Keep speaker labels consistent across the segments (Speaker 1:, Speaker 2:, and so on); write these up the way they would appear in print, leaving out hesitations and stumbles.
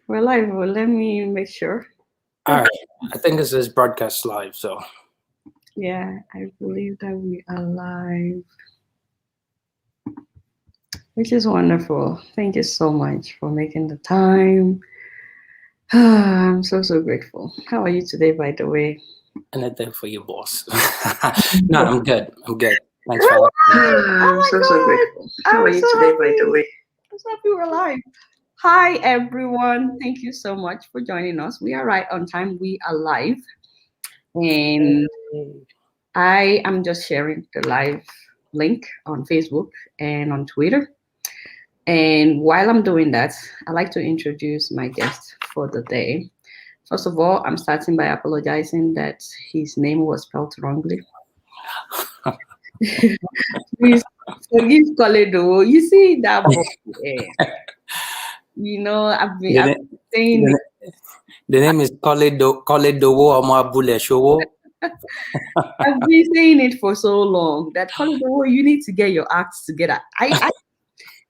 Speaker 1: We're live. Well, let me make sure.
Speaker 2: All right. I think this is broadcast live, so
Speaker 1: Yeah, I believe that we are live, which is wonderful. Thank you so much for making the time. I'm so grateful. How are you today, by the way?
Speaker 2: anything for you, boss. No, I'm good. I'm good. Thanks for asking.
Speaker 1: I'm so grateful. How are you today, by the way? I'm so happy we're live. Hi, everyone. Thank you so much for joining us. We are right on time. We are live. And I am just sharing the live link on Facebook and on Twitter. And while I'm doing that, I'd like to introduce my guest for the day. First of all, I'm starting by apologizing that his name was spelled wrongly. Please forgive Koledo. You see that boy,
Speaker 2: The,
Speaker 1: I've
Speaker 2: na-
Speaker 1: been saying
Speaker 2: the, the name is Koledowo Omabule Showo.
Speaker 1: it for so long that Koledo, you need to get your acts together.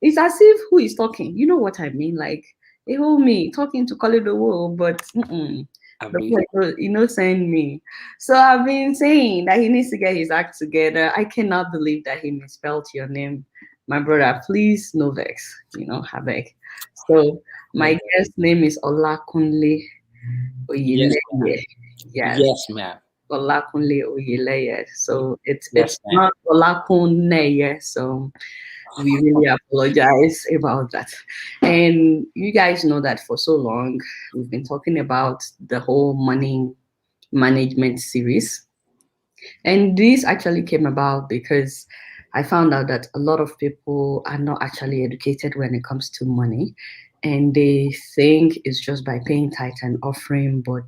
Speaker 1: It's as if who is talking. You know what I mean? Like, they hold me talking to Koledo, but the
Speaker 2: Abi.
Speaker 1: boy, send me. So I've been saying that he needs to get his act together. I cannot believe that he misspelled your name, my brother. Please, no vex, Habek. So my guest name is Olakunle
Speaker 2: Yes, ma'am.
Speaker 1: Oyeleye. Yes,
Speaker 2: Yes, ma'am.
Speaker 1: Olakunle Oyeleye. So it's
Speaker 2: Yes, ma'am.
Speaker 1: not Olakuneye. So we really apologize about that. And you guys know that for so long we've been talking about the whole money management series. And this actually came about because I found out that a lot of people are not actually educated when it comes to money. And they think it's just by paying tithe and offering, but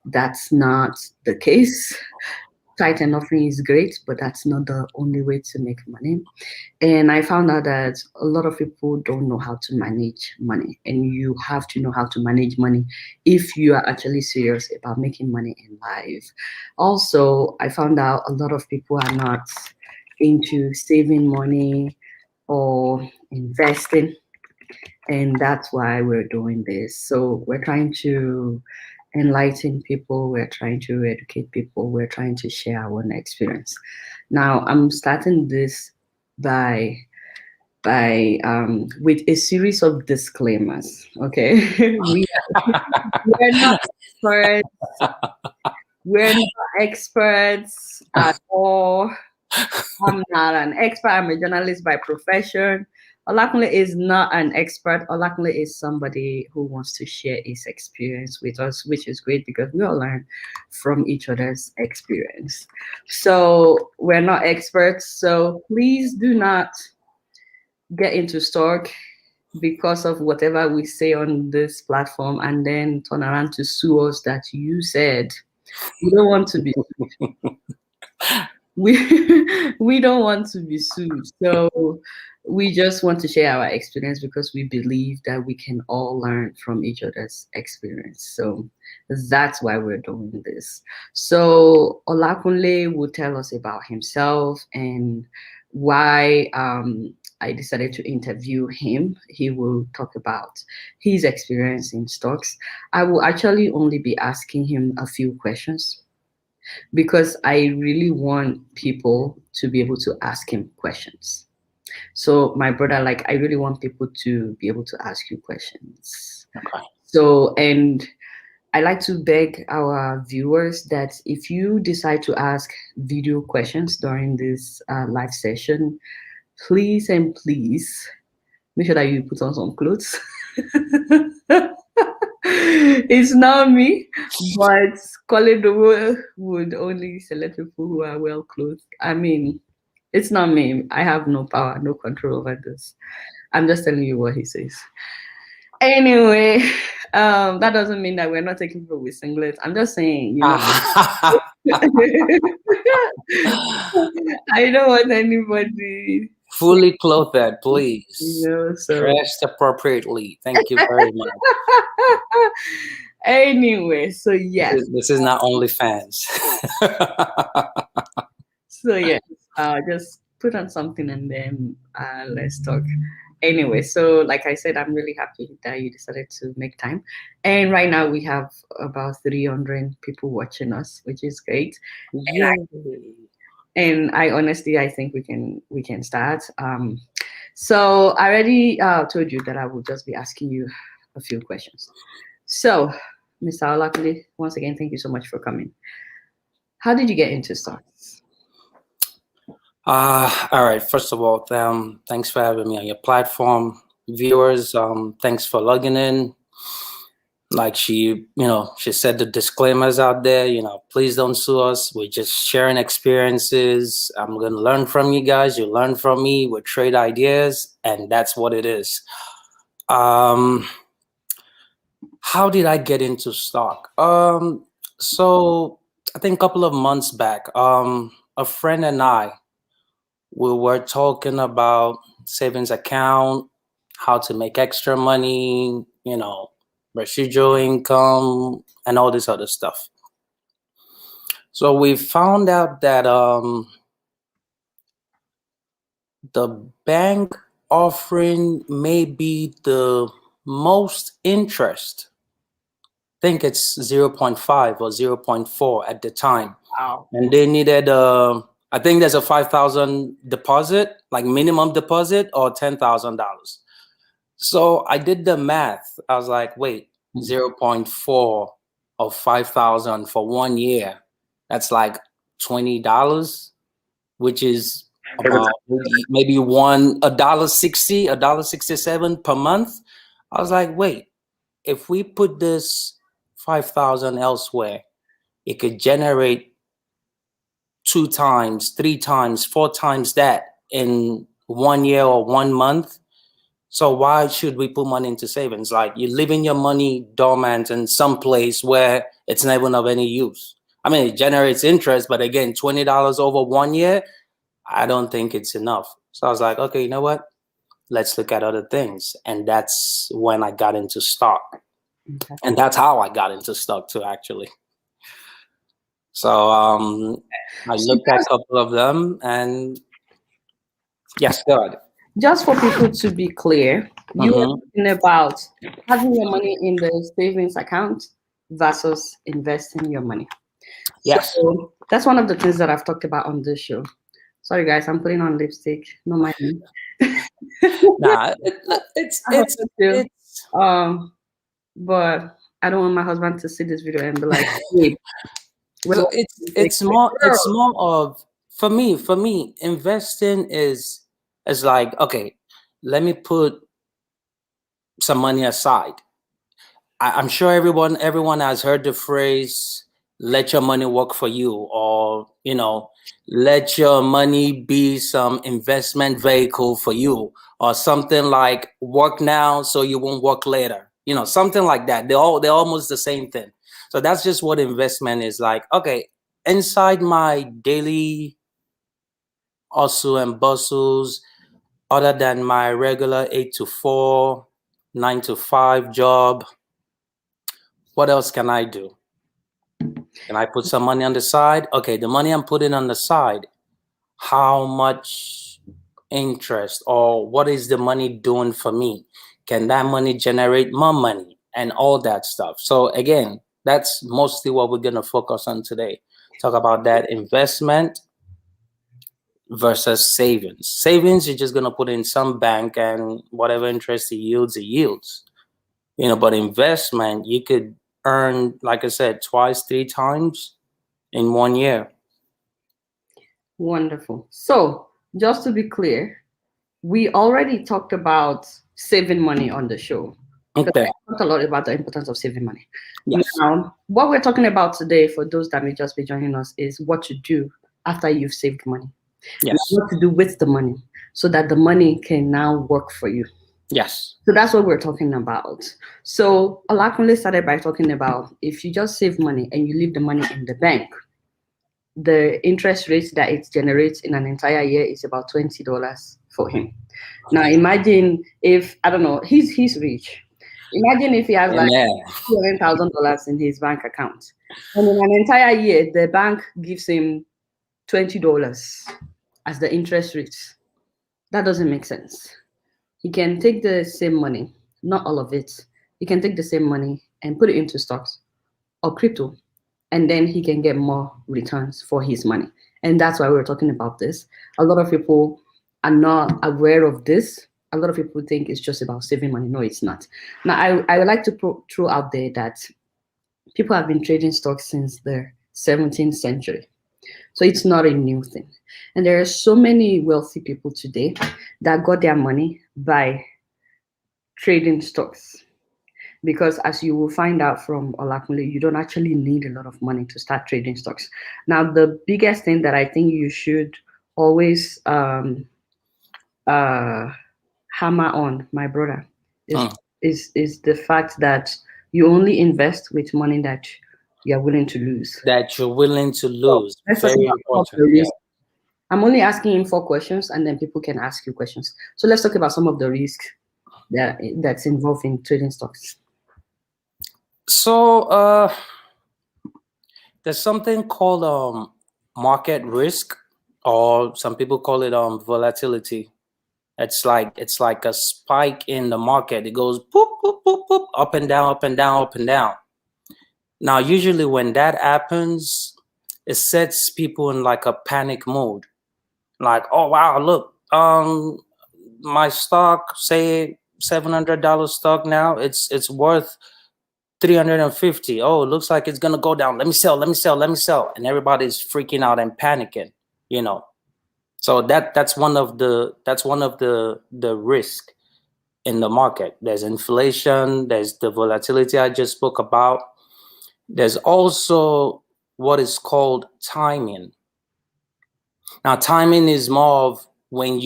Speaker 1: that's not the case. Tithe and offering is great, but that's not the only way to make money. And I found out that a lot of people don't know how to manage money. And you have to know how to manage money if you are actually serious about making money in life. Also, I found out a lot of people are not into saving money or investing. And that's why we're doing this. So we're trying to enlighten people, we're trying to educate people, we're trying to share our own experience. Now, I'm starting this by with a series of disclaimers. Okay, we're not experts. We're not experts at all. I'm not an expert. I'm a journalist by profession. Olakunle is not an expert. Olakunle is somebody who wants to share his experience with us, which is great because we all learn from each other's experience. So we're not experts. So please do not get into stock because of whatever we say on this platform and then turn around to sue us that you said. We don't want to be we don't want to be sued. So we just want to share our experience because we believe that we can all learn from each other's experience. So that's why we're doing this. So Olakunle will tell us about himself and why I decided to interview him. He will talk about his experience in stocks. I will actually only be asking him a few questions because I really want people to be able to ask him questions. So, my brother, like, I really want people to be able to ask you questions.
Speaker 2: Okay.
Speaker 1: So, and I like to beg our viewers that if you decide to ask video questions during this live session, please and please make sure that you put on some clothes. It's not me, but Koledo would only select people who are well clothed. I mean, it's not me. I have no power, no control over this. I'm just telling you what he says. Anyway, that doesn't mean that we're not taking people with singlets. I'm just saying, I don't want anybody,
Speaker 2: Fully clothed, please.
Speaker 1: so.
Speaker 2: Dressed appropriately. Thank you very much.
Speaker 1: Anyway, so
Speaker 2: This
Speaker 1: yes.
Speaker 2: is, this is not OnlyFans.
Speaker 1: So yes, just put on something and then let's talk. Anyway, so like I said, I'm really happy that you decided to make time. And right now we have about 300 people watching us, which is great.
Speaker 2: Yay.
Speaker 1: And I honestly, I think we can start. So I already told you that I will just be asking you a few questions. So, Mr. Olakule, once again, thank you so much for coming. How did you get into stocks?
Speaker 2: All right. First of all, thanks for having me on your platform. Viewers, thanks for logging in. Like she said the disclaimers out there, please don't sue us. We're just sharing experiences. I'm going to learn from you guys. You learn from me. We trade ideas, and that's what it is. How did I get into stock? So I think a couple of months back, a friend and I, we were talking about savings account, how to make extra money, residual income, and all this other stuff. So we found out that the bank offering maybe the most interest. I think it's 0.5 or 0.4 at the time.
Speaker 1: Wow.
Speaker 2: And they needed I think there's a 5,000 deposit, like minimum deposit, or $10,000. So I did the math. I was like, wait, 0.4 of 5,000 for 1 year. That's like $20, which is about maybe $1.60, $1.67 per month. I was like, wait, if we put this 5,000 elsewhere, it could generate 2 times, 3 times, 4 times that in 1 year or 1 month. So why should we put money into savings? Like, you're leaving your money dormant in some place where it's not even of any use. I mean, it generates interest, but again, $20 over 1 year, I don't think it's enough. So I was like, okay, you know what? Let's look at other things. And that's when I got into stock.
Speaker 1: Okay.
Speaker 2: And that's how I got into stock too, actually. So I looked at a couple of them, and yes, go ahead.
Speaker 1: Just for people to be clear, you were talking about having your money in the savings account versus investing your money.
Speaker 2: Yes.
Speaker 1: So that's one of the things that I've talked about on this show. Sorry, guys, I'm putting on lipstick. No mind me.
Speaker 2: Nah, it's
Speaker 1: but I don't want my husband to see this video and be like, "Wait."
Speaker 2: Well, it's more of, for me, investing is like, okay, let me put some money aside. I'm sure everyone has heard the phrase, let your money work for you, or let your money be some investment vehicle for you, or something like work now so you won't work later, something like that. They're almost the same thing. So that's just what investment is like. Okay, inside my daily hustle and bustles, other than my regular 8 to 4, 9 to 5 job, what else can I do? Can I put some money on the side? Okay, the money I'm putting on the side, how much interest, or what is the money doing for me? Can that money generate more money and all that stuff? So again, that's mostly what we're going to focus on today. Talk about that investment versus savings. Savings, you're just going to put in some bank, and whatever interest it yields, it yields. But investment, you could earn, like I said, 2, 3 times in 1 year.
Speaker 1: Wonderful. So just to be clear, we already talked about saving money on the show.
Speaker 2: Okay.
Speaker 1: We talked a lot about the importance of saving money.
Speaker 2: Yes.
Speaker 1: Now, what we're talking about today, for those that may just be joining us, is what to do after you've saved money.
Speaker 2: Yes.
Speaker 1: What to do with the money so that the money can now work for you.
Speaker 2: Yes.
Speaker 1: So that's what we're talking about. So Olakunle started by talking about, if you just save money and you leave the money in the bank, the interest rate that it generates in an entire year is about $20 for him. Now imagine if, I don't know, he's rich. Imagine if he has like $200,000 in his bank account, and in an entire year the bank gives him $20 as the interest rate. That doesn't make sense. he can take the same money, not all of it. He can take the same money and put it into stocks or crypto, and then he can get more returns for his money. And that's why we're talking about this. A lot of people are not aware of this. A lot of people think it's just about saving money. No, it's not. Now, I would like to throw out there that people have been trading stocks since the 17th century. So it's not a new thing. And there are so many wealthy people today that got their money by trading stocks. Because as you will find out from Olakunle, you don't actually need a lot of money to start trading stocks. Now, the biggest thing that I think you should always hammer on, my brother, is
Speaker 2: Mm.
Speaker 1: is the fact that you only invest with money that you are willing to lose.
Speaker 2: That you're willing to
Speaker 1: So
Speaker 2: lose.
Speaker 1: let's talk
Speaker 2: Very
Speaker 1: about some of the
Speaker 2: important. Yeah.
Speaker 1: risks. I'm only asking him 4 questions, and then people can ask you questions. So let's talk about some of the risks that's involved in trading stocks.
Speaker 2: So there's something called market risk, or some people call it volatility. It's like a spike in the market. It goes boop boop boop boop, up and down, up and down, up and down. Now, usually when that happens, it sets people in like a panic mode. Like, oh wow, look, my stock, say $700 stock now, it's worth 350. Oh, it looks like it's gonna go down. Let me sell, let me sell, let me sell. And everybody's freaking out and panicking, you know. So that's one of the risk in the market. There's inflation, there's the volatility I just spoke about. There's also what is called timing. Now, timing is more of when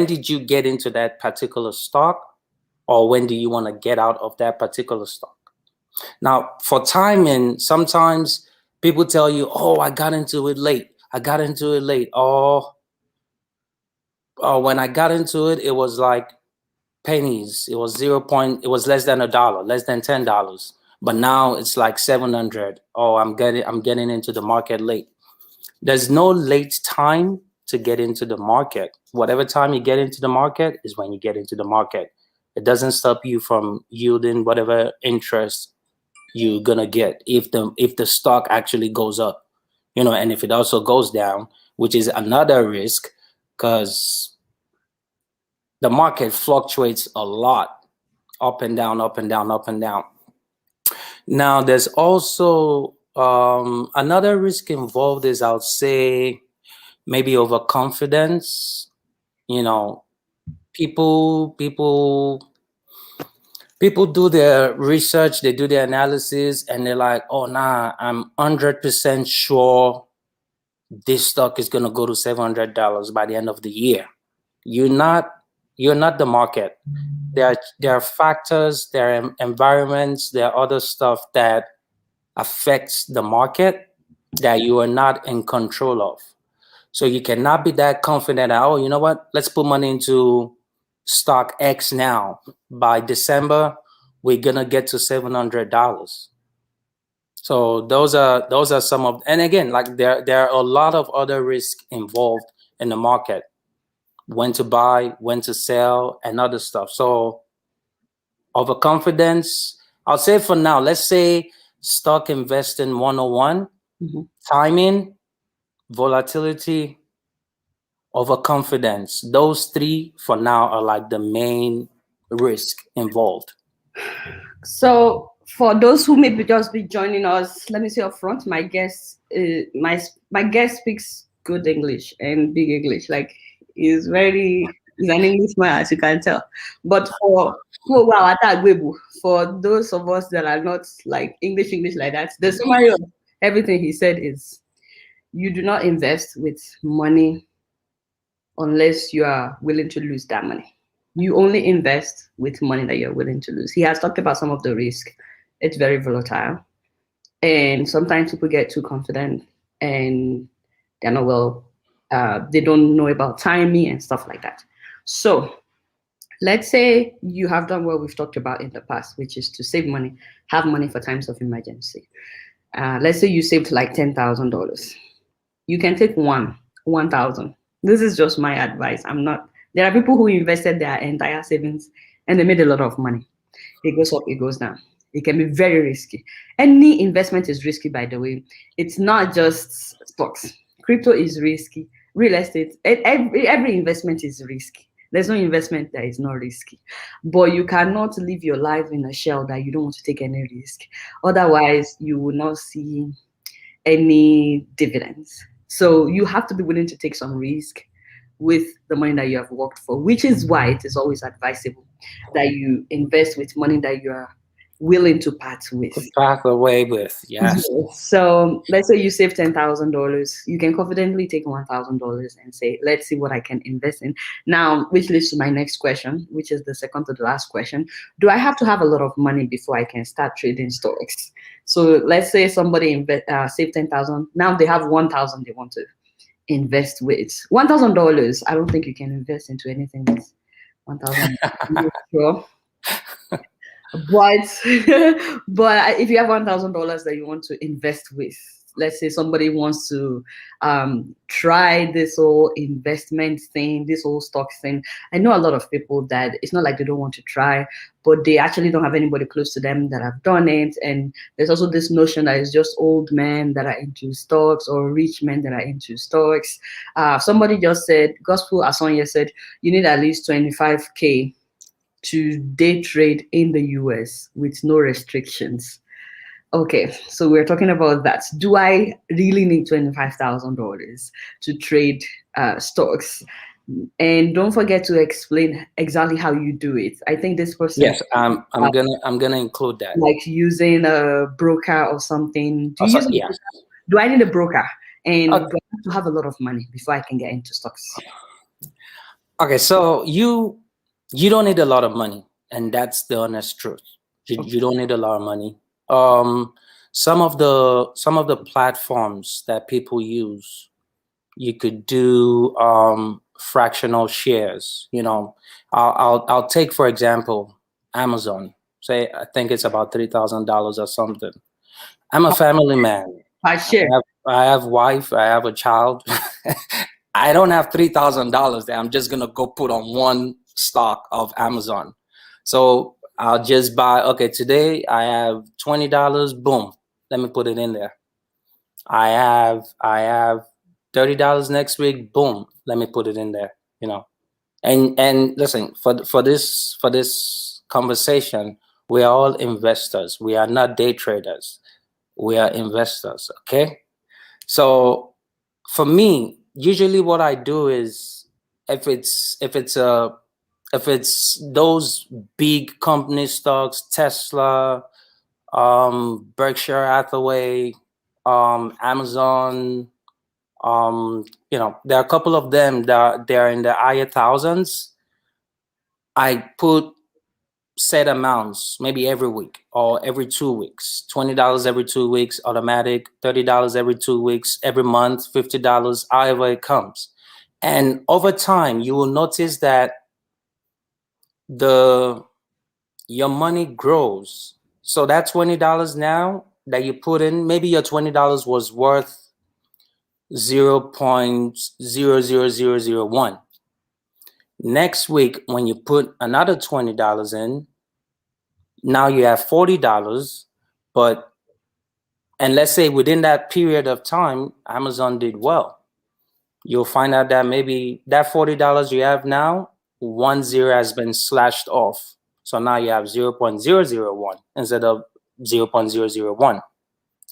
Speaker 2: did you get into that particular stock, or when do you want to get out of that particular stock? Now, for timing, sometimes people tell you, oh, I got into it late. I got into it late. Oh, when I got into it, it was like pennies. It was it was less than $1, less than $10. But now it's like 700. Oh, I'm getting into the market late. There's no late time to get into the market. Whatever time you get into the market is when you get into the market. It doesn't stop you from yielding whatever interest you're gonna get if the stock actually goes up, and if it also goes down, which is another risk, because the market fluctuates a lot, up and down, up and down, up and down. Now, there's also another risk involved is, I would say, maybe overconfidence. People do their research, they do their analysis, and they're like, oh, nah, I'm 100% sure this stock is going to go to $700 by the end of the year. You're not the market. There are factors, there are environments, there are other stuff that affects the market that you are not in control of. So you cannot be that confident that, oh, you know what, let's put money into stock X now. By December, we're gonna get to $700. So those are some of, and again, like there are a lot of other risks involved in the market. When to buy, when to sell, and other stuff. So overconfidence, I'll say for now, let's say stock investing 101, timing, volatility, overconfidence. Those three for now are like the main risk involved.
Speaker 1: So for those who may just be joining us, let me say up front, my guest speaks good English and big English. Like he's an Englishman, as you can tell. But for those of us that are not like English like that, the summary of everything he said is you do not invest with money unless you are willing to lose that money. You only invest with money that you're willing to lose. He has talked about some of the risk. It's very volatile. And sometimes people get too confident and they're not they don't know about timing and stuff like that. So let's say you have done what we've talked about in the past, which is to save money, have money for times of emergency. Let's say you saved like $10,000. You can take 1,000. This is just my advice. I'm not There are people who invested their entire savings and they made a lot of money. It goes up, it goes down. It can be very risky. Any investment is risky, by the way. It's not just stocks. Crypto is risky. Real estate, every investment is risky. There's no investment that is not risky. But you cannot live your life in a shell that you don't want to take any risk. Otherwise, you will not see any dividends. So you have to be willing to take some risk with the money that you have worked for, which is why it is always advisable that you invest with money that you are willing to part with.
Speaker 2: To path away with, yes.
Speaker 1: So let's say you save $10,000, you can confidently take $1,000 and say, let's see what I can invest in. Now, which leads to my next question, which is the second to the last question. Do I have to have a lot of money before I can start trading stocks? So let's say somebody save 10,000. Now they have 1,000 they want to invest with. $1,000. I don't think you can invest into anything that's 1,000. Sure. But but if you have $1,000 that you want to invest with, let's say somebody wants to try this whole investment thing, this whole stock thing. I know a lot of people that it's not like they don't want to try, but they actually don't have anybody close to them that have done it. And there's also this notion that it's just old men that are into stocks or rich men that are into stocks. Somebody just said, Gospel Asanya said, you need at least 25K to day trade in the US with no restrictions. Okay, so we're talking about that. Do I really need $25,000 to trade stocks? And don't forget to explain exactly how you do it. I think this person.
Speaker 2: Yes, I'm gonna include that.
Speaker 1: Like using a broker or something.
Speaker 2: Yeah.
Speaker 1: Do I need a broker? And do I have to have a lot of money before I can get into stocks?
Speaker 2: Okay, so you don't need a lot of money, and that's the honest truth. You don't need a lot of money. Some of the platforms that people use, you could do fractional shares. You know, I'll take for example Amazon. Say I think it's about $3,000 or something. I'm a family man.
Speaker 1: I
Speaker 2: have wife. I have a child. I don't have $3,000 that I'm just gonna go put on one stock of Amazon. So I'll just buy. Okay, today I have $20. Boom, let me put it in there. I have $30 next week. Boom, let me put it in there. You know, and listen, for this conversation, we are all investors. We are not day traders. We are investors. Okay, so for me, usually what I do is if it's those big company stocks, Tesla, Berkshire Hathaway, Amazon, you know, there are a couple of them that they're in the higher thousands. I put set amounts maybe every week or every 2 weeks. $20 every 2 weeks automatic, $30 every 2 weeks, every month, $50, however it comes. And over time you will notice that your money grows. So that $20 now that you put in, maybe your $20 was worth 0.00001. Next week, when you put another $20 in, now you have $40. And let's say within that period of time, Amazon did well. You'll find out that maybe that $40 you have now, 1 0 has been slashed off. So now you have 0.001 instead of 0.001.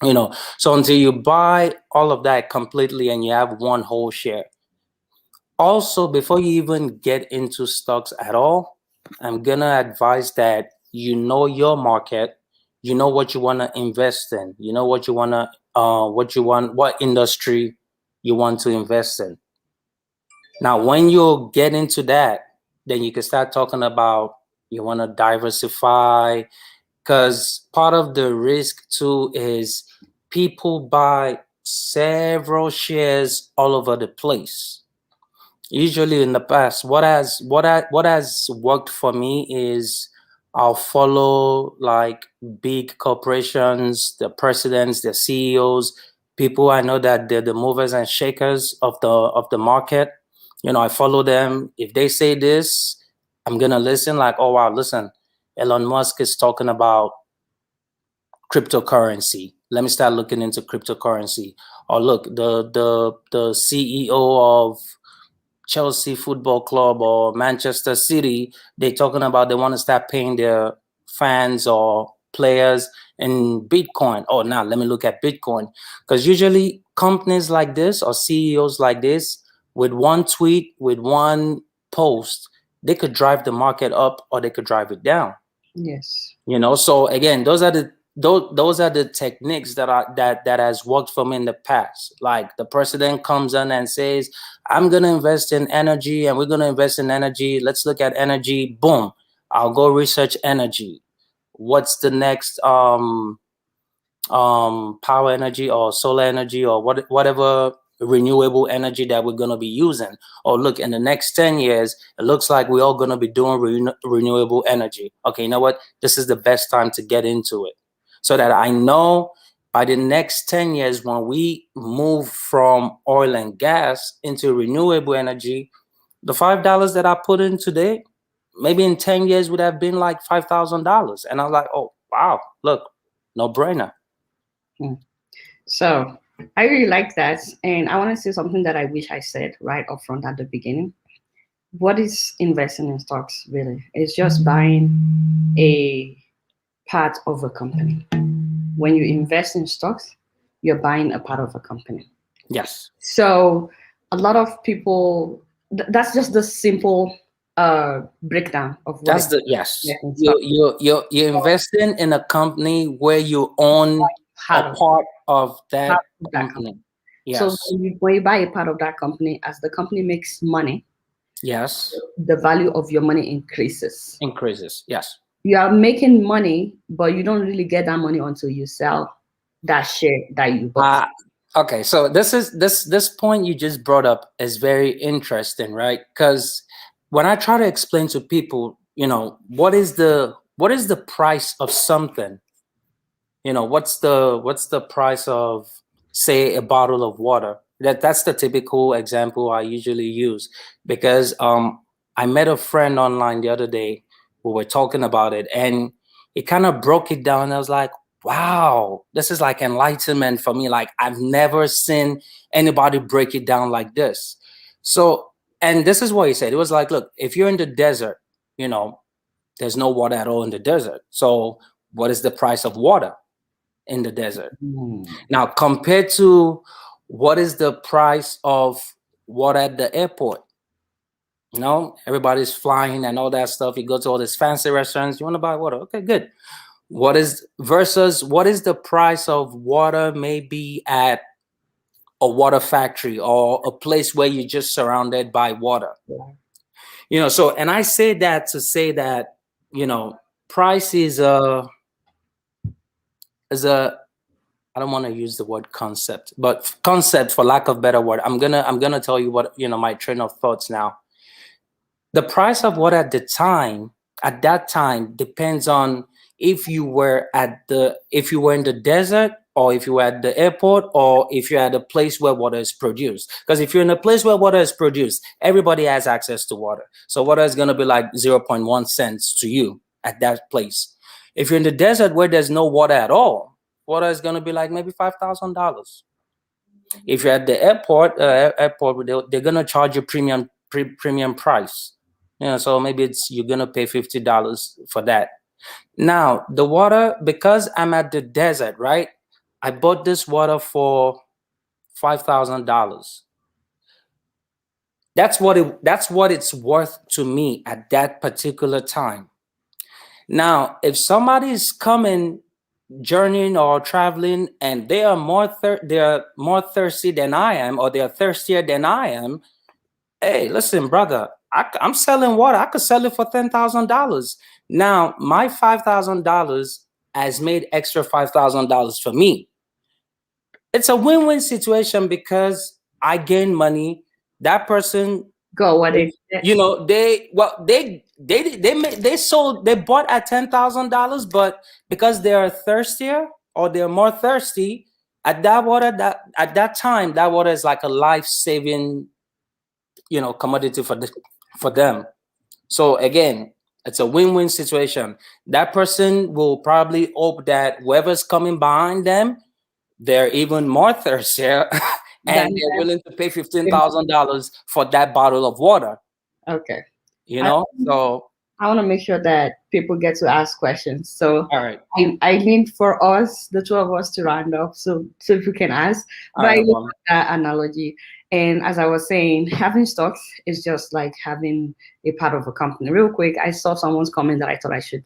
Speaker 2: You know, so until you buy all of that completely and you have one whole share. Also, before you even get into stocks at all, I'm gonna advise that you know your market, you know what you want to invest in, you know what you want to what industry you want to invest in. Now, when you get into that, then you can start talking about you want to diversify, because part of the risk too is people buy several shares all over the place. Usually in the past, what has worked for me is I'll follow like big corporations, the presidents, the CEOs, people I know that they're the movers and shakers of the market. I follow them. If they say this, I'm gonna listen. Like, oh wow, listen, Elon Musk is talking about cryptocurrency. Let me start looking into cryptocurrency. Or look, the CEO of Chelsea Football Club or Manchester City, they talking about they want to start paying their fans or players in Bitcoin. Oh, now let me look at Bitcoin. Because usually companies like this or CEOs like this, with one tweet, with one post, they could drive the market up or they could drive it down.
Speaker 1: Yes.
Speaker 2: So again, those are the techniques that has worked for me in the past. Like the president comes in and says, I'm going to invest in energy and we're going to invest in energy. Let's look at energy. Boom. I'll go research energy. What's the next power energy or solar energy or whatever renewable energy that we're going to be using? Or look, in the next 10 years, it looks like we're all going to be doing renewable energy. Okay, you know what? This is the best time to get into it, so that I know by the next 10 years, when we move from oil and gas into renewable energy, the $5 that I put in today, maybe in 10 years would have been like $5,000. And I'm like, oh, wow, look, no brainer.
Speaker 1: So I really like that. And I want to say something that I wish I said right up front at the beginning. What is investing in stocks really? It's just buying a part of a company. When you invest in stocks, you're buying a part of a company.
Speaker 2: Yes.
Speaker 1: So a lot of people, that's just the simple breakdown of what
Speaker 2: That's the yes. You're investing in a company where you own a part of that company. Yes.
Speaker 1: So when you buy a part of that company, as the company makes money,
Speaker 2: yes,
Speaker 1: the value of your money increases.
Speaker 2: Yes.
Speaker 1: You are making money, but you don't really get that money until you sell that share that you bought.
Speaker 2: Okay, so this point you just brought up is very interesting, right? Because when I try to explain to people, what is the price of something? What's the price of, say, a bottle of water? That's the typical example I usually use, because I met a friend online the other day. We were talking about it, and he kind of broke it down. I was like, wow, this is like enlightenment for me. Like, I've never seen anybody break it down like this. So, and this is what he said. It was like, look, if you're in the desert, there's no water at all in the desert. So what is the price of water in the desert? Now, compared to what is the price of water at the airport? Everybody's flying and all that stuff. You go to all these fancy restaurants. You want to buy water? Okay, good. What is the price of water maybe at a water factory or a place where you're just surrounded by water? So, and I say that to say that, price is a I don't want to use the word concept, but concept, for lack of better word. I'm gonna tell you what, my train of thoughts now. The price of water at that time depends on if you were in the desert, or if you were at the airport, or if you're at a place where water is produced. Because if you're in a place where water is produced, everybody has access to water. So water is going to be like 0.1 cents to you at that place. If you're in the desert where there's no water at all, water is going to be like maybe $5,000. If you're at the airport, they're going to charge you premium price. So maybe you're going to pay $50 for that. Now, the water, because I'm at the desert, right? I bought this water for $5,000. That's what it's worth to me at that particular time. Now, if somebody is coming, journeying or traveling, and they are more thirsty than I am, or they are thirstier than I am, hey, listen, brother, I'm selling water. I could sell it for $10,000. Now, my $5,000 has made extra $5,000 for me. It's a win-win situation because I gain money. That person, they bought at $10,000, but because they are thirstier or they're more thirsty, at that time, that water is like a life-saving commodity for them. So again, it's a win-win situation. That person will probably hope that whoever's coming behind them, they're even more thirstier and
Speaker 1: Then
Speaker 2: they're willing to pay $15,000 for that bottle of water.
Speaker 1: okay.
Speaker 2: You
Speaker 1: I,
Speaker 2: know? So
Speaker 1: I want to make sure that people get to ask questions. So
Speaker 2: all right.
Speaker 1: I need for us, the two of us, to round up so if we can ask.
Speaker 2: All
Speaker 1: But I
Speaker 2: right,
Speaker 1: love
Speaker 2: well,
Speaker 1: that analogy. And as I was saying, having stocks is just like having a part of a company. Real quick, I saw someone's comment that I thought I should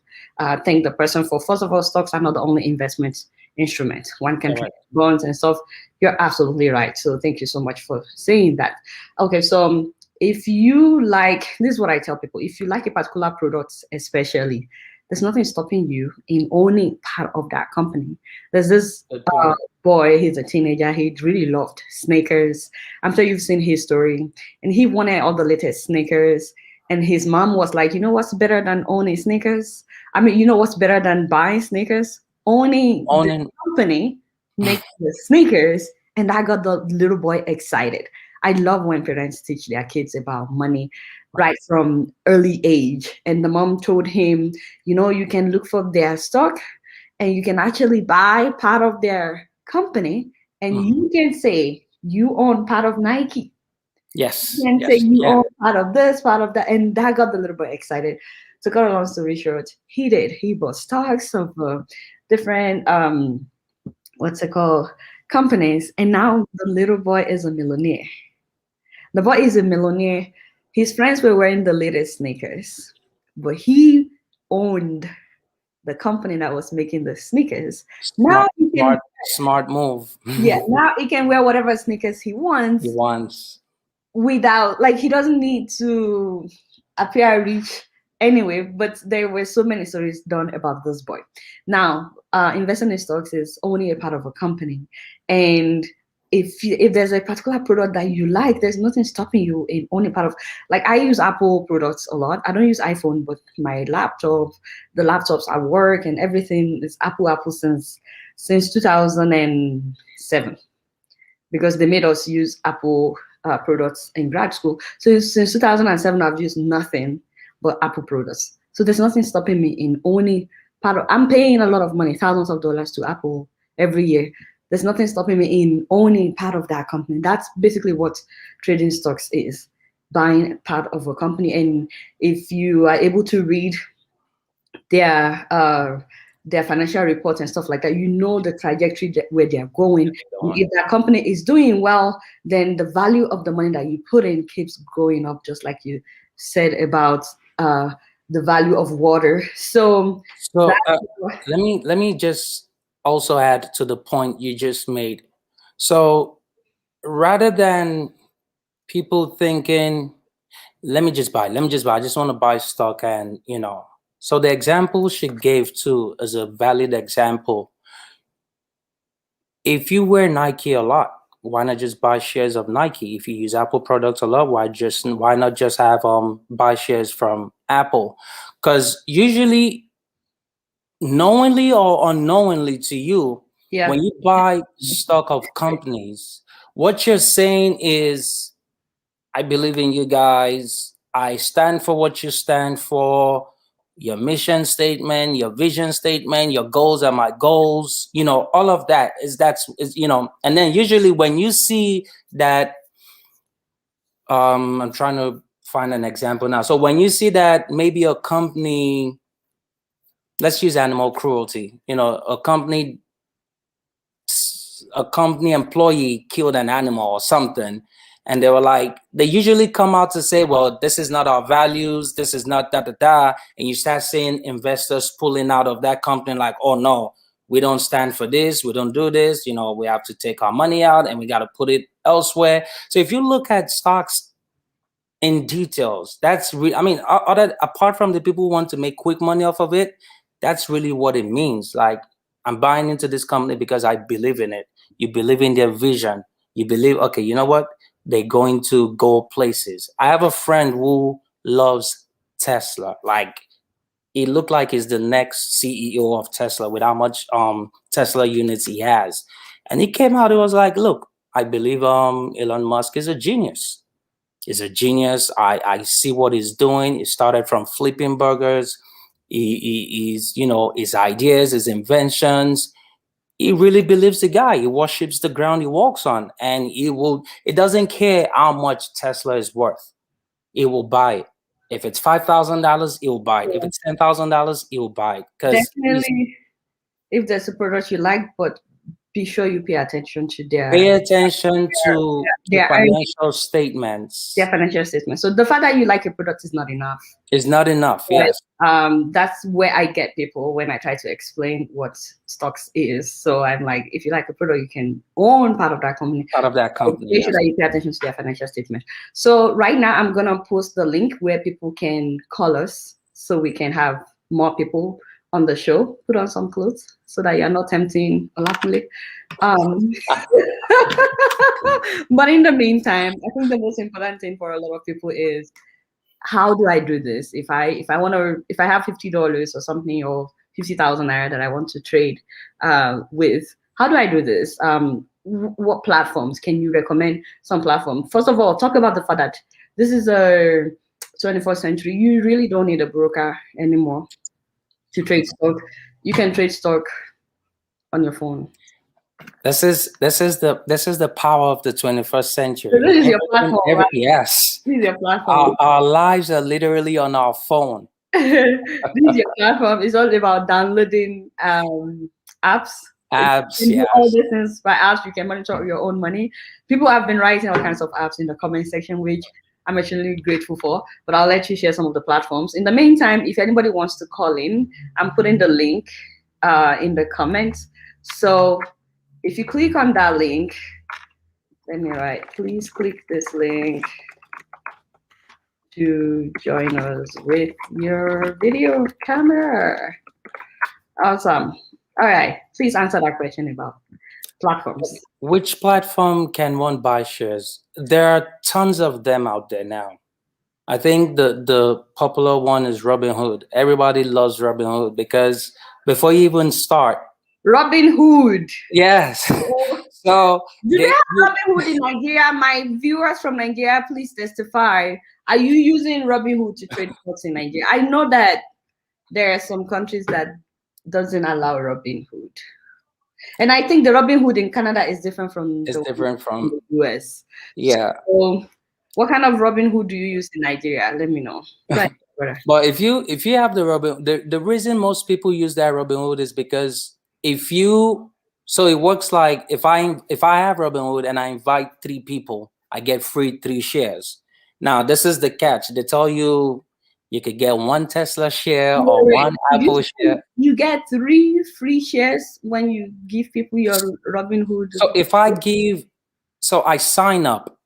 Speaker 1: thank the person for. First of all, stocks are not the only investment instrument. One can
Speaker 2: all
Speaker 1: trade
Speaker 2: right.
Speaker 1: bonds and stuff. You're absolutely right. So thank you so much for saying that. Okay, so if you like, this is what I tell people, if you like a particular product, especially, there's nothing stopping you in owning part of that company. There's this
Speaker 2: Good point.
Speaker 1: boy, he's a teenager, he really loved sneakers. I'm sure you've seen his story. And he wanted all the latest sneakers. And his mom was like, you know what's better than owning sneakers? I mean, you know what's better than buying sneakers? Owning the
Speaker 2: Owning.
Speaker 1: company making the sneakers. And that got the little boy excited. I love when parents teach their kids about money right from early age. And the mom told him, you know, you can look for their stock and you can actually buy part of their company and
Speaker 2: Mhm.
Speaker 1: you can say you own part of Nike.
Speaker 2: Yes,
Speaker 1: You can say
Speaker 2: yes,
Speaker 1: you
Speaker 2: yeah.
Speaker 1: own part of this, part of that. And that got the little boy excited. To cut a long story short, he did. He bought stocks of different what's it called companies, and now the little boy is a millionaire. The boy is a millionaire. His friends were wearing the latest sneakers, but he owned the company that was making the sneakers. Now
Speaker 2: Smart,
Speaker 1: he can,
Speaker 2: smart, smart move.
Speaker 1: yeah, now he can wear whatever sneakers he
Speaker 2: He
Speaker 1: wants
Speaker 2: wants.
Speaker 1: without, like, he doesn't need to appear rich anyway. But there were so many stories done about this boy. Now, investing in stocks is only a part of a company, and if there's a particular product that you like, there's nothing stopping you in only part of. Like, I use Apple products a lot. I don't use iPhone, but my laptop, the laptops at work, and everything is Apple since 2007, because they made us use Apple products in grad school. So since 2007, I've used nothing but Apple products. So there's nothing stopping me in owning part of. I'm paying a lot of money, thousands of dollars to Apple every year. There's nothing stopping me in owning part of that company. That's basically what trading stocks is: buying part of a company. And if you are able to read their uh, their financial reports and stuff like that, you know the trajectory where they're going. If that company is doing well, then the value of the money that you put in keeps going up, just like you said about the value of water. So
Speaker 2: So
Speaker 1: that's
Speaker 2: let me just also add to the point you just made. So rather than people thinking, let me just buy, I just want to buy stock, and so the example she gave too is a valid example. If you wear Nike a lot, why not just buy shares of Nike? If you use Apple products a lot, why not just have buy shares from Apple? Because usually, knowingly or unknowingly to you,
Speaker 1: yeah.
Speaker 2: when you buy stock of companies, what you're saying is, I believe in you guys. I stand for what you stand for. Your mission statement, your vision statement, your goals are my goals. All of that is. And then usually when you see that, I'm trying to find an example now. So when you see that maybe a company, let's use animal cruelty. A company employee killed an animal or something, and they usually come out to say, well, this is not our values, this is not da da da, and you start seeing investors pulling out of that company like, oh no, we don't stand for this, we don't do this, we have to take our money out and we got to put it elsewhere. So if you look at stocks in details, that's I mean, apart from the people who want to make quick money off of it, that's really what it means. Like, I'm buying into this company because I believe in it. You believe in their vision. You believe, okay, you know what? They're going to go places. I have a friend who loves Tesla. Like, he looked like he's the next CEO of Tesla with how much Tesla units he has. And he came out, he was like, look, I believe Elon Musk is a genius. He's a genius. I see what he's doing. He started from flipping burgers. He's, you know, his ideas, his inventions. He really believes the guy. He worships the ground he walks on, and it doesn't care how much Tesla is worth. He will buy it. If it's $5,000, he will buy it. If it's $10,000, he will buy it. Because
Speaker 1: Definitely, if there's a product you like, but be sure you pay attention to
Speaker 2: pay attention to
Speaker 1: their
Speaker 2: financial statements.
Speaker 1: their financial statement. So the fact that you like a product is not enough.
Speaker 2: It's not enough. Yes.
Speaker 1: That's where I get people when I try to explain what stocks is. So I'm like, if you like a product, you can own part of that company.
Speaker 2: Part of that company.
Speaker 1: Make sure that you pay attention to their financial statement. So right now, I'm gonna post the link where people can call us, so we can have more people on the show. Put on some clothes so that you're not tempting Olakunle. But in the meantime, I think the most important thing for a lot of people is, how do I do this? If I have $50 or something, or 50,000 naira that I want to trade with, how do I do this? What platforms can you recommend? Some platform. First of all, talk about the fact that this is a 21st century. You really don't need a broker anymore to trade stock. You can trade stock on your phone.
Speaker 2: This is the power of the 21st century.
Speaker 1: So this is your platform, right?
Speaker 2: Yes.
Speaker 1: This is your platform.
Speaker 2: Our lives are literally on our phone.
Speaker 1: This is your platform. It's all about downloading apps.
Speaker 2: Yes.
Speaker 1: All these things by apps. You can monitor your own money. People have been writing all kinds of apps in the comment section, which I'm actually grateful for. But I'll let you share some of the platforms. In the meantime, if anybody wants to call in, I'm putting the link in the comments. So if you click on that link, let me write, please click this link to join us with your video camera. Awesome. All right, please answer that question about platforms.
Speaker 2: Which platform can one buy shares? There are tons of them out there now. I think the popular one is Robinhood. Everybody loves Robinhood because before you even start,
Speaker 1: Robinhood.
Speaker 2: Yes. So
Speaker 1: do they have Robinhood in Nigeria? My viewers from Nigeria, please testify. Are you using Robinhood to trade stocks in Nigeria? I know that there are some countries that doesn't allow Robinhood, and I think the Robinhood in Canada is different from the US.
Speaker 2: Yeah.
Speaker 1: So what kind of Robinhood do you use in Nigeria? Let me know.
Speaker 2: But if you have the Robinhood, the reason most people use that Robinhood is because so it works like if I have Robinhood and I invite 3 people, I get free 3 shares. Now this is the catch. They tell you could get 1 Tesla share or 1 Apple share.
Speaker 1: You get 3 free shares when you give people your Robinhood.
Speaker 2: So if I sign up,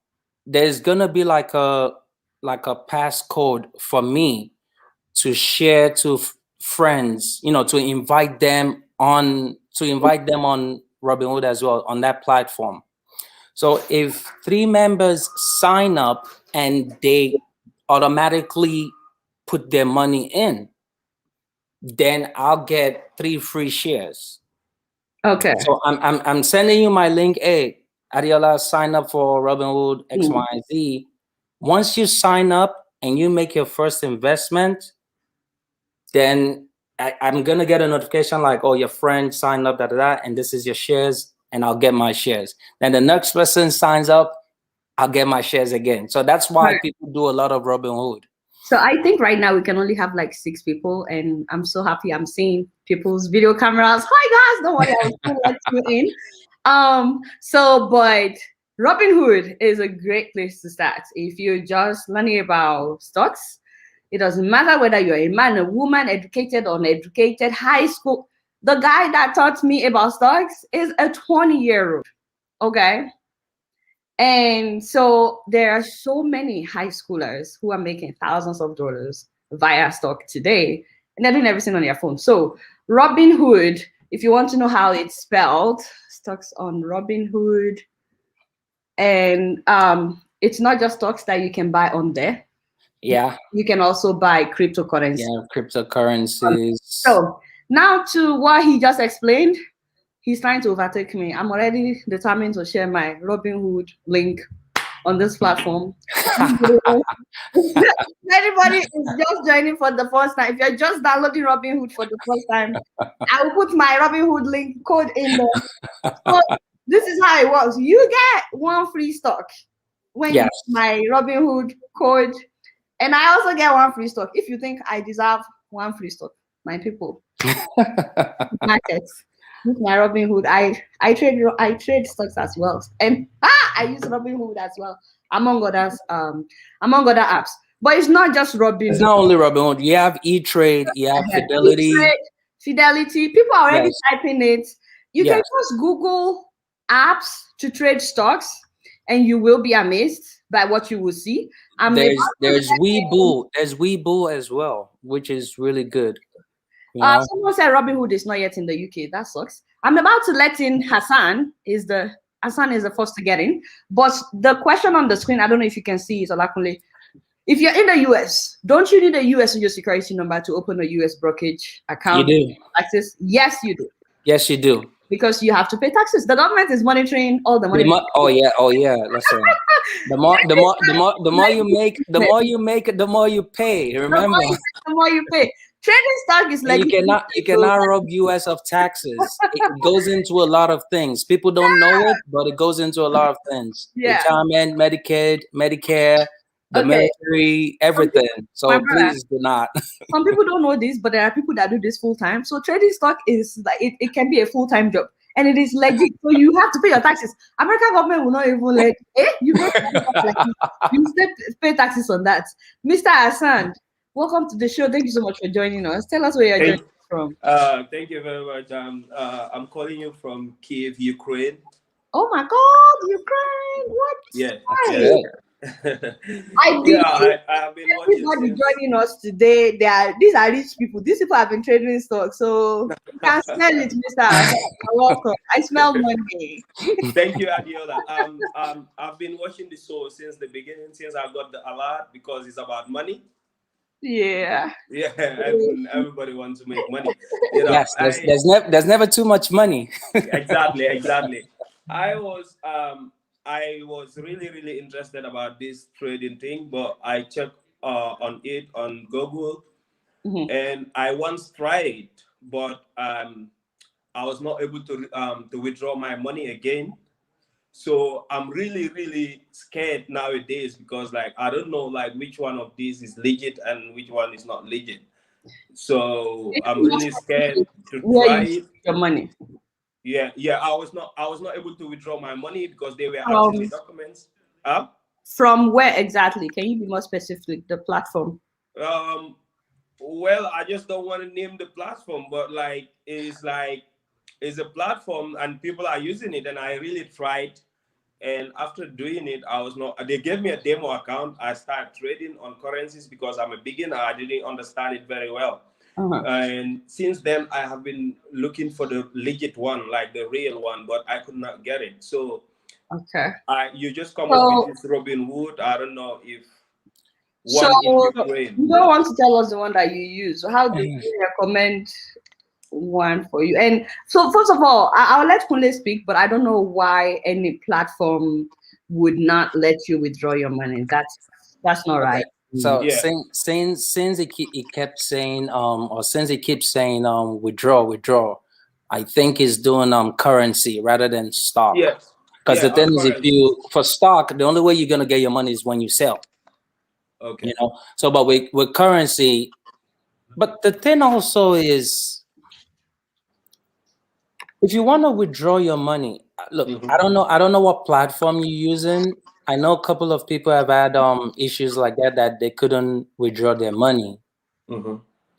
Speaker 2: there's gonna be like a passcode for me to share to friends, to invite them on Robinhood as well, on that platform. So if 3 members sign up and they automatically put their money in, then I'll get 3 free shares.
Speaker 1: Okay.
Speaker 2: So I'm sending you my link. Hey, Adiola, sign up for Robinhood XYZ. Once you sign up and you make your first investment, then I'm gonna get a notification like, oh, your friend signed up, and this is your shares, and I'll get my shares. Then the next person signs up, I'll get my shares again. So that's why people do a lot of Robinhood.
Speaker 1: So I think right now we can only have like 6 people, and I'm so happy I'm seeing people's video cameras. Hi guys, don't worry, I will still let you in. But Robinhood is a great place to start if you're just learning about stocks. It doesn't matter whether you're a man, a woman, educated or uneducated, high school. The guy that taught me about stocks is a 20-year-old. Okay. And so there are so many high schoolers who are making thousands of dollars via stock today, and they're doing everything on their phone. So Robinhood, if you want to know how it's spelled, stocks on Robinhood. And it's not just stocks that you can buy on there.
Speaker 2: Yeah.
Speaker 1: You can also buy cryptocurrency.
Speaker 2: Yeah, cryptocurrencies.
Speaker 1: So now to what he just explained, he's trying to overtake me. I'm already determined to share my Robinhood link on this platform. Anybody is just joining for the first time, if you're just downloading Robinhood for the first time, I will put my Robinhood link code in there. So this is how it works. You get one free stock when you
Speaker 2: Yes.
Speaker 1: use my Robinhood code, and I also get one free stock if you think I deserve one free stock. My people, markets. With my Robinhood, I trade stocks as well, and I use Robinhood as well among other apps. But it's not just Robinhood.
Speaker 2: It's not only Robinhood. You have E-Trade, you have Fidelity.
Speaker 1: Fidelity. People are already
Speaker 2: Yes.
Speaker 1: typing it. You can just Google apps to trade stocks, and you will be amazed by what you will see.
Speaker 2: There's Webull. There's Webull as well, which is really good. You know?
Speaker 1: Someone said Robinhood is not yet in the UK. That sucks. I'm about to let in Hassan. Hassan is the first to get in. But the question on the screen, I don't know if you can see it, Olakunle. If you're in the US, don't you need a US Social Security number to open a US brokerage account?
Speaker 2: You do.
Speaker 1: Taxes? Yes, you do.
Speaker 2: Yes, you do.
Speaker 1: Because you have to pay taxes. The government is monitoring all the money.
Speaker 2: Oh yeah. Listen. The more you make, the more you pay. Remember.
Speaker 1: The more you pay. Trading stock is like
Speaker 2: you cannot rob US of taxes. It goes into a lot of things. People don't know it, but it goes into a lot of things.
Speaker 1: Yeah.
Speaker 2: Retirement, Medicaid, Medicare, the military, everything. So please do not.
Speaker 1: Some people don't know this, but there are people that do this full time. So trading stock is like it can be a full time job, and it is legit. So you have to pay your taxes. American government will not even let you still pay taxes on that. Mr. Hassan, welcome to the show. Thank you so much for joining us. Tell us where you're joining from.
Speaker 3: Thank you very much. I'm calling you from Kiev, Ukraine.
Speaker 1: Oh my God, Ukraine! What?
Speaker 3: Yeah.
Speaker 1: I've been watching. Everybody joining us today. These are rich people. These people have been trading stocks, so you can smell it, Mr. You're welcome. I smell money.
Speaker 3: Thank you, Adiola. I've been watching the show since the beginning, since I got the alert, because it's about money.
Speaker 1: Yeah.
Speaker 3: Everybody wants to make money.
Speaker 2: Yes, there's never too much money.
Speaker 3: Exactly. I was really interested about this trading thing, but I checked on it on Google, and I once tried, but I was not able to withdraw my money again. So I'm really scared nowadays, because I don't know which one of these is legit and which one is not legit. So I'm really scared to try
Speaker 1: your money.
Speaker 3: Yeah. I was not able to withdraw my money because they were asking me documents.
Speaker 1: From where exactly? Can you be more specific? The platform.
Speaker 3: Well, I just don't want to name the platform, but it's a platform and people are using it, and I really tried. And after doing it, they gave me a demo account. I started trading on currencies because I'm a beginner. I didn't understand it very well. And since then, I have been looking for the legit one, like the real one, but I could not get it. So you just come up with this Robinhood. I don't know if one in Ukraine.
Speaker 1: You don't want to tell us the one that you use. So how do you recommend one for you? And so first of all, I'll let Kunle speak, but I don't know why any platform would not let you withdraw your money. That's not right.
Speaker 2: So since it kept saying or since it keeps saying withdraw, I think it's doing currency rather than stock.
Speaker 3: Yes.
Speaker 2: Because the thing is, for stock, the only way you're gonna get your money is when you sell.
Speaker 3: Okay.
Speaker 2: So but with currency, but the thing also is, if you want to withdraw your money, look, I don't know what platform you're using. I know a couple of people have had issues like that they couldn't withdraw their money.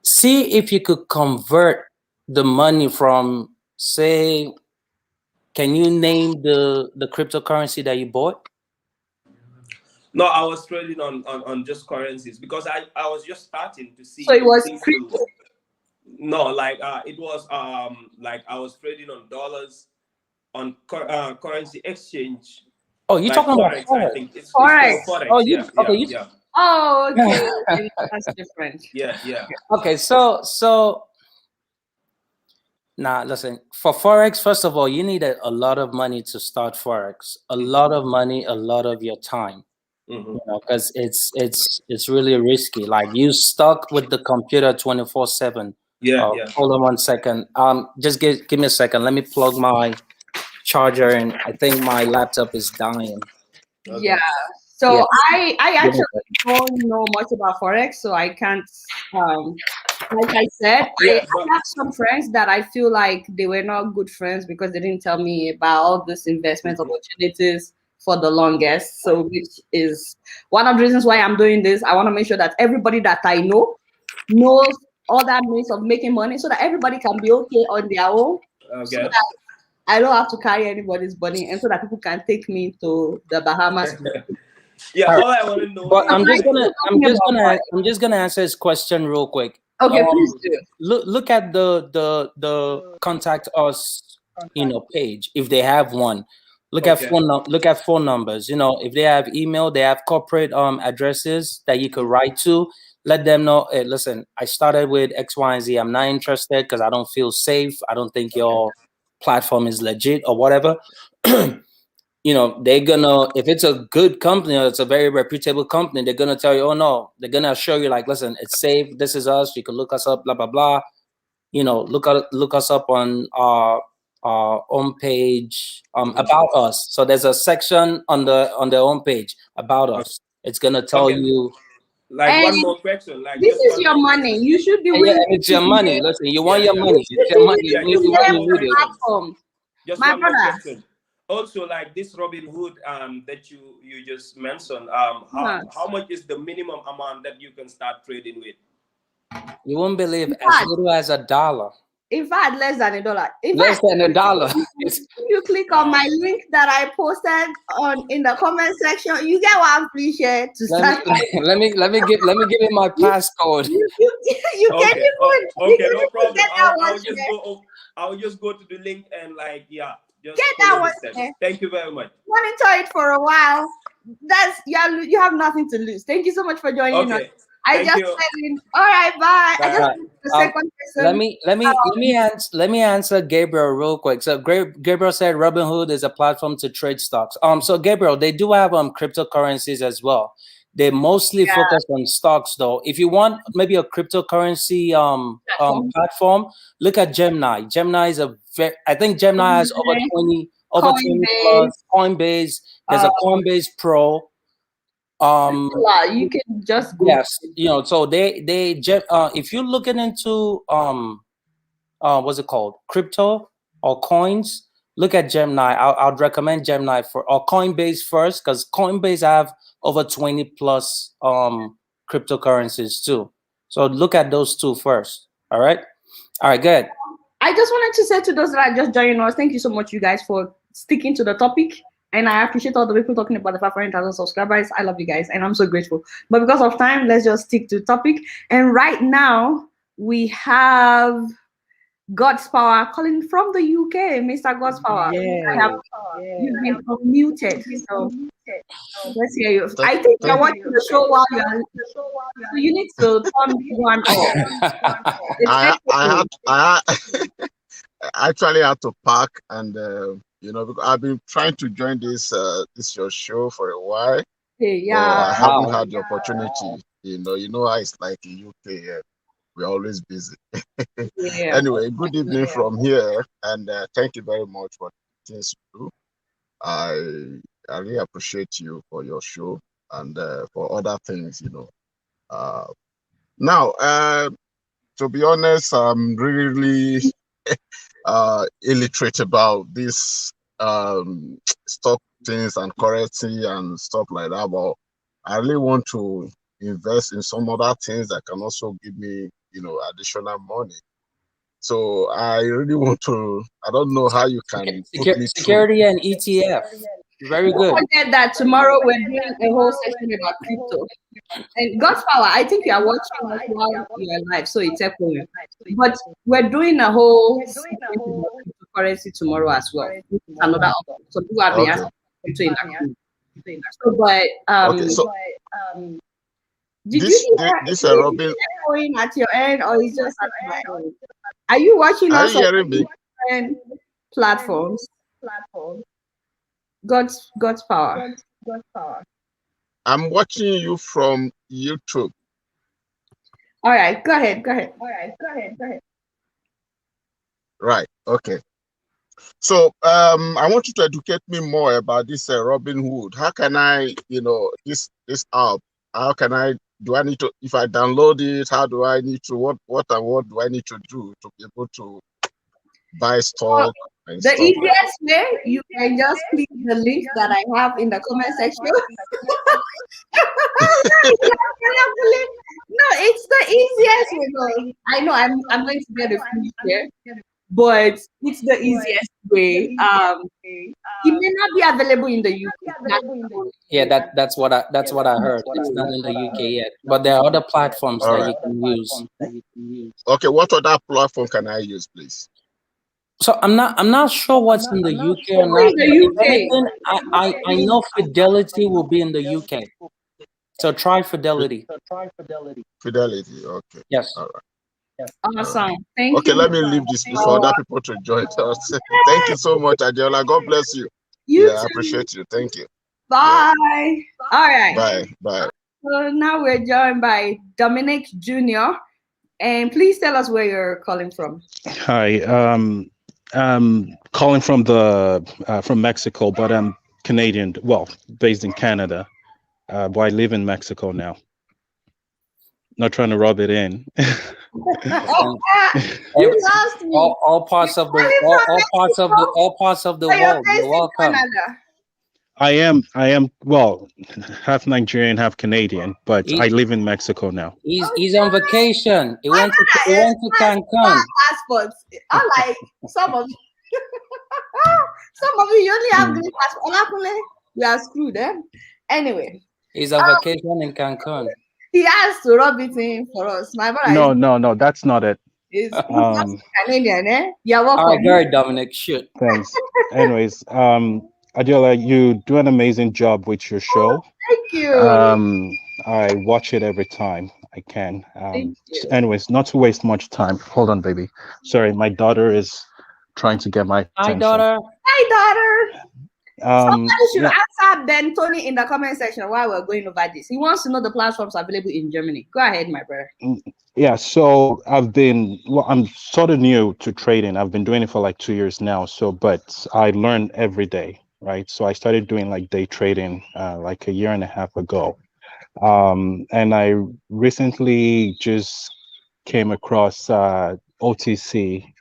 Speaker 2: See if you could convert the money from, say, can you name the cryptocurrency that you bought?
Speaker 3: No, I was trading on just currencies because I was just starting to see.
Speaker 1: So it was crypto.
Speaker 3: No, it was I was trading on dollars on currency exchange.
Speaker 2: Oh, you're talking about Forex?
Speaker 3: I think it's Forex.
Speaker 2: Oh,
Speaker 3: yeah.
Speaker 1: Oh, okay. That's different.
Speaker 3: Yeah.
Speaker 2: Okay, so Nah, listen, for Forex, first of all, you need a lot of money to start Forex. A lot of money, a lot of your time.
Speaker 3: Mhm.
Speaker 2: Because it's really risky. Like you stuck with the computer 24/7.
Speaker 3: Yeah, yeah.
Speaker 2: Hold on 1 second. Just give me a second. Let me plug my charger in. I think my laptop is dying.
Speaker 3: Okay.
Speaker 1: Yeah. So
Speaker 2: Yeah.
Speaker 1: I actually don't know much about Forex, so I can't like I said,
Speaker 3: Yeah,
Speaker 1: I have some friends that I feel like they were not good friends because they didn't tell me about all these investment opportunities for the longest. So which is one of the reasons why I'm doing this. I want to make sure that everybody that I know knows all that means of making money so that everybody can be okay on their own. So
Speaker 3: Okay.
Speaker 1: that I don't have to carry anybody's money and so that people can take me to the Bahamas.
Speaker 3: Yeah,
Speaker 2: All
Speaker 3: all I want to know
Speaker 2: But
Speaker 3: is
Speaker 2: I'm just gonna answer his question real quick.
Speaker 1: Okay, please do.
Speaker 2: Look at the contact us, page if they have one. Look at
Speaker 3: Okay.
Speaker 2: look at phone numbers. If they have email, they have corporate addresses that you could write to. Let them know. Hey, listen, I started with X, Y, and Z. I'm not interested because I don't feel safe. I don't think your platform is legit or whatever. They're gonna, if it's a good company or it's a very reputable company, they're gonna tell you, oh no, they're gonna assure you like, listen, it's safe. This is us. You can look us up, blah blah blah. Look us up on our home page, about us. So there's a section on the home page about us. It's gonna tell
Speaker 3: Okay.
Speaker 2: you.
Speaker 3: Like
Speaker 1: And
Speaker 3: one more question. Like
Speaker 1: this
Speaker 3: just
Speaker 1: is
Speaker 3: one
Speaker 1: your
Speaker 3: more
Speaker 1: money.
Speaker 3: question.
Speaker 1: You should be
Speaker 2: Yeah,
Speaker 1: willing.
Speaker 2: and it's your money. Listen, you want your
Speaker 3: Yeah.
Speaker 2: money. It's your money.
Speaker 3: Yeah,
Speaker 2: You need
Speaker 3: just
Speaker 2: it
Speaker 3: one
Speaker 2: when you
Speaker 3: more
Speaker 2: need it.
Speaker 3: question.
Speaker 1: Platform.
Speaker 3: Just
Speaker 1: My
Speaker 3: one more
Speaker 1: brother.
Speaker 3: question. Also, like this Robin Hood that you just mentioned,
Speaker 1: Huh.
Speaker 3: how much is the minimum amount that you can start trading with?
Speaker 2: You won't believe, as
Speaker 1: fact-
Speaker 2: little as $1.
Speaker 1: In fact, less than $1. In
Speaker 2: Less
Speaker 1: fact,
Speaker 2: than $1.
Speaker 1: if you click on my link that I posted in the comment section, you get one free share to start.
Speaker 2: Let me give it my passcode.
Speaker 1: You can
Speaker 3: Okay.
Speaker 1: even
Speaker 3: Okay, no problem.
Speaker 1: get that
Speaker 3: I'll
Speaker 1: one
Speaker 3: just
Speaker 1: share.
Speaker 3: go. I'll just go to the link and just
Speaker 1: Get that
Speaker 3: follow
Speaker 1: one
Speaker 3: the steps.
Speaker 1: share.
Speaker 3: Thank you very much.
Speaker 1: Monitor it for a while. That's you have nothing to lose. Thank you so much for joining us.
Speaker 3: Okay.
Speaker 1: I
Speaker 3: Thank
Speaker 1: just
Speaker 3: you.
Speaker 1: said in. All right, bye. I just the second person.
Speaker 2: Let me answer Gabriel real quick. So Gabriel said Robinhood is a platform to trade stocks. So Gabriel, they do have cryptocurrencies as well. They mostly focus on stocks though. If you want maybe a cryptocurrency platform, look at Gemini. Gemini is I think Gemini has over 20 plus. Coinbase. There's a Coinbase Pro.
Speaker 1: You can just go.
Speaker 2: Yes, so they if you're looking into what's it called, crypto or coins, look at Gemini. I'd recommend Gemini or Coinbase first, because Coinbase have over 20 plus cryptocurrencies too. So look at those two first. All right, good.
Speaker 1: I just wanted to say to those that are just joining us, thank you so much, you guys, for sticking to the topic. And I appreciate all the people talking about the 500,000 subscribers. I love you guys, and I'm so grateful. But because of time, let's just stick to the topic. And right now, we have God's Power calling from the UK, Mr. God's Power. You've been unmuted, so let's hear you. I think you're watching the show while you're. So you need to turn one off.
Speaker 4: I actually had to park, and because I've been trying to join this your show for a while.
Speaker 1: Yeah.
Speaker 4: So I haven't had the opportunity. You know how it's like in UK. We're always busy. Anyway, good evening from here, and thank you very much for the things you do. I really appreciate you for your show and for other things, Now, to be honest, I'm really illiterate about this stock things and currency and stuff like that, but I really want to invest in some other things that can also give me additional money. So I really want to. I don't know how you can
Speaker 2: security and ETF. Very good.
Speaker 1: Don't forget that tomorrow we're doing a whole session about crypto. And God's Power, I think you are watching us while you're live, so it's echoing. But we're doing a whole cryptocurrency tomorrow as well. Another option. So people have been asking crypto in that. So, did you hear
Speaker 4: this Robin
Speaker 1: echoing at your end, or is just at my end? Are you watching
Speaker 4: Are
Speaker 1: us
Speaker 4: you
Speaker 1: on
Speaker 4: hearing me?
Speaker 1: different platforms? God's power.
Speaker 4: I'm watching you from YouTube.
Speaker 1: All right, go ahead.
Speaker 4: Right. Okay. So I want you to educate me more about this Robinhood. How can I, this app? How can I? Do I need to? If I download it, how do I need to? What do I need to do to be able to buy stock and
Speaker 1: The
Speaker 4: stuff?
Speaker 1: easiest way, you can just click the link that I have in the comment section. No, it's the easiest way. No, I know I'm going to get a free share, but it's the easiest way. It may not be available in the UK.
Speaker 2: Yeah, that's what I heard. It's not in the UK yet, but there are other platforms
Speaker 4: All
Speaker 2: that
Speaker 4: right.
Speaker 2: you can use.
Speaker 4: Okay, what other platform can I use, please?
Speaker 2: So I'm not sure what's in the UK or not.
Speaker 1: In the
Speaker 2: If anything, I know Fidelity will be in the UK. So try Fidelity.
Speaker 4: Fidelity. Okay.
Speaker 2: Yes.
Speaker 4: All right.
Speaker 1: Awesome. Thank you.
Speaker 4: Okay, let me leave this for other people to join us. Thank you so much, Adiola. God bless you.
Speaker 1: You
Speaker 4: I
Speaker 1: too.
Speaker 4: appreciate you. Thank you.
Speaker 1: Bye. All right.
Speaker 4: Bye.
Speaker 1: So now we're joined by Dominic Jr. And please tell us where you're calling from.
Speaker 5: Hi, I'm calling from from Mexico, but I'm Canadian. Well, based in Canada, but I live in Mexico now. Not trying to rub it in.
Speaker 1: You lost me.
Speaker 2: All parts of the world. You're welcome.
Speaker 5: I am well, half Nigerian, half Canadian, but I live in Mexico now.
Speaker 2: He's on vacation. He went to Cancun.
Speaker 1: Passports. Unlike some of you. Some of you only have green passport. We are screwed, eh? Anyway.
Speaker 2: He's on vacation in Cancun.
Speaker 1: He has to rub it in for us. My brother.
Speaker 5: No, that's not it.
Speaker 1: He's Canadian, eh? You're welcome.
Speaker 2: All right, go ahead, Dominic. Shoot.
Speaker 5: Thanks. Anyways, Adiola, you do an amazing job with your show.
Speaker 1: Thank you.
Speaker 5: I watch it every time I can. Anyways, not to waste much time. Hold on, baby. Sorry, my daughter is trying to get my attention.
Speaker 1: Hi, daughter. Somebody should
Speaker 5: yeah.
Speaker 1: answer Ben Tony in the comment section while we're going over this. He wants to know the platforms available in Germany. Go ahead, my brother.
Speaker 5: Yeah, so I'm sort of new to trading. I've been doing it for like 2 years now. But I learn every day, right? So I started doing like day trading like a year and a half ago. And I recently just came across OTC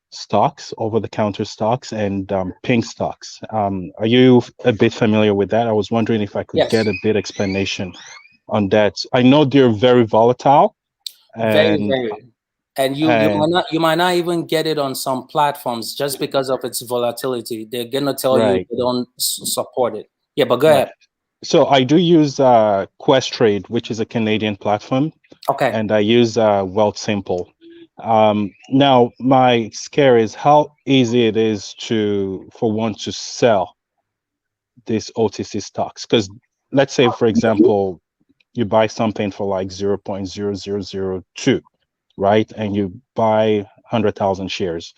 Speaker 5: stocks, over-the-counter stocks, and pink stocks. Are you a bit familiar with that? I was wondering if I could get a bit explanation on that. I know they're very volatile.
Speaker 2: Very. And you might not even get it on some platforms just because of its volatility. They're gonna tell you they don't support it. Yeah, but go ahead.
Speaker 5: So I do use Questrade, which is a Canadian platform.
Speaker 2: Okay.
Speaker 5: And I use Wealthsimple. Now my scare is how easy it is for one to sell these OTC stocks. Because let's say, for example, you buy something for like 0.0002, right? And you buy 100,000 shares,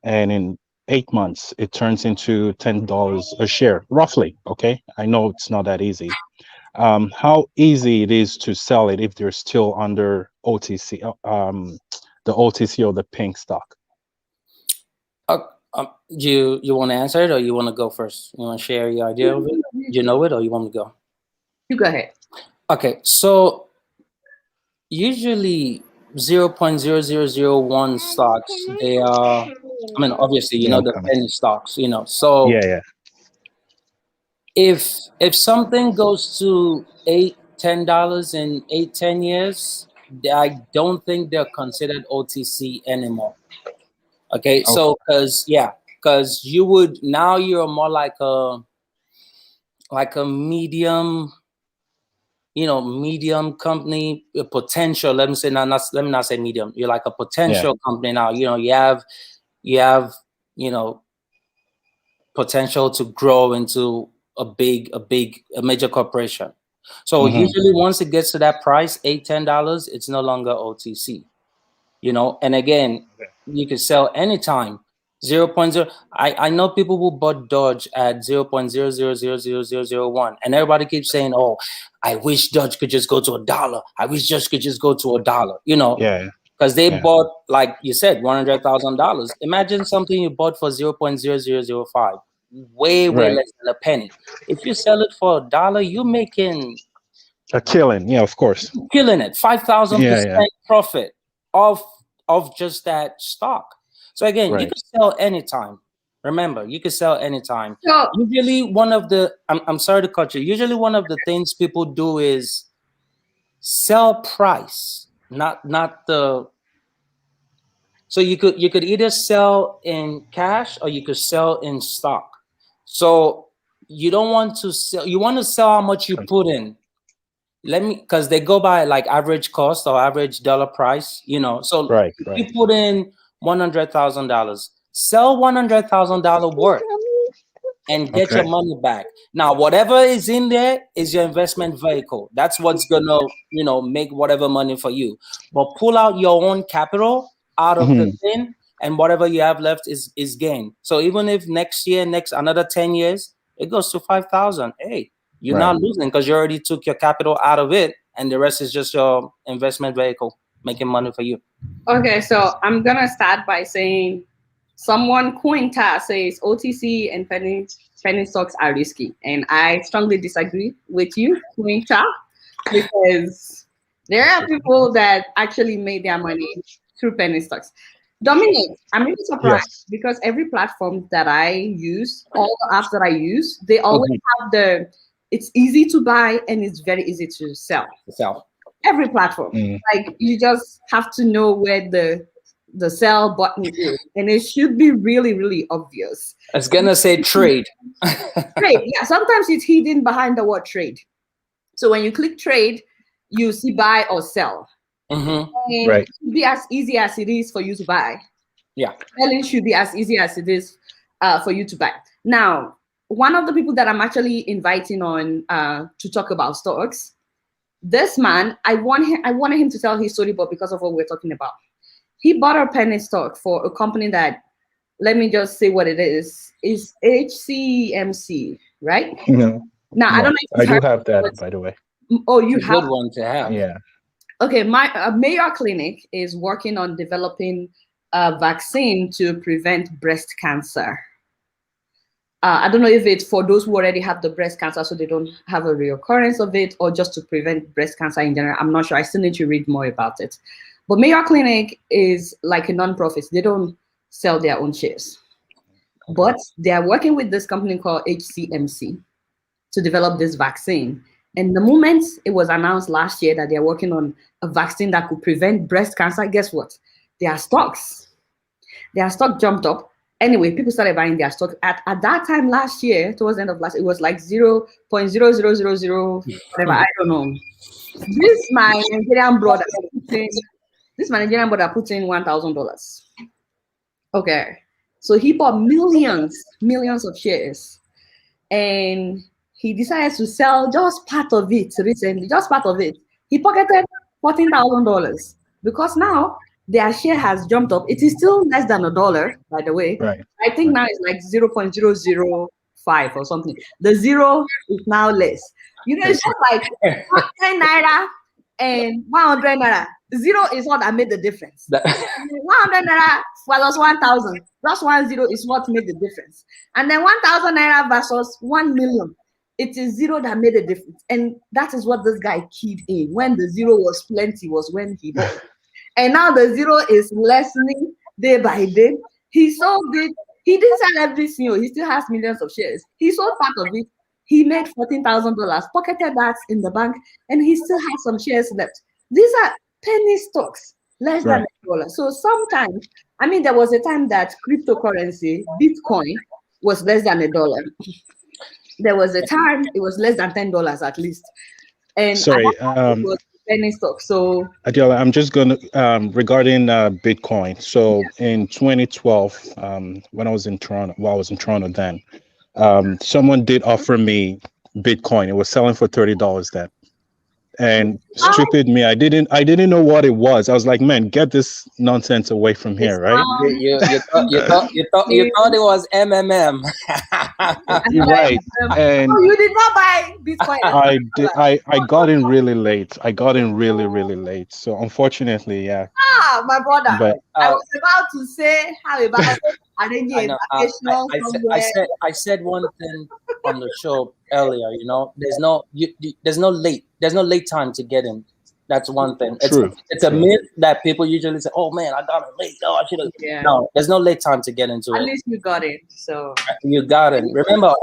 Speaker 5: and in 8 months it turns into $10 a share, roughly. Okay, I know it's not that easy. How easy it is to sell it if they're still under OTC, the OTC or the pink stock?
Speaker 2: You want to answer it, or you want to go first? You want to share your idea of it? Do you know it, or you want me to go?
Speaker 1: You go ahead.
Speaker 2: Okay, so usually 0.0001 stocks, they are, I mean, obviously, you know, the penny stocks, you know, so
Speaker 5: yeah.
Speaker 2: If something goes to $8-10 in 8-10 years, I don't think they're considered OTC anymore. Okay. So because you would, now you're more like a medium, medium company, a potential. Let me not say medium. You're like a potential company now. You have potential to grow into a major corporation. So usually once it gets to that price, $8-10, it's no longer OTC. And again, You could sell anytime. 0.0. I know people who bought Doge at 0.000001, and everybody keeps saying, "Oh, I wish Doge could just go to $1. I wish Doge could just go to $1." You know,
Speaker 5: Yeah.
Speaker 2: because they bought, like you said, $100,000. Imagine something you bought for 0.0005, way less than a penny. If you sell it for $1, you're making
Speaker 5: a killing. Yeah, of course,
Speaker 2: killing it. 5,000% profit of just that stock. So again, you can sell anytime. Remember, you can sell anytime.
Speaker 1: So,
Speaker 2: usually, one of the I'm sorry to cut you. Usually, one of the things people do is sell price, not the. So you could either sell in cash or you could sell in stock. So you don't want to sell. You want to sell how much you put in. Because they go by like average cost or average dollar price. You know. So you put in $100,000. Sell $100,000 worth and get your money back. Now, whatever is in there is your investment vehicle. That's what's gonna, make whatever money for you. But pull out your own capital out of the thing, and whatever you have left is gain. So even if next another 10 years, it goes to 5,000. Hey, you're not losing because you already took your capital out of it, and the rest is just your investment vehicle making money for you.
Speaker 1: Okay, so I'm gonna start by saying, someone Quinta says OTC and penny stocks are risky, and I strongly disagree with you, Quinta, because there are people that actually made their money through penny stocks. Dominic, I'm really surprised because every platform that I use, all the apps that I use, they always have it's easy to buy and it's very easy to sell. Every platform, like you just have to know where the sell button is, and it should be really, really obvious.
Speaker 2: I was gonna say trade.
Speaker 1: Trade, yeah. Sometimes it's hidden behind the word trade. So when you click trade, you see buy or sell. And it should be as easy as it is for you to buy.
Speaker 2: Yeah,
Speaker 1: selling should be as easy as it is for you to buy. Now, one of the people that I'm actually inviting on to talk about stocks. This man, I wanted him to tell his story, but because of what we're talking about, he bought a penny stock for a company that, let me just say what it is HCMC, right?
Speaker 5: No.
Speaker 1: Now, I don't know if
Speaker 5: I do have that, by the way.
Speaker 1: Oh, you have?
Speaker 2: Good one to have.
Speaker 5: Yeah.
Speaker 1: Okay, my Mayo Clinic is working on developing a vaccine to prevent breast cancer. I don't know if it's for those who already have the breast cancer so they don't have a reoccurrence of it, or just to prevent breast cancer in general. I'm not sure. I still need to read more about it. But Mayo Clinic is like a non-profit. They don't sell their own shares. But they are working with this company called HCMC to develop this vaccine. And the moment it was announced last year that they're working on a vaccine that could prevent breast cancer, guess what? Their stock jumped up. Anyway, people started buying their stock. At that time last year, towards the end of last year, it was like 0.0000, whatever, I don't know. This my Nigerian brother put in $1,000. Okay. So he bought millions of shares. And he decided to sell just part of it recently, just part of it. He pocketed $14,000 because now their share has jumped up. It is still less than $1, by the way.
Speaker 5: Right.
Speaker 1: I think now it's like 0.005 or something. The zero is now less. It's just like 10 naira and 100 naira. Zero is what that made the difference. 100 naira plus 1,000 plus 10 is what made the difference. And then 1,000 naira versus 1 million. It is zero that made a difference. And that is what this guy keyed in. When the zero was plenty was when he bought. And now the zero is lessening day by day. He sold it. He didn't sell everything. He still has millions of shares. He sold part of it. He made $14,000, pocketed that in the bank, and he still has some shares left. These are penny stocks, less than $1. So sometimes, there was a time that cryptocurrency, Bitcoin, was less than $1. There was a time it was less than $10 at least. And
Speaker 5: sorry,
Speaker 1: it was penny stock. So
Speaker 5: Adela, I'm just going to regarding Bitcoin. So in 2012, when I was in Toronto, then someone did offer me Bitcoin. It was selling for $30 then, And stupid me, I didn't know what it was. I was like, man, get this nonsense away from here, right?
Speaker 2: You thought it was MMM.
Speaker 5: You're right. And
Speaker 1: you did not buy Bitcoin.
Speaker 5: I got in really late. I got in really late. So unfortunately, yeah.
Speaker 1: My brother.
Speaker 5: But
Speaker 1: I was about to say how about arranging
Speaker 2: I said one thing on the show earlier. You know, there's no late time to get in. That's one thing. It's a myth that people usually say, "Oh man, I got it late. Oh, I should have." Yeah. No, there's no late time to get into it.
Speaker 1: At least you got it. So
Speaker 2: you got it. Remember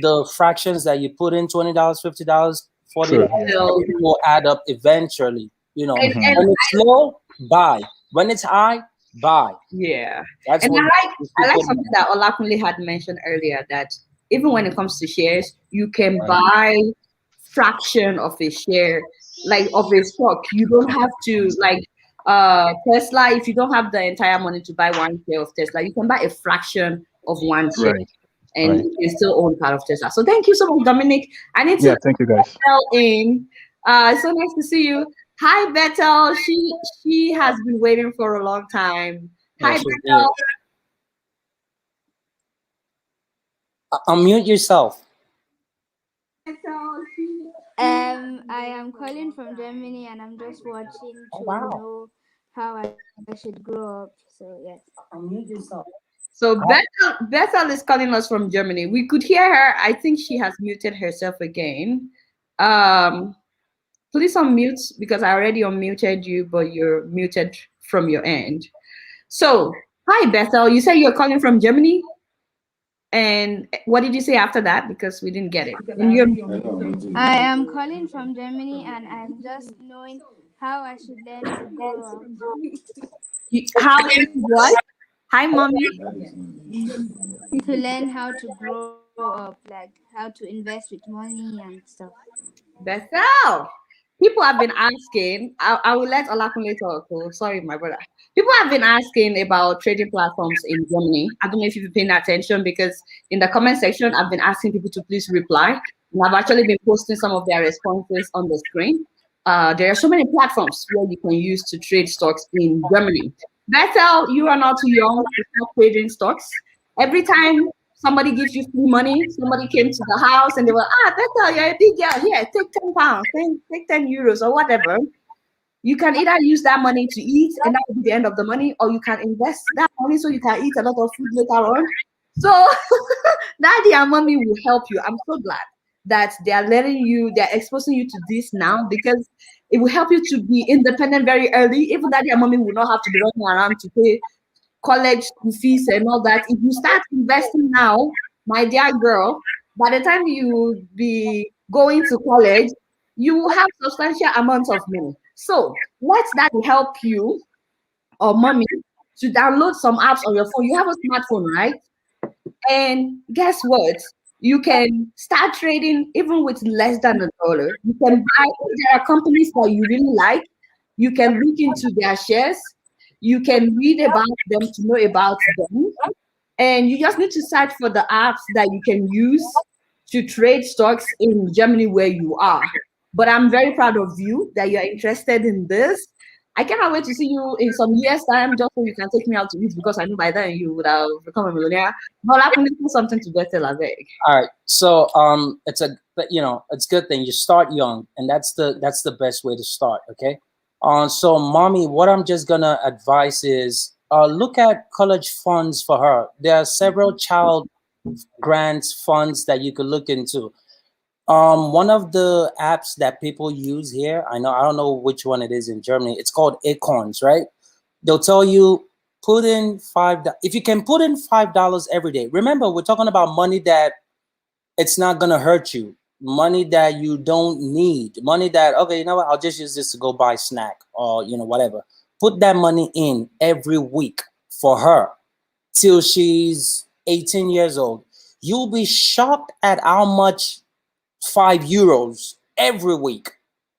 Speaker 2: the fractions that you put in, $20, $50, $40 will add up eventually. You know, when it's low, buy. When it's high, buy.
Speaker 1: Yeah. And I like something that Olakunle had mentioned earlier, that even when it comes to shares, you can buy fraction of a share, like of a stock. You don't have to, like Tesla, if you don't have the entire money to buy one share of Tesla, you can buy a fraction of one share. And you can still own part of Tesla. So thank you so much, Dominic. I need to
Speaker 5: thank you guys.
Speaker 1: in. So nice to see you. Hi, Bethel. She has been waiting for a long time. Hi, Bethel.
Speaker 2: Unmute yourself.
Speaker 6: I am calling from Germany, and I'm just watching to know how I should grow up. So yes.
Speaker 2: Unmute yourself.
Speaker 1: So Bethel is calling us from Germany. We could hear her. I think she has muted herself again. Please unmute, because I already unmuted you, but you're muted from your end. So, hi Bethel, you said you're calling from Germany? And what did you say after that? Because we didn't get it.
Speaker 6: I am calling from Germany, and I'm just knowing how I should learn to grow up.
Speaker 1: How what? Hi, mommy.
Speaker 6: To learn how to grow up, like how to invest with money and stuff.
Speaker 1: Bethel, people have been asking. I will let Olakunle talk. Oh, sorry, my brother. People have been asking about trading platforms in Germany. I don't know if you've been paying attention, because in the comment section, I've been asking people to please reply. And I've actually been posting some of their responses on the screen. There are so many platforms where you can use to trade stocks in Germany. Bethel, you are not too young to start trading stocks. Every time somebody gives you free money, somebody came to the house and they were, Bethel, you're a big girl. Here, take 10 pounds, take 10 euros or whatever. You can either use that money to eat, and that will be the end of the money, or you can invest that money so you can eat a lot of food later on. So Daddy and Mommy will help you. I'm so glad that they are they're exposing you to this now, because it will help you to be independent very early. Even Daddy and Mommy will not have to be running around to pay college fees and all that. If you start investing now, my dear girl, by the time you be going to college, you will have substantial amounts of money. So let that help you, or mommy, to download some apps on your phone. You have a smartphone, right? And guess what? You can start trading even with less than $1. You can buy, if there are companies that you really like, you can look into their shares. You can read about them to know about them. And you just need to search for the apps that you can use to trade stocks in Germany where you are. But I'm very proud of you that you're interested in this. I cannot wait to see you in some years' time, just so you can take me out to eat, because I know by then you would have become a millionaire. But I can do something to better Laveg.
Speaker 2: All right. So it's a good thing you start young, and that's the best way to start. Okay. So mommy, what I'm just gonna advise is look at college funds for her. There are several child grants funds that you could look into. One of the apps that people use here, I don't know which one it is in Germany. It's called Acorns, right? They'll tell you put in if you can put in $5 every day. Remember, we're talking about money that it's not gonna hurt you, money that you don't need, money that, okay, you know what? I'll just use this to go buy a snack or whatever. Put that money in every week for her till she's 18 years old. You'll be shocked at how much €5 every week.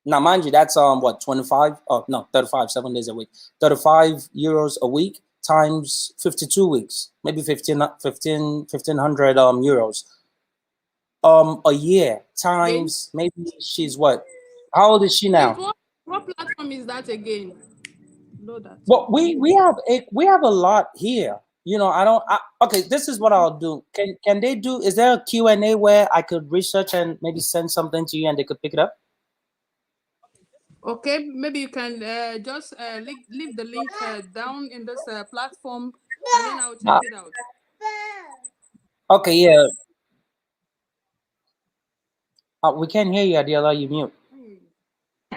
Speaker 2: Now, mind you, that's 25? Oh no, 35, 7 days a week. €35 a week times 52 weeks, maybe 1,500 euros. A year times, maybe she's what, How old is she now?
Speaker 7: What platform is that again? Know that.
Speaker 2: Well, we have a lot here. You know, okay, this is what I'll do. Can they do, is there a Q&A where I could research and maybe send something to you and they could pick it up?
Speaker 7: Okay, maybe you can just leave the link down in this platform, and then I'll check it out.
Speaker 2: Okay, yeah. We can't hear you, Adela, you mute.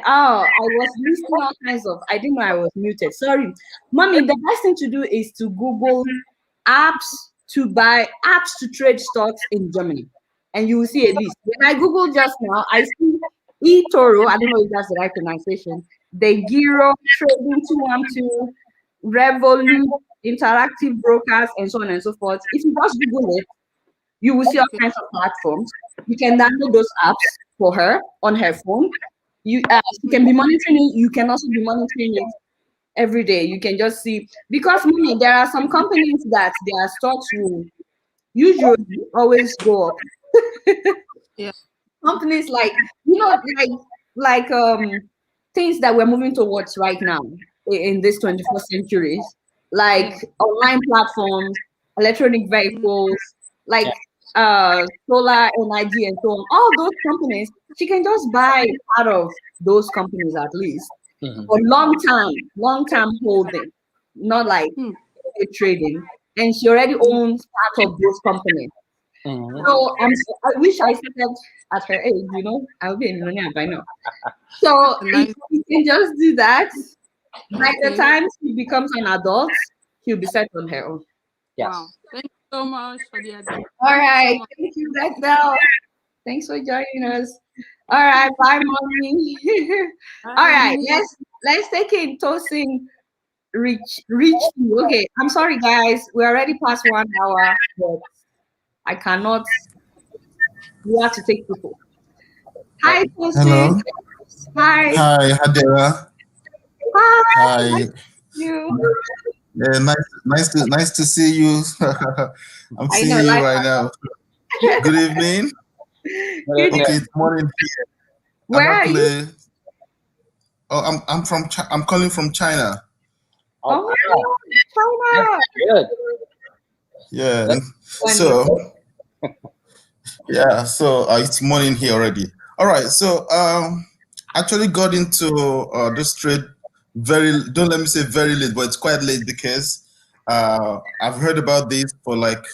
Speaker 1: Oh, I was listing all kinds of. I didn't know I was muted. Sorry, mommy. The best thing to do is to Google apps to trade stocks in Germany, and you will see a list. When I Google just now, I see eToro. I don't know if that's the right pronunciation. The Giro Trading 212, Revolut, Interactive Brokers, and so on and so forth. If you just Google it, you will see all kinds of platforms. You can download those apps for her on her phone. You can be monitoring it. You can also be monitoring it every day. You can just see, because there are some companies that their stocks will usually always go up.
Speaker 7: Yeah.
Speaker 1: Companies like things that we're moving towards right now in this 21st century, like online platforms, electronic vehicles, like solar energy and so on. All those companies, she can just buy out of those companies at least for long term holding, not like trading. And she already owns part of those companies. So I wish I started at her age, I'll be a millionaire by now. So if you can just do that, by the time she becomes an adult, she'll be set on her own.
Speaker 2: Yes.
Speaker 7: Wow. Thank you so much for the advice.
Speaker 1: All right. Thank you, Bethel. Thanks for joining us. All right. Bye, mommy. All right. Let's take in Tosin Rich. Okay. I'm sorry, guys. We're already past 1 hour, but I cannot. We have to take people. Hi, Tosin.
Speaker 8: Hello.
Speaker 1: Hi.
Speaker 8: Hi, Adela.
Speaker 1: Hi.
Speaker 8: Hi.
Speaker 1: You.
Speaker 8: Yeah, nice to see you. I'm seeing you right now. Good evening.
Speaker 1: Good
Speaker 8: Okay, it's morning here.
Speaker 1: Where are you?
Speaker 8: Oh, I'm calling from China.
Speaker 1: Oh, China.
Speaker 2: Good.
Speaker 8: Yeah. So it's morning here already. All right. So actually got into this trade don't let me say very late, but it's quite late because I've heard about this for 6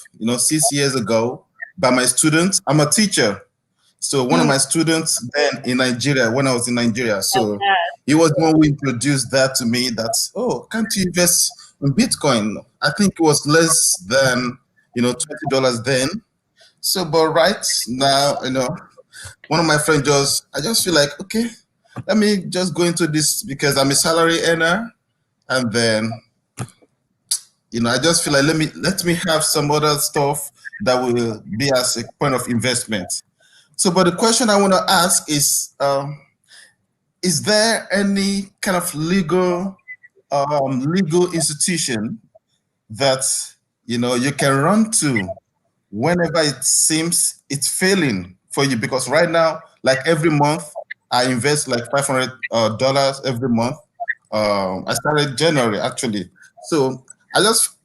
Speaker 8: years ago by my students. I'm a teacher. So one of my students then in Nigeria, when I was in Nigeria, so he was the one who introduced that to me, that, can't you invest in Bitcoin? I think it was less than, $20 then. So, but right now, one of my friends I just feel like, okay, let me just go into this because I'm a salary earner. And then, I just feel like, let me have some other stuff that will be as a point of investment. So, but the question I want to ask is there any kind of legal institution that, you can run to whenever it seems it's failing for you? Because right now, like every month, I invest like $500 every month. I started January actually. So I just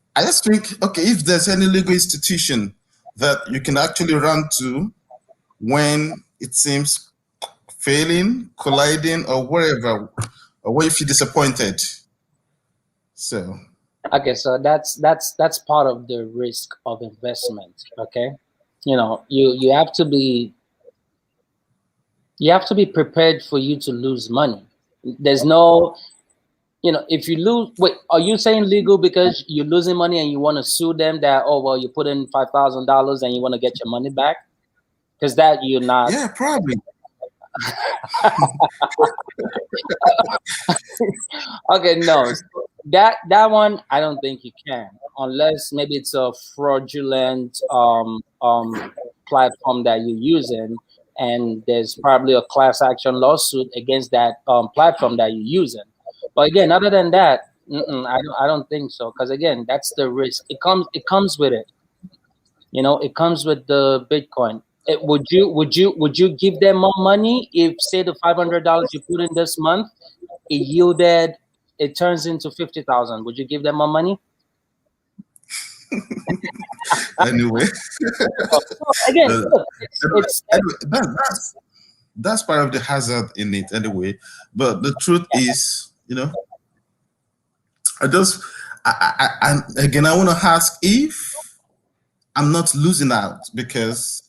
Speaker 8: think, okay, if there's any legal institution that you can actually run to when it seems failing, colliding, or wherever, or where you feel disappointed. So.
Speaker 2: Okay, so that's part of the risk of investment. Okay, you have to be prepared for you to lose money. There's no, if you lose. Wait, are you saying legal because you're losing money and you want to sue them that, you put in $5,000 and you want to get your money back? Because that you're not.
Speaker 8: Yeah, probably.
Speaker 2: Okay, no. That one I don't think you can, unless maybe it's a fraudulent platform that you're using, and there's probably a class action lawsuit against that platform that you're using. But again, other than that, I don't think so, because again, that's the risk. It comes with it. It comes with the Bitcoin. would you give them more money if, say, the $500 you put in this month, it turns into 50,000? Would you give them more money?
Speaker 8: Anyway,
Speaker 2: again, look,
Speaker 8: that's part of the hazard in it anyway. But the truth is, I want to ask if I'm not losing out, because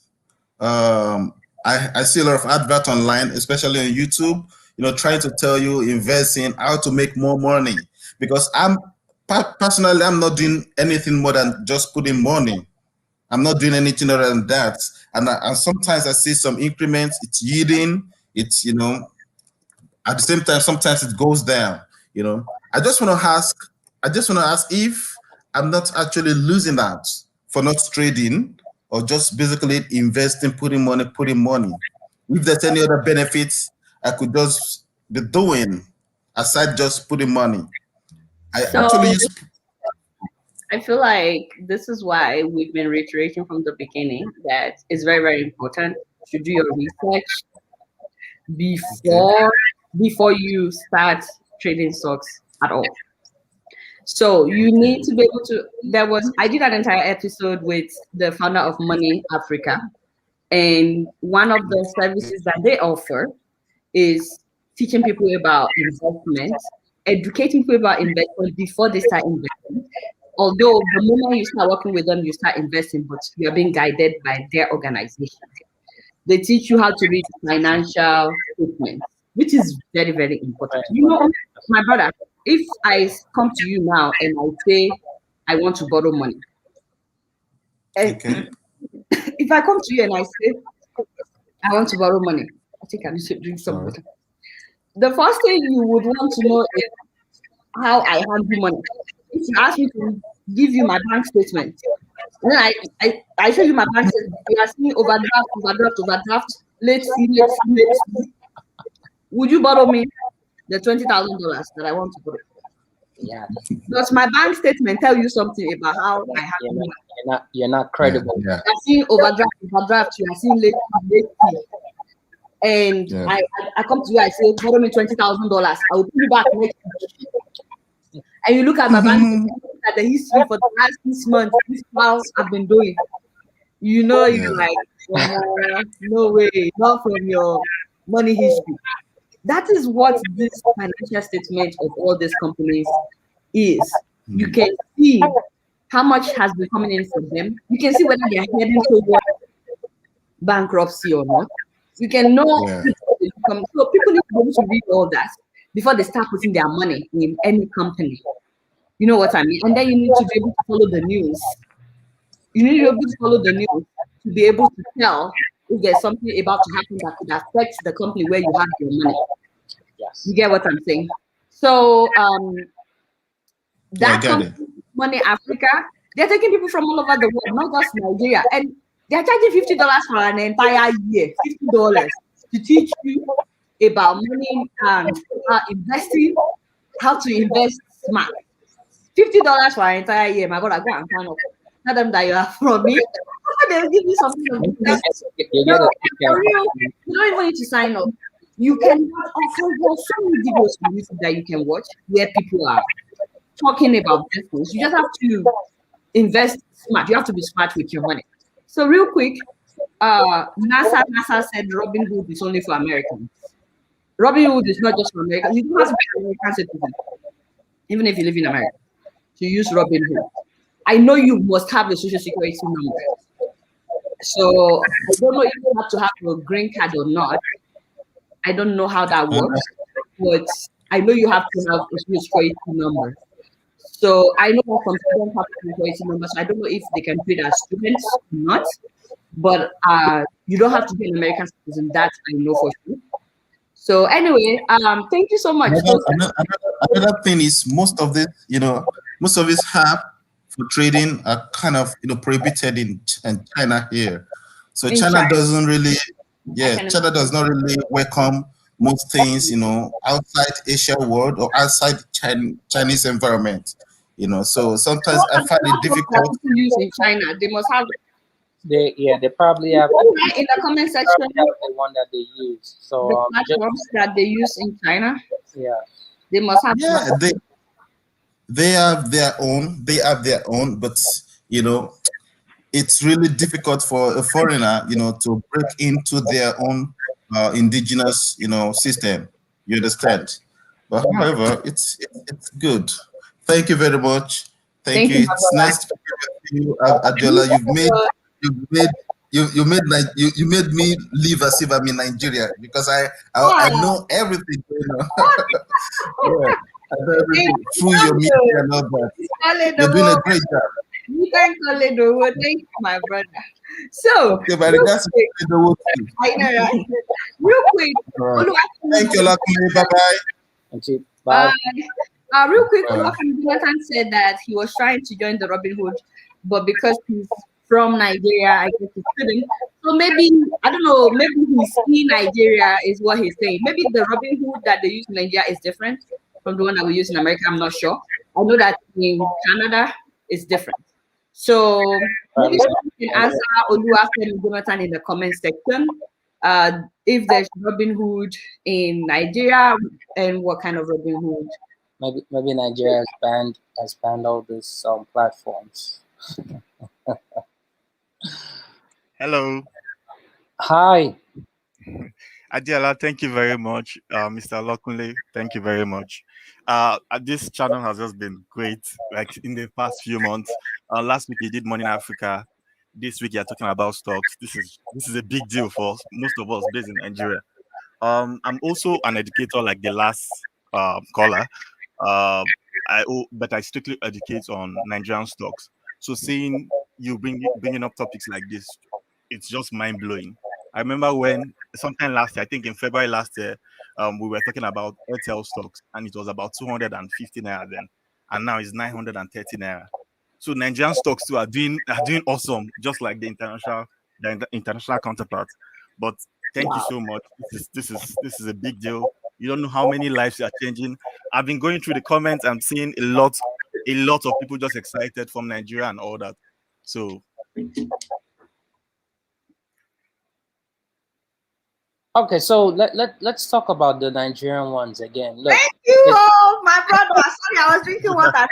Speaker 8: I see a lot of advert online, especially on YouTube, trying to tell you invest in how to make more money. Because personally, I'm not doing anything more than just putting money. I'm not doing anything other than that. And sometimes I see some increments, it's yielding, it's, at the same time, sometimes it goes down, I just want to ask if I'm not actually losing out for not trading, or just basically investing, putting money. If there's any other benefits I could just be doing aside just putting money.
Speaker 1: I feel like this is why we've been reiterating from the beginning that it's very, very important to do your research before you start trading stocks at all. So you need to be able to. I did an entire episode with the founder of Money Africa, and one of the services that they offer is teaching people about investment, educating people about investment before they start investing. Although the moment you start working with them, you start investing, but you're being guided by their organization. They teach you how to read financial statements, which is very, very important. My brother, if I come to you now and I say I want to borrow money,
Speaker 8: okay.
Speaker 1: If I come to you and I say I want to borrow money, I think I need to drink some water. The first thing you would want to know is how I handle money. If you ask me to give you my bank statement, then I show you my bank statement, you are seeing overdraft, late fee. Would you borrow me the $20,000 that I want to borrow?
Speaker 2: Yeah.
Speaker 1: Does my bank statement tell you something about how I handle money?
Speaker 2: You're not credible.
Speaker 1: You are seeing overdraft, you are seeing late fee. And I come to you, I say, borrow me $20,000. I will put you back next week. And you look at my bank, at the history for the last 6 months, this is how I've been doing. You're like, no way, not from your money history. That is what this financial statement of all these companies is. You can see how much has been coming in from them. You can see whether they are heading toward bankruptcy or not. You can know. So people need to be able to read all that before they start putting their money in any company. You know what I mean? And then you need to be able to follow the news. You need to be able to follow the news to be able to tell if there's something about to happen that could affect the company where you have your money.
Speaker 2: Yes.
Speaker 1: You get what I'm saying? So that company, Money Africa, they're taking people from all over the world, not just Nigeria. And they're charging $50 for an entire year, $50 to teach you about money and investing, how to invest smart. $50 for an entire year. My God, I go and find out. Tell them that you are from me. They'll give you something. You don't even need to sign up. You can there's so many videos on YouTube that you can watch where people are talking about business. You just have to invest smart. You have to be smart with your money. So real quick, NASA said Robinhood is only for Americans. Robinhood is not just for Americans. You don't have to be an American citizen, even if you live in America, to use Robinhood. I know you must have a social security number. So I don't know if you have to have a green card or not. I don't know how that works, but I know you have to have a social security number. So I know some students have a social security number, so I don't know if they can trade as students or not. But you don't have to be an American citizen. That I know for sure. So anyway, thank you so much.
Speaker 8: Another thing is most of this app for trading are kind of prohibited in China here. So China doesn't really, China does not really welcome most things, outside Asia world or outside Chinese environment. So sometimes I find it difficult
Speaker 1: to use in China. They must have
Speaker 2: They probably have
Speaker 1: Right in the comment section
Speaker 2: the one that they use.
Speaker 1: the
Speaker 2: So
Speaker 1: platforms that they use in China.
Speaker 2: yeah,
Speaker 1: They must have.
Speaker 8: Yeah, they have their own. They have their own, but you know, it's really difficult for a foreigner, you know, to break into their own indigenous, you know, system. You understand? But however, it's good. Thank you very much. Thank you.
Speaker 1: you,
Speaker 8: It's
Speaker 1: my
Speaker 8: nice to be with you, Adiola. You made me live as if I'm in Nigeria because I know everything going on. Yeah, I know everything through your media and all that. You're doing a great job.
Speaker 1: You can call it over. Thank you, my brother. So,
Speaker 8: Okay, but regards to the work too.
Speaker 1: I know, right? Real quick,
Speaker 8: All right. Thank you, Lakumi. Bye bye.
Speaker 2: thank you. Bye.
Speaker 1: Real quick, Jonathan said that he was trying to join the Robin Hood, but because he's from Nigeria, I guess he couldn't. So maybe, I don't know, maybe he's in Nigeria is what he's saying. Maybe the Robin Hood that they use in Nigeria is different from the one that we use in America. I'm not sure. I know that in Canada it's different. So maybe you can answer Oluwafe and Jonathan in the comment section. If there's Robin Hood in Nigeria and what kind of Robin Hood.
Speaker 2: Maybe Nigeria has banned all these platforms.
Speaker 9: Hello.
Speaker 2: Hi.
Speaker 9: Adiola, thank you very much. Mr. Lokunle, thank you very much. This channel has just been great, like in the past few months. Last week you did Money in Africa. This week you're talking about stocks. This is a big deal for most of us based in Nigeria. I'm also an educator like the last caller. But I strictly educate on Nigerian stocks. So seeing you bringing up topics like this, it's just mind blowing. I remember when sometime last year, I think in February last year, we were talking about Airtel stocks, and it was about 250 naira then, and now it's 930 naira. So Nigerian stocks too are doing awesome, just like the international counterpart. But thank you so much. This is a big deal. You don't know how many lives are changing. I've been going through the comments. I'm seeing a lot of people just excited from Nigeria and all that. So
Speaker 2: okay, so let's talk about the Nigerian ones again. Look,
Speaker 1: thank you, my brother. Sorry, I was drinking water.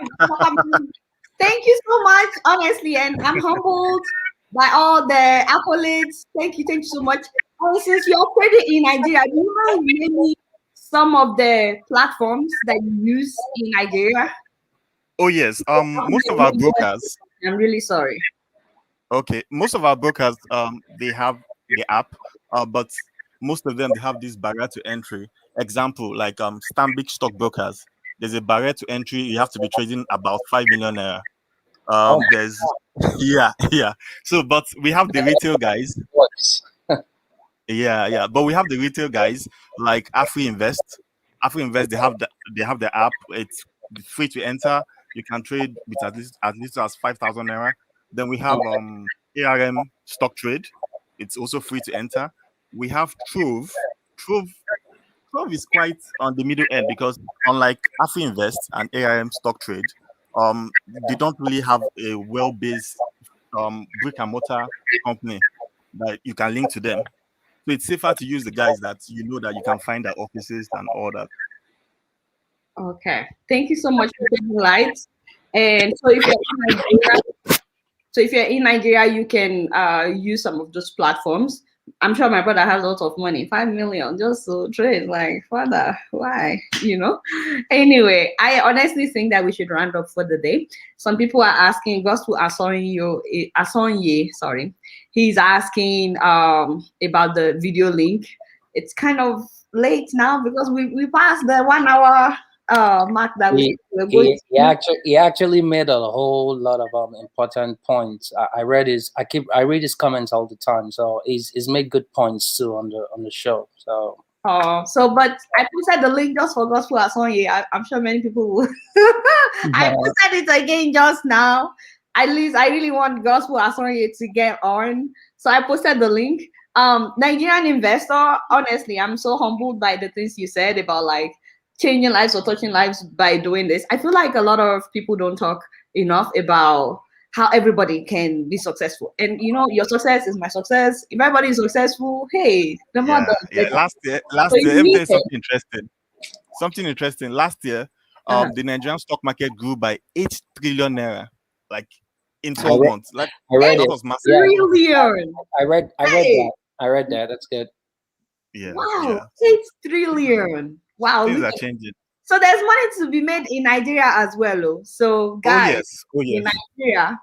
Speaker 1: Thank you so much, honestly, and I'm humbled by all the accolades. Thank you so much. Since you're operating in Nigeria, do you know maybe some of the platforms that you use in Nigeria?
Speaker 9: Oh yes, most of our brokers.
Speaker 1: I'm really sorry.
Speaker 9: Okay, most of our brokers, they have the app, but most of them they have this barrier to entry. Example, like Stanbic stockbrokers. There's a barrier to entry. You have to be trading about 5 million naira. There's yeah. So, but we have the retail guys. Yeah. But we have the retail guys like AfriInvest. AfriInvest, they have the app. It's free to enter. You can trade with at least as 5,000 naira. Then we have ARM stock trade. It's also free to enter. We have Trove. Trove is quite on the middle end because unlike AfriInvest and ARM stock trade, they don't really have a well-based brick and mortar company that you can link to them. So it's safer to use the guys that you know that you can find their offices and all that.
Speaker 1: Okay, thank you so much for taking light. And so if you're in Nigeria, you can use some of those platforms. I'm sure my brother has a lot of money, 5 million just to trade. Like, father, why? Anyway, I honestly think that we should round up for the day. Some people are asking, Gospel Asonye, sorry. He's asking about the video link. It's kind of late now because we passed the 1 hour mark that
Speaker 2: he actually made a whole lot of important points. I read his comments all the time, so he's made good points too on the show. So
Speaker 1: but I posted the link just for Gospel Asonye. I'm sure many people will. I posted it again just now. At least I really want Gospel Asonye to get on, so I posted the link. Nigerian investor, honestly, I'm so humbled by the things you said about like changing lives or touching lives by doing this. I feel like a lot of people don't talk enough about how everybody can be successful. And you know, your success is my success. If everybody is successful, hey, the more
Speaker 9: Yeah. Last year, let me tell you something interesting. Something interesting. Last year, the Nigerian stock market grew by 8 trillion naira, like in 12 months. Like
Speaker 2: I read
Speaker 9: that
Speaker 2: it.
Speaker 9: was massive.
Speaker 1: Trillion.
Speaker 2: I read that. I read that. That's good.
Speaker 9: Yeah.
Speaker 1: Wow,
Speaker 9: Yeah.
Speaker 1: 8 trillion. Wow.
Speaker 9: Things
Speaker 1: Look
Speaker 9: are
Speaker 1: at,
Speaker 9: changing.
Speaker 1: so there's money to be made in Nigeria as well. Oh. So guys, in Nigeria,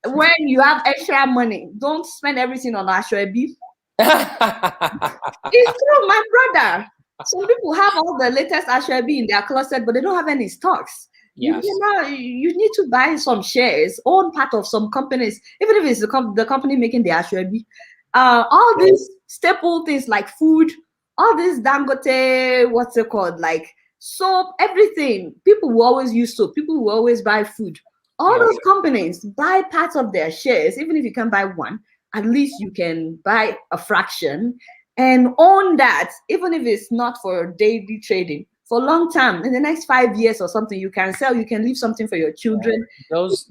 Speaker 1: when you have extra money, don't spend everything on Ashwebi. It's true, my brother. Some people have all the latest Ashwebi in their closet, but they don't have any stocks.
Speaker 2: Yes.
Speaker 1: You know, you need to buy some shares, own part of some companies, even if it's the company making the Ashwebi. All these staple things like food, all this Dangote, what's it called, like soap, everything. People will always use soap. People will always buy food. All those companies buy parts of their shares, even if you can buy one, at least you can buy a fraction and own that, even if it's not for daily trading. For a long time, in the next 5 years or something, you can sell, you can leave something for your children.
Speaker 2: Those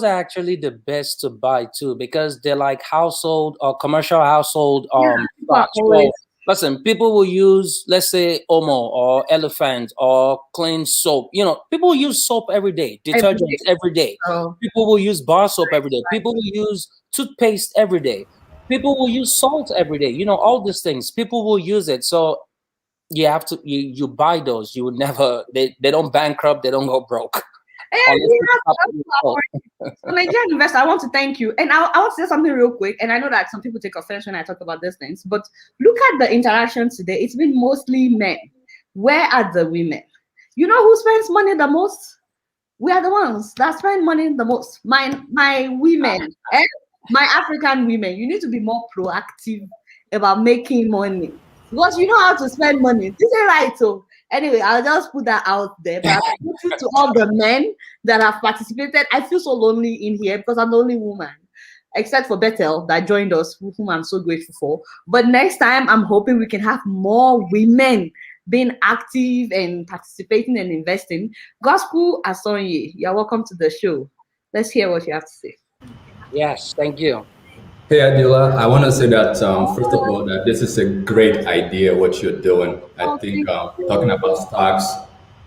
Speaker 2: are actually the best to buy too, because they're like household or commercial household stocks. So, listen, people will use, let's say, Omo or Elephant or clean soap. You know, people will use soap every day, detergents every day. People will use bar soap every day. People will use toothpaste every day. People will use salt every day. You know, all these things. People will use it. So you have to you buy those. You would never, they don't bankrupt, they don't go broke.
Speaker 1: Nigerian investor, I want to thank you. And I want to say something real quick. And I know that some people take offense when I talk about these things, but look at the interaction today. It's been mostly men. Where are the women? You know who spends money the most? We are the ones that spend money the most. My women, my African women, you need to be more proactive about making money. Because you know how to spend money. This is right. So anyway, I'll just put that out there. But to all the men that have participated, I feel so lonely in here because I'm the only woman, except for Bethel that joined us, whom I'm so grateful for. But next time, I'm hoping we can have more women being active and participating and investing. Gospel Asonye, you're welcome to the show. Let's hear what you have to say.
Speaker 2: Yes, thank you.
Speaker 10: Hey Adila, I want to say that first of all, that this is a great idea what you're doing. I think talking about stocks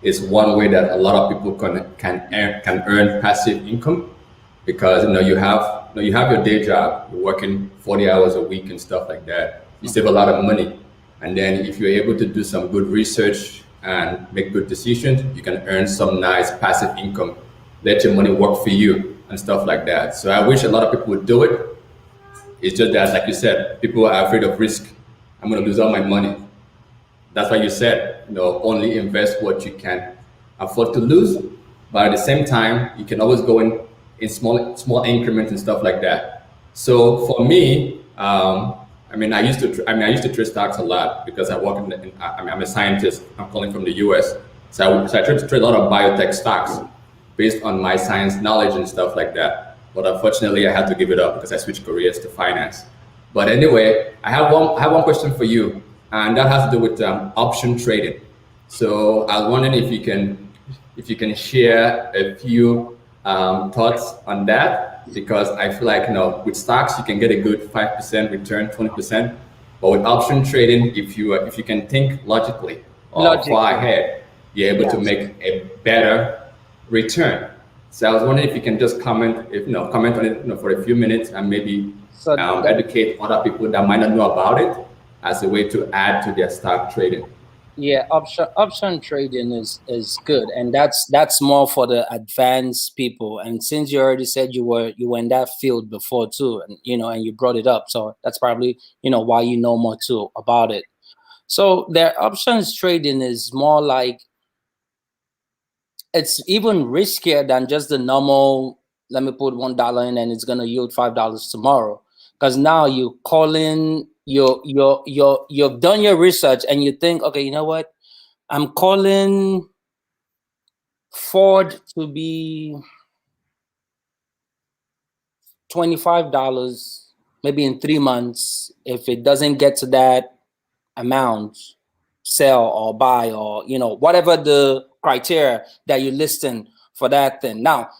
Speaker 10: is one way that a lot of people can earn passive income, because you have your day job, you're working 40 hours a week and stuff like that. You save a lot of money, and then if you're able to do some good research and make good decisions, you can earn some nice passive income. Let your money work for you and stuff like that. So I wish a lot of people would do it. It's just that, like you said, people are afraid of risk. I'm going to lose all my money. That's why you said, only invest what you can afford to lose. But at the same time, you can always go in small increments and stuff like that. So for me, I used to trade stocks a lot because I work I'm a scientist. I'm calling from the US. So I tried to trade a lot of biotech stocks based on my science knowledge and stuff like that. But unfortunately, I had to give it up because I switched careers to finance. But anyway, I have one question for you, and that has to do with option trading. So I was wondering if you can share a few thoughts on that, because I feel like with stocks you can get a good 5% return, 20%, but with option trading, if you can think logically or far ahead, you're able to make a better return. So I was wondering if you can just comment on it for a few minutes and maybe educate other people that might not know about it as a way to add to their stock trading.
Speaker 2: Yeah, option trading is good, and that's more for the advanced people. And since you already said you were in that field before too, and and you brought it up, so that's probably why you know more too about it. So their options trading is more like, it's even riskier than just the normal, let me put $1 in and it's gonna yield $5 tomorrow. Because now you call in, you've done your research and you think, okay, you know what? I'm calling Ford to be $25, maybe in 3 months. If it doesn't get to that amount, sell or buy, or whatever the criteria that you're listing for that thing. Now,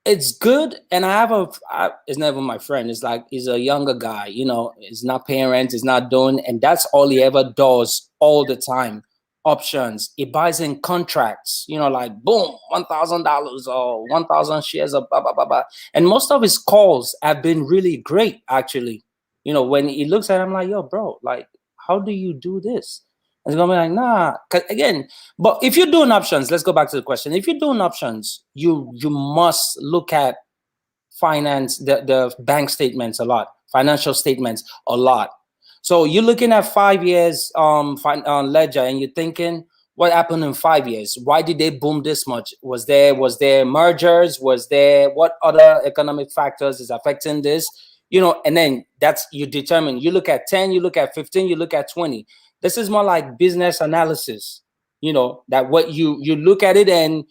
Speaker 2: it's good, and I have it's never my friend. It's like he's a younger guy, you know. He's not paying rent. He's not doing, and that's all he ever does all the time. Options. He buys in contracts, you know, like boom, $1,000 or 1,000 shares of blah blah blah blah. And most of his calls have been really great, actually. You know, when he looks at it, I'm like, yo, bro, like, how do you do this? It's gonna be like, nah. 'Cause again, but if you're doing options, let's go back to the question. If you're doing options, you must look at the bank statements a lot, financial statements a lot. So you're looking at 5 years ledger, and you're thinking, what happened in 5 years? Why did they boom this much? Was there mergers? Was there what other economic factors is affecting this? You know, and then that's you determine. You look at 10, you look at 15, you look at 20. This is more like business analysis, you know, that what you look at it and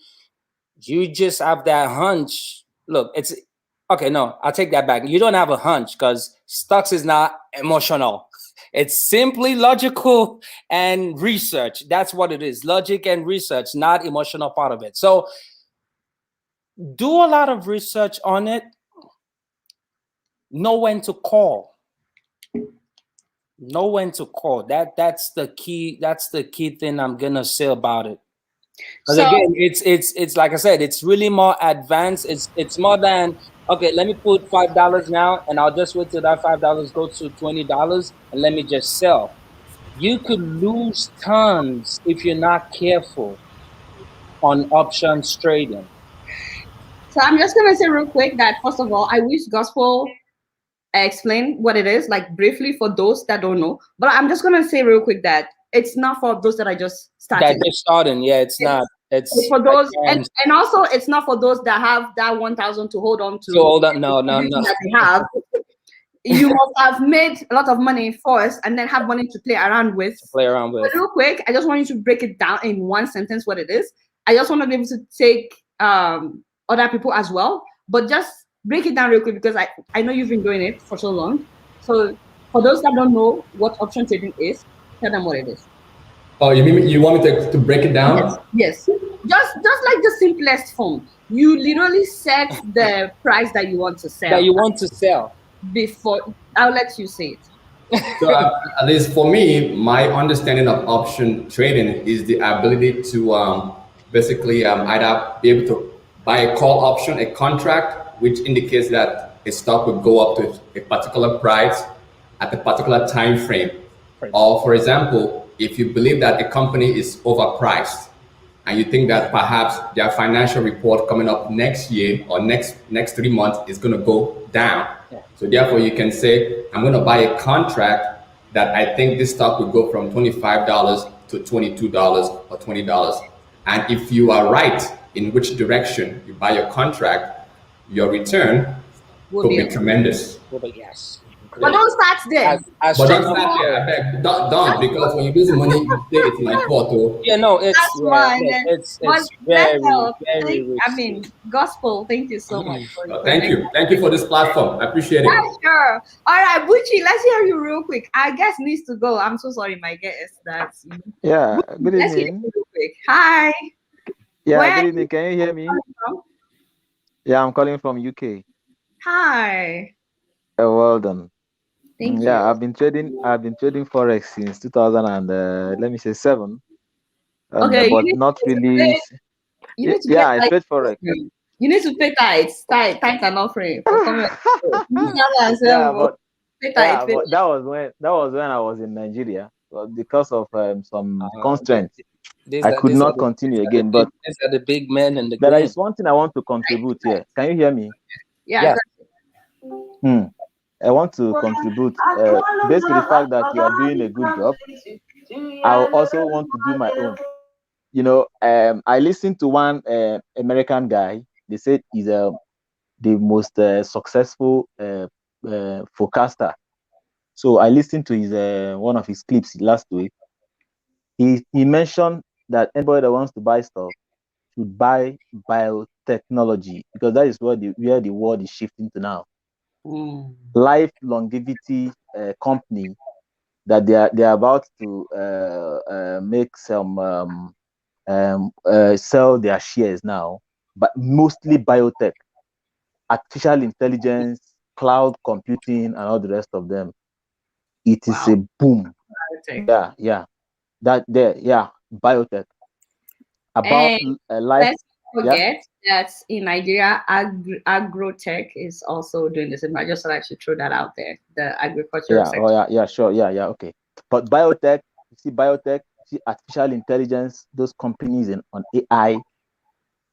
Speaker 2: you just have that hunch. Look, it's okay. No, I'll take that back. You don't have a hunch because stocks is not emotional. It's simply logical and research. That's what it is. Logic and research, not emotional part of it. So do a lot of research on it. Know when to call. Know when to call. That's the key. That's the key thing I'm gonna say about it. Because again, it's like I said, it's really more advanced. It's more than okay. Let me put $5 now, and I'll just wait till that $5 goes to $20, and let me just sell. You could lose tons if you're not careful on options trading.
Speaker 1: So I'm just gonna say real quick that first of all, I wish Gospel explain what it is, like briefly for those that don't know. But I'm just gonna say real quick that it's not for those that I just started.
Speaker 2: That just starting, yeah, it's not. It's
Speaker 1: for those, and also it's not for those that have that 1,000 to hold on to.
Speaker 2: So hold on, no.
Speaker 1: That they have. You must have made a lot of money first, and then have money to play around with.
Speaker 2: But
Speaker 1: real quick, I just want you to break it down in one sentence what it is. I just want to be able to take other people as well, but just break it down real quick because I know you've been doing it for so long. So for those that don't know what option trading is, tell them what it is.
Speaker 10: Oh, you mean you want me to break it down?
Speaker 1: Yes. Just like the simplest form. You literally set the price that you want to sell.
Speaker 2: That you want to sell.
Speaker 1: Before I'll let you say it.
Speaker 10: So at least for me, my understanding of option trading is the ability to basically either be able to buy a call option, a contract, which indicates that a stock will go up to a particular price at a particular time frame. Or for example, if you believe that a company is overpriced and you think that perhaps their financial report coming up next year or next 3 months is going to go down. Yeah. So therefore you can say, I'm going to buy a contract that I think this stock will go from $25 to $22 or $20. And if you are right in which direction you buy your contract, your return could be tremendous.
Speaker 2: Yes.
Speaker 1: But don't start there.
Speaker 10: But don't start there. I beg. Don't, because when you lose money, you say it's my fault. Oh.
Speaker 2: Yeah, no, it's very,
Speaker 1: I mean, Gospel. Thank you so much.
Speaker 10: Thank you for this platform. I appreciate it.
Speaker 1: Yeah, sure. All right, Buchi, let's hear you real quick. I guess needs to go. I'm so sorry, my guest. That's
Speaker 11: yeah. Good
Speaker 1: let's hear
Speaker 11: evening.
Speaker 1: you real quick. Hi.
Speaker 11: Yeah. Good evening. Can you hear me? Yeah, I'm calling from UK.
Speaker 1: Hi.
Speaker 11: Well done.
Speaker 1: Thank you.
Speaker 11: I've been trading forex since 2007.
Speaker 1: Okay,
Speaker 11: but not really. Yeah, I trade forex.
Speaker 1: You need to pay tithes and offering.
Speaker 11: But that was when I was in Nigeria. But because of some constraints, I could not continue again. But
Speaker 2: these are the big men and the.
Speaker 11: There is one thing I want to contribute here. Can you hear me?
Speaker 1: Yeah.
Speaker 11: I want to contribute based on the fact that you are doing a good job. I also want to do my own. You know, I listened to one American guy. They said he's the most successful forecaster. So I listened to his one of his clips last week. He mentioned that anybody that wants to buy stuff should buy biotechnology because that is where the world is shifting to now. Life longevity company that they are about to make some sell their shares now, but mostly biotech. artificial intelligence, cloud computing, and all the rest of them. It is a boom.
Speaker 1: Biotech.
Speaker 11: Yeah. Biotech. About life.
Speaker 1: Let's forget that in Nigeria, agrotech is also doing the same. I just thought I should throw that out there. The agricultural sector.
Speaker 11: Sure. Okay. But biotech, artificial intelligence, those companies on AI,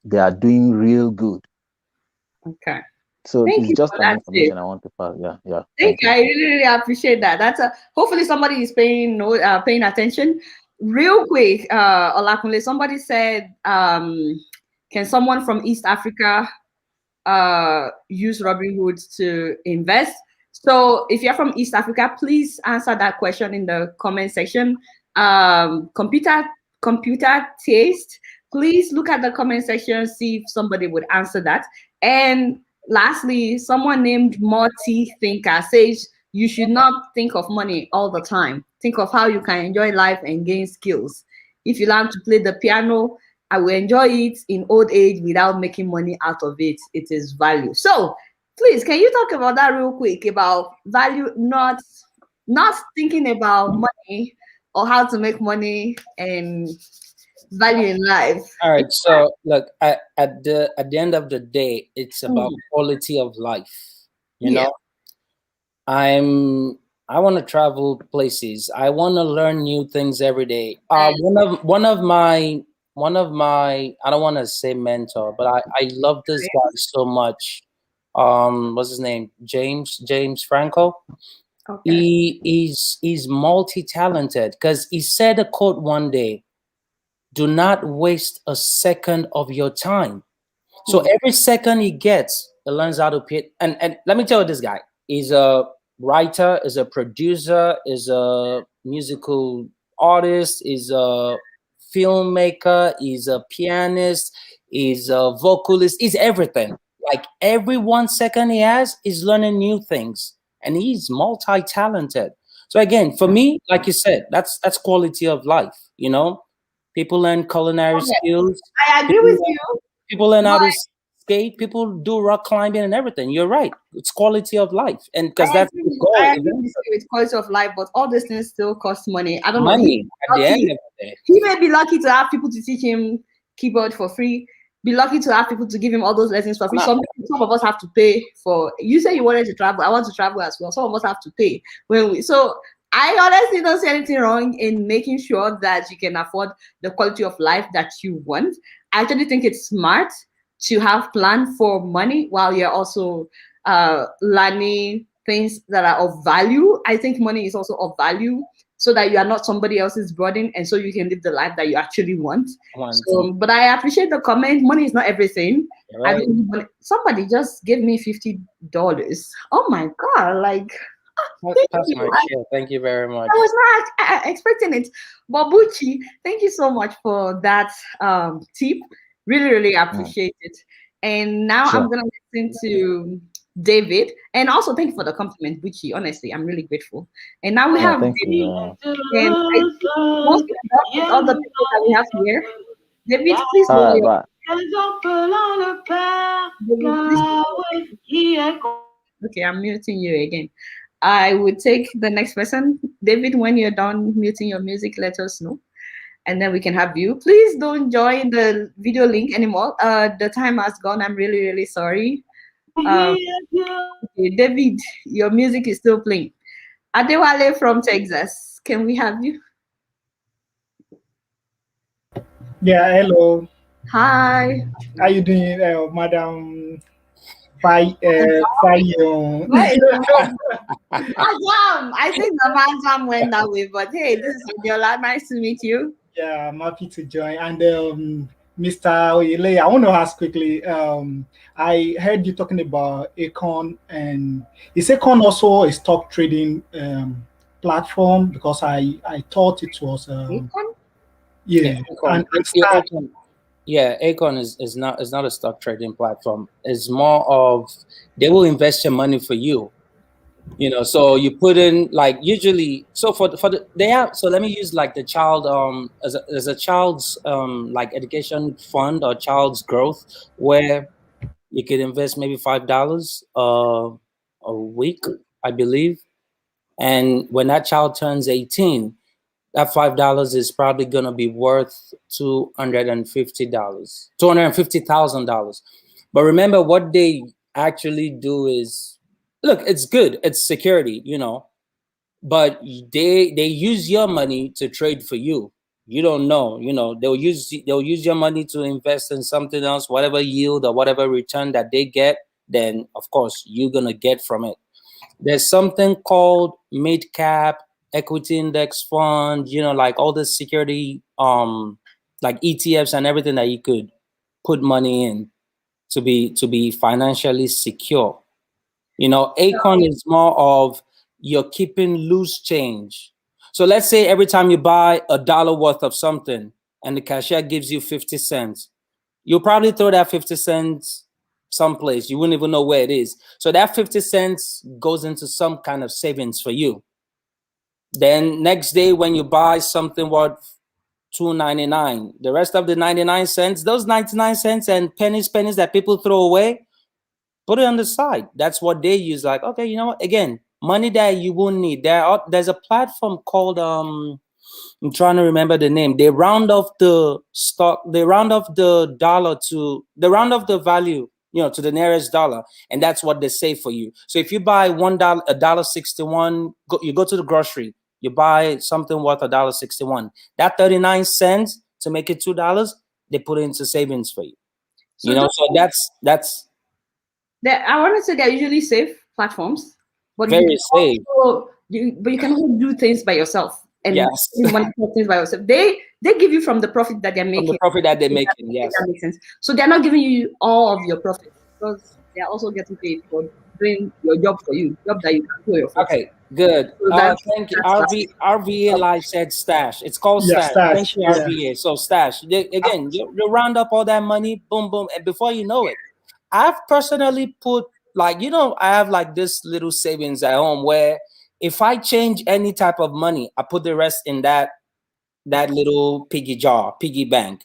Speaker 11: they are doing real good.
Speaker 1: Okay.
Speaker 11: So it's just an information I want to pass. Yeah.
Speaker 1: Thank you. I really appreciate that. That's hopefully somebody is paying attention. Real quick, Olakunle, somebody said, can someone from East Africa use Robinhood to invest? So if you're from East Africa, please answer that question in the comment section. Computer taste, please look at the comment section, see if somebody would answer that. And lastly, someone named Morty Thinker says you should not think of money all the time. Think of how you can enjoy life and gain skills. If you learn to play the piano, I will enjoy it in old age without making money out of it. It is value. So please, can you talk about that real quick, about value, not thinking about money or how to make money and value in life?
Speaker 2: All right. So look, at the end of the day, it's about quality of life. You know, I want to travel places. I want to learn new things every day. One of my I don't want to say mentor, but I love this guy so much. What's his name? James Franco. Okay. He's multi-talented, because he said a quote one day: do not waste a second of your time. So every second he gets, he learns how to pay. And let me tell you, this guy is a writer, is a producer, is a musical artist, is a filmmaker, is a pianist, is a vocalist, is everything. Like every 1 second he has, he's learning new things, and he's multi-talented. So again, for me, like you said, that's quality of life. You know, people learn culinary skills.
Speaker 1: I agree with you.
Speaker 2: People learn how to skate. People do rock climbing and everything. You're right. It's quality of life, and because that's the goal.
Speaker 1: I agree with you, it's quality of life, but all these things still cost money. I don't know.
Speaker 2: Money at the end of the day.
Speaker 1: He may be lucky to have people to teach him keyboard for free. Be lucky to have people to give him all those lessons for free. Some of us have to pay for. You say you wanted to travel. I want to travel as well. Some of us have to pay So I honestly don't see anything wrong in making sure that you can afford the quality of life that you want. I actually think it's smart to have plan for money while you're also learning things that are of value. I think money is also of value, so that you are not somebody else's burden, and so you can live the life that you actually want. So, but I appreciate the comment. Money is not everything. Right. I mean, somebody just gave me $50. Oh my God! Like,
Speaker 2: thank you very much.
Speaker 1: I was not expecting it. Babuchi, thank you so much for that tip. Really appreciate it. And now I'm gonna listen to David, and also thank you for the compliment, Buchi. Honestly, I'm really grateful. And now we have David, and most all the people that we have here. David, please go. Okay, I'm muting you again. I would take the next person. David, when you're done muting your music, let us know, and then we can have you. Please don't join the video link anymore. The time has gone. I'm really sorry. Okay, David, your music is still playing. Adewale from Texas, can we have you?
Speaker 12: Yeah, hello.
Speaker 1: Hi.
Speaker 12: How you doing, Madam Fayon?
Speaker 1: I think the man went that way, but hey, this is Adiola. Nice to meet you.
Speaker 12: Yeah, I'm happy to join. And Mr. Oyele, I want to ask quickly. I heard you talking about Acorn, and is Acorn also a stock trading platform? Because I thought it was. Yeah,
Speaker 2: Acorn. Yeah, Acorn is not a stock trading platform. It's more of, they will invest your money for you. You know, so you put in, like, usually, so for the they have, so let me use like the child as a child's like education fund or child's growth, where You could invest maybe $5 a week, I believe. And when that child turns 18, that $5 is probably gonna be worth $250,000. But remember, what they actually do is, look, it's good, it's security, you know, but they use your money to trade for you. You don't know, you know, they'll use your money to invest in something else, whatever yield or whatever return that they get, then of course you're gonna get from it. There's something called mid-cap equity index fund, you know, like all the security, like ETFs and everything that you could put money in to be financially secure. You know, Acorn is more of you're keeping loose change. So let's say every time you buy $1 worth of something and the cashier gives you 50 cents, you'll probably throw that 50 cents someplace. You wouldn't even know where it is. So that 50 cents goes into some kind of savings for you. Then next day when you buy something worth $2.99, the rest of the 99 cents, those 99 cents and pennies that people throw away, put it on the side. That's what they use. Like, okay, you know what? Again, money that you won't need. There's a platform called I'm trying to remember the name. They round off the stock, they round off the dollar to they round off the value, you know, to the nearest dollar, and that's what they save for you. So if you buy $1.61, you go to the grocery, you buy something worth $1.61. That 39 cents to make it $2, they put it into savings for you. So you know, so that's
Speaker 1: I want to say they're usually safe platforms, but
Speaker 2: very safe.
Speaker 1: But you can also do things by yourself. And
Speaker 2: yes,
Speaker 1: things by yourself. They give you from the profit that they're making.
Speaker 2: From the profit that they're making, yes.
Speaker 1: That makes sense. So they're not giving you all of your profit because they're also getting paid for doing your job for you, job that you can do yourself.
Speaker 2: Okay, good.
Speaker 1: So
Speaker 2: thank you. RVA Live said Stash. It's called Stash. Thank you, RVA. So Stash. Again, you round up all that money, boom, boom, and before you know it, I've personally put, like, you know, I have like this little savings at home where if I change any type of money, I put the rest in that little piggy bank.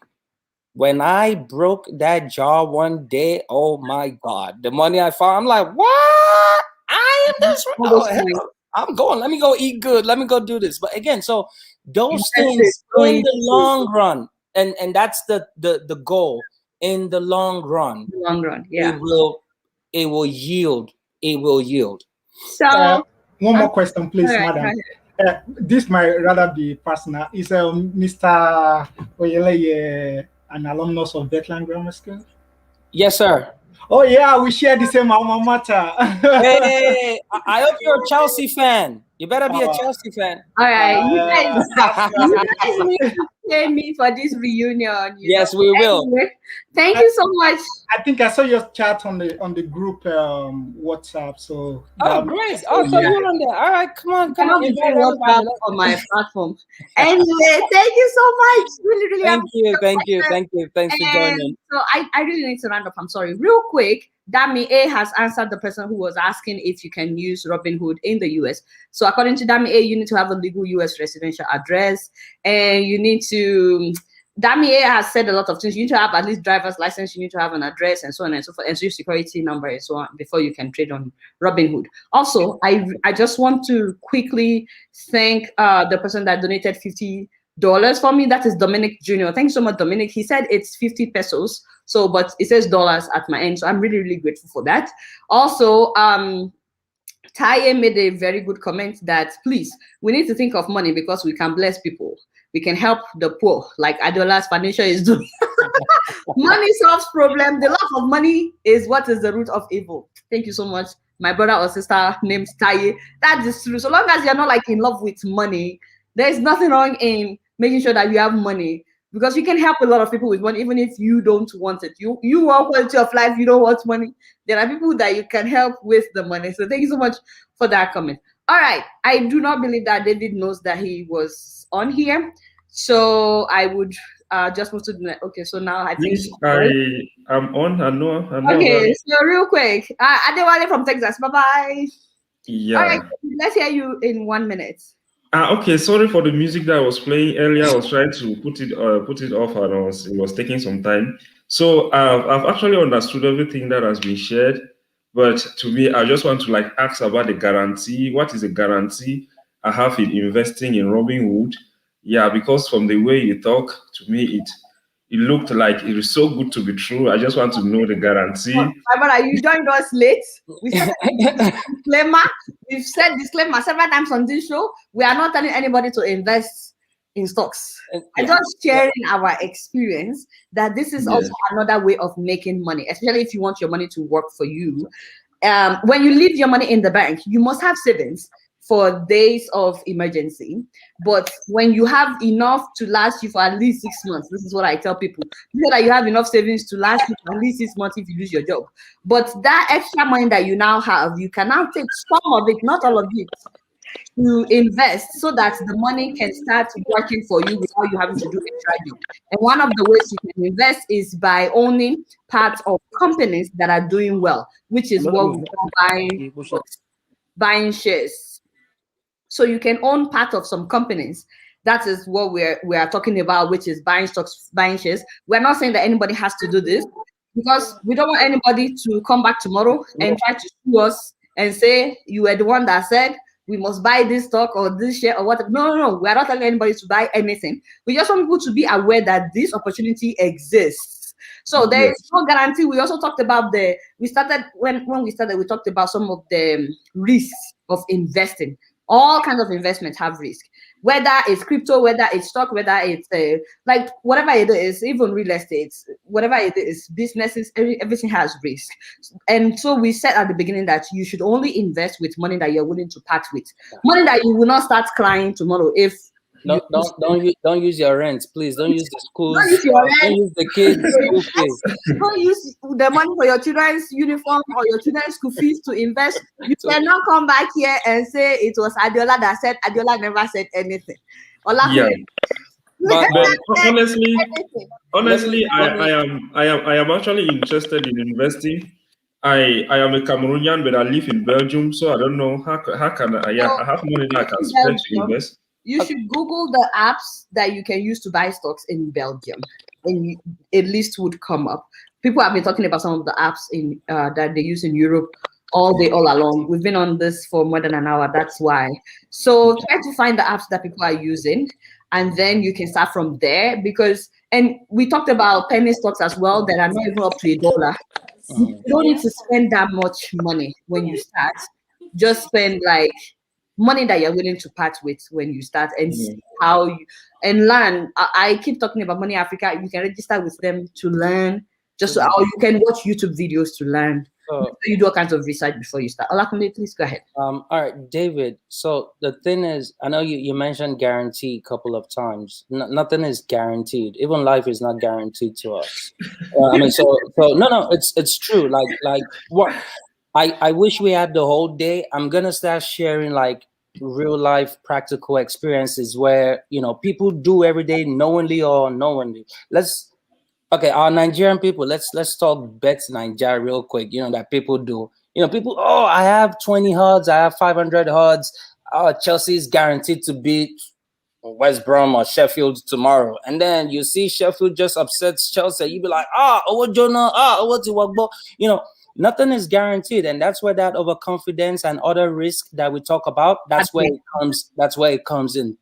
Speaker 2: When I broke that jar one day, oh my God, the money I found, I'm like, what? I am this. I'm going. Let me go eat good. Let me go do this. But again, so those things in the long run, and that's the goal. In the long run,
Speaker 1: yeah,
Speaker 2: it will yield. It will yield.
Speaker 1: So
Speaker 12: one more question, please, madam. This might rather be personal. Is Mr. Oyele an alumnus of Bethlehem Grammar School?
Speaker 2: Yes, sir.
Speaker 12: Oh yeah, we share the same alma mater.
Speaker 2: Hey, I hope you're a Chelsea fan. You better be a Chelsea fan.
Speaker 1: All right, you guys need to pay me for this reunion.
Speaker 2: Yes, we will.
Speaker 1: Thank you so much.
Speaker 12: I think I saw your chat on the group WhatsApp. So
Speaker 2: great. So you're on there. All right, come on.
Speaker 1: On my platform. Anyway, thank you so much. Really,
Speaker 2: thank you. Thanks for joining.
Speaker 1: So I really need to round up. I'm sorry. Real quick, Dami A has answered the person who was asking if you can use Robinhood in the US. So according to Dami A, you need to have a legal US residential address, and you need to. Dami A has said a lot of things. You need to have at least driver's license. You need to have an address and so on and so forth, and social security number and so on before you can trade on Robinhood. Also, I just want to quickly thank the person that donated $50 for me. That is Dominic Jr. Thank you so much, Dominic. He said it's 50 pesos. So, but it says dollars at my end. So I'm really, really grateful for that. Also, Taye made a very good comment that please, we need to think of money because we can bless people. We can help the poor, like Adola's Foundation is doing. Money solves problem. The love of money is what is the root of evil. Thank you so much. My brother or sister named Taye. That is true. So long as you're not like in love with money, there's nothing wrong in making sure that you have money, because you can help a lot of people with money, even if you don't want it. You want quality of life, you don't want money. There are people that you can help with the money. So thank you so much for that comment. All right. I do not believe that David knows that he was on here. So I would just move to the next. Okay, so now I think
Speaker 13: I'm on. I know.
Speaker 1: Okay, so real quick. Adewale from Texas. Bye-bye.
Speaker 13: Yeah.
Speaker 1: All right, let's hear you in 1 minute.
Speaker 13: Okay, sorry for the music that I was playing earlier. I was trying to put it off, and it was taking some time. So I've actually understood everything that has been shared, but to me, I just want to like ask about the guarantee. What is the guarantee I have in investing in Robinhood? Yeah, because from the way you talk to me, it looked like it is so good to be true. I just want to know the guarantee.
Speaker 1: My brother, you joined us late. We said disclaimer. We've said disclaimer several times on this show. We are not telling anybody to invest in stocks. I'm just sharing our experience that this is also another way of making money, especially if you want your money to work for you. When you leave your money in the bank, you must have savings for days of emergency. But when you have enough to last you for at least 6 months, this is what I tell people. You know that you have enough savings to last you for at least 6 months if you lose your job. But that extra money that you now have, you can now take some of it, not all of it, to invest so that the money can start working for you without you having to do extra job. And one of the ways you can invest is by owning parts of companies that are doing well, which is what we call buying shares. So you can own part of some companies. That is what we are talking about, which is buying stocks, buying shares. We're not saying that anybody has to do this because we don't want anybody to come back tomorrow and try to sue us and say you were the one that said we must buy this stock or this share or whatever. No. We are not telling anybody to buy anything. We just want people to be aware that this opportunity exists. So there is no guarantee. We also talked about when we started, we talked about some of the risks of investing. All kinds of investments have risk, whether it's crypto, whether it's stock, whether it's like whatever it is, even real estate, whatever it is, businesses, everything has risk. And so we said at the beginning that you should only invest with money that you're willing to part with, money that you will not start crying tomorrow if.
Speaker 2: Don't use your rent, please. Don't use the schools.
Speaker 1: Don't use your rent.
Speaker 2: Don't use the kids' school fees.
Speaker 1: Don't use the money for your children's uniform or your children's school fees to invest. You cannot come back here and say it was Adiola that said. Adiola never said anything.
Speaker 13: Yeah. But honestly, I am actually interested in investing. I am a Cameroonian, but I live in Belgium, so I don't know how can I have money that I can spend to invest.
Speaker 1: You should Google the apps that you can use to buy stocks in Belgium, and a list would come up. People have been talking about some of the apps that they use in Europe all day, all along. We've been on this for more than an hour. That's why. So try to find the apps that people are using, and then you can start from there. And we talked about penny stocks as well that are not even up to $1. You don't need to spend that much money when you start. Just spend like money that you're willing to part with when you start and see how you and learn. I keep talking about Money Africa. You can register with them to learn, or you can watch YouTube videos to learn. So you do all kinds of research before you start. Olakunle, please go ahead.
Speaker 2: All right, David. So the thing is, I know you mentioned guarantee a couple of times. Nothing is guaranteed. Even life is not guaranteed to us. No, it's true. Like what I wish we had the whole day. I'm gonna start sharing like real life practical experiences where people do every day, knowingly or unknowingly. Our Nigerian people, let's talk bets Nigeria real quick. That people do. People, I have 20 odds, I have 500 odds. Chelsea is guaranteed to beat West Brom or Sheffield tomorrow, and then you see Sheffield just upsets Chelsea. You be like, Jonah, Tiwagbo. Nothing is guaranteed, and that's where that overconfidence and other risk that we talk about. That's where it comes in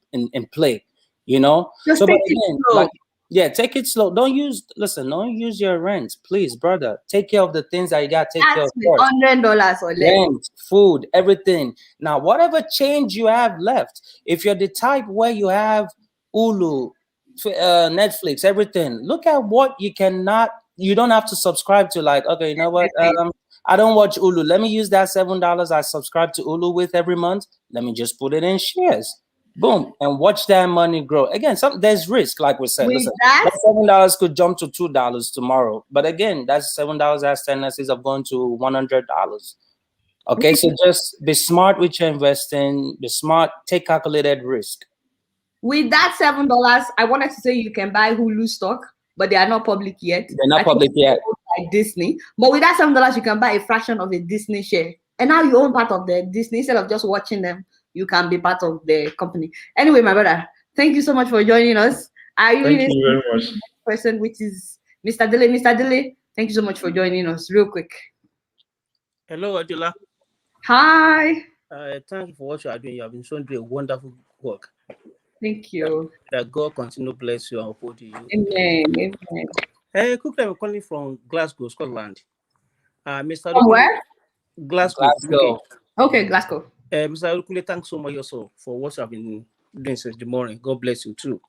Speaker 2: play.
Speaker 1: Just take it slow.
Speaker 2: Take it slow. Don't use your rent, please, brother. Take care of the things that you got to take care of first.
Speaker 1: $100 or less.
Speaker 2: Rent, food, everything. Now, whatever change you have left, if you're the type where you have Hulu, Netflix, everything, look at what you cannot. You don't have to subscribe to, like, okay, you know what? I don't watch Hulu. Let me use that $7 I subscribe to Hulu with every month. Let me just put it in shares. Boom. And watch that money grow. Again, there's risk, like we said. Listen, that $7 could jump to $2 tomorrow. But again, that's $7 has tendencies of going to $100. Okay, so just be smart with your investing. Be smart. Take calculated risk.
Speaker 1: With that $7, I wanted to say you can buy Hulu stock, but they are not public yet.
Speaker 2: They're not public yet.
Speaker 1: Like Disney. But with that $7, you can buy a fraction of a Disney share. And now you own part of the Disney. Instead of just watching them, you can be part of the company. Anyway, my brother, thank you so much for joining us.
Speaker 13: Thank you very much.
Speaker 1: Person, which is Mr. Dele, thank you so much for joining us real quick.
Speaker 14: Hello, Adila.
Speaker 1: Hi.
Speaker 14: Thank you for what you are doing. You have been doing a wonderful work.
Speaker 1: Thank you.
Speaker 14: That God continue to bless you and uphold you.
Speaker 1: Amen. Amen.
Speaker 14: Hey, quickly, I'm calling from Glasgow, Scotland. Mr.
Speaker 1: From where?
Speaker 14: Glasgow.
Speaker 1: Okay, Glasgow.
Speaker 14: Mr. Olukule, thanks so much also for what you have been doing since the morning. God bless you too.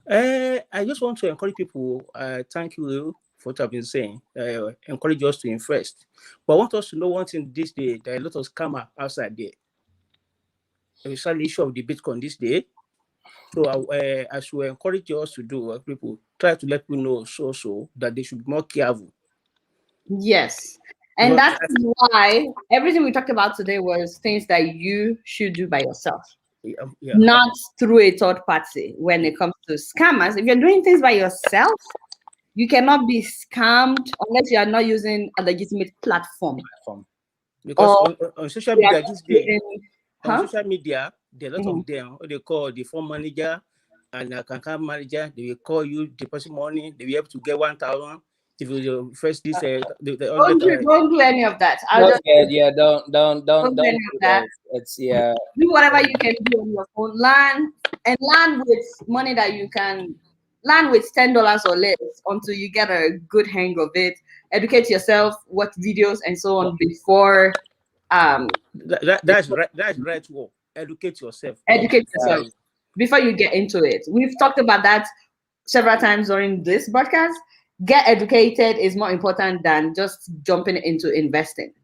Speaker 14: I just want to encourage people. Thank you for what I've been saying. Encourage us to invest. But I want us to know one thing this day: there are a lot of scammers outside there. Especially the issue of the Bitcoin this day. So I should encourage us to do. People try to let people know so that they should be more careful.
Speaker 1: Yes. And that's why everything we talked about today was things that you should do by yourself.
Speaker 14: Yeah.
Speaker 1: Not through a third party. When it comes to scammers, if you're doing things by yourself, you cannot be scammed unless you are not using a legitimate platform.
Speaker 14: Because on social media this day, social media, there are a lot of them. What they call the phone manager and account manager. They will call you, deposit money. They will be able to get 1,000. If you first this,
Speaker 1: don't do any of that.
Speaker 2: Don't do
Speaker 1: any of that.
Speaker 2: It's
Speaker 1: do whatever you can do on your phone. Learn with money that you can learn with $10 or less until you get a good hang of it. Educate yourself, watch videos and so on before.
Speaker 14: That's right. Well, educate yourself.
Speaker 1: Educate yourself before you get into it. We've talked about that several times during this broadcast. Get educated is more important than just jumping into investing.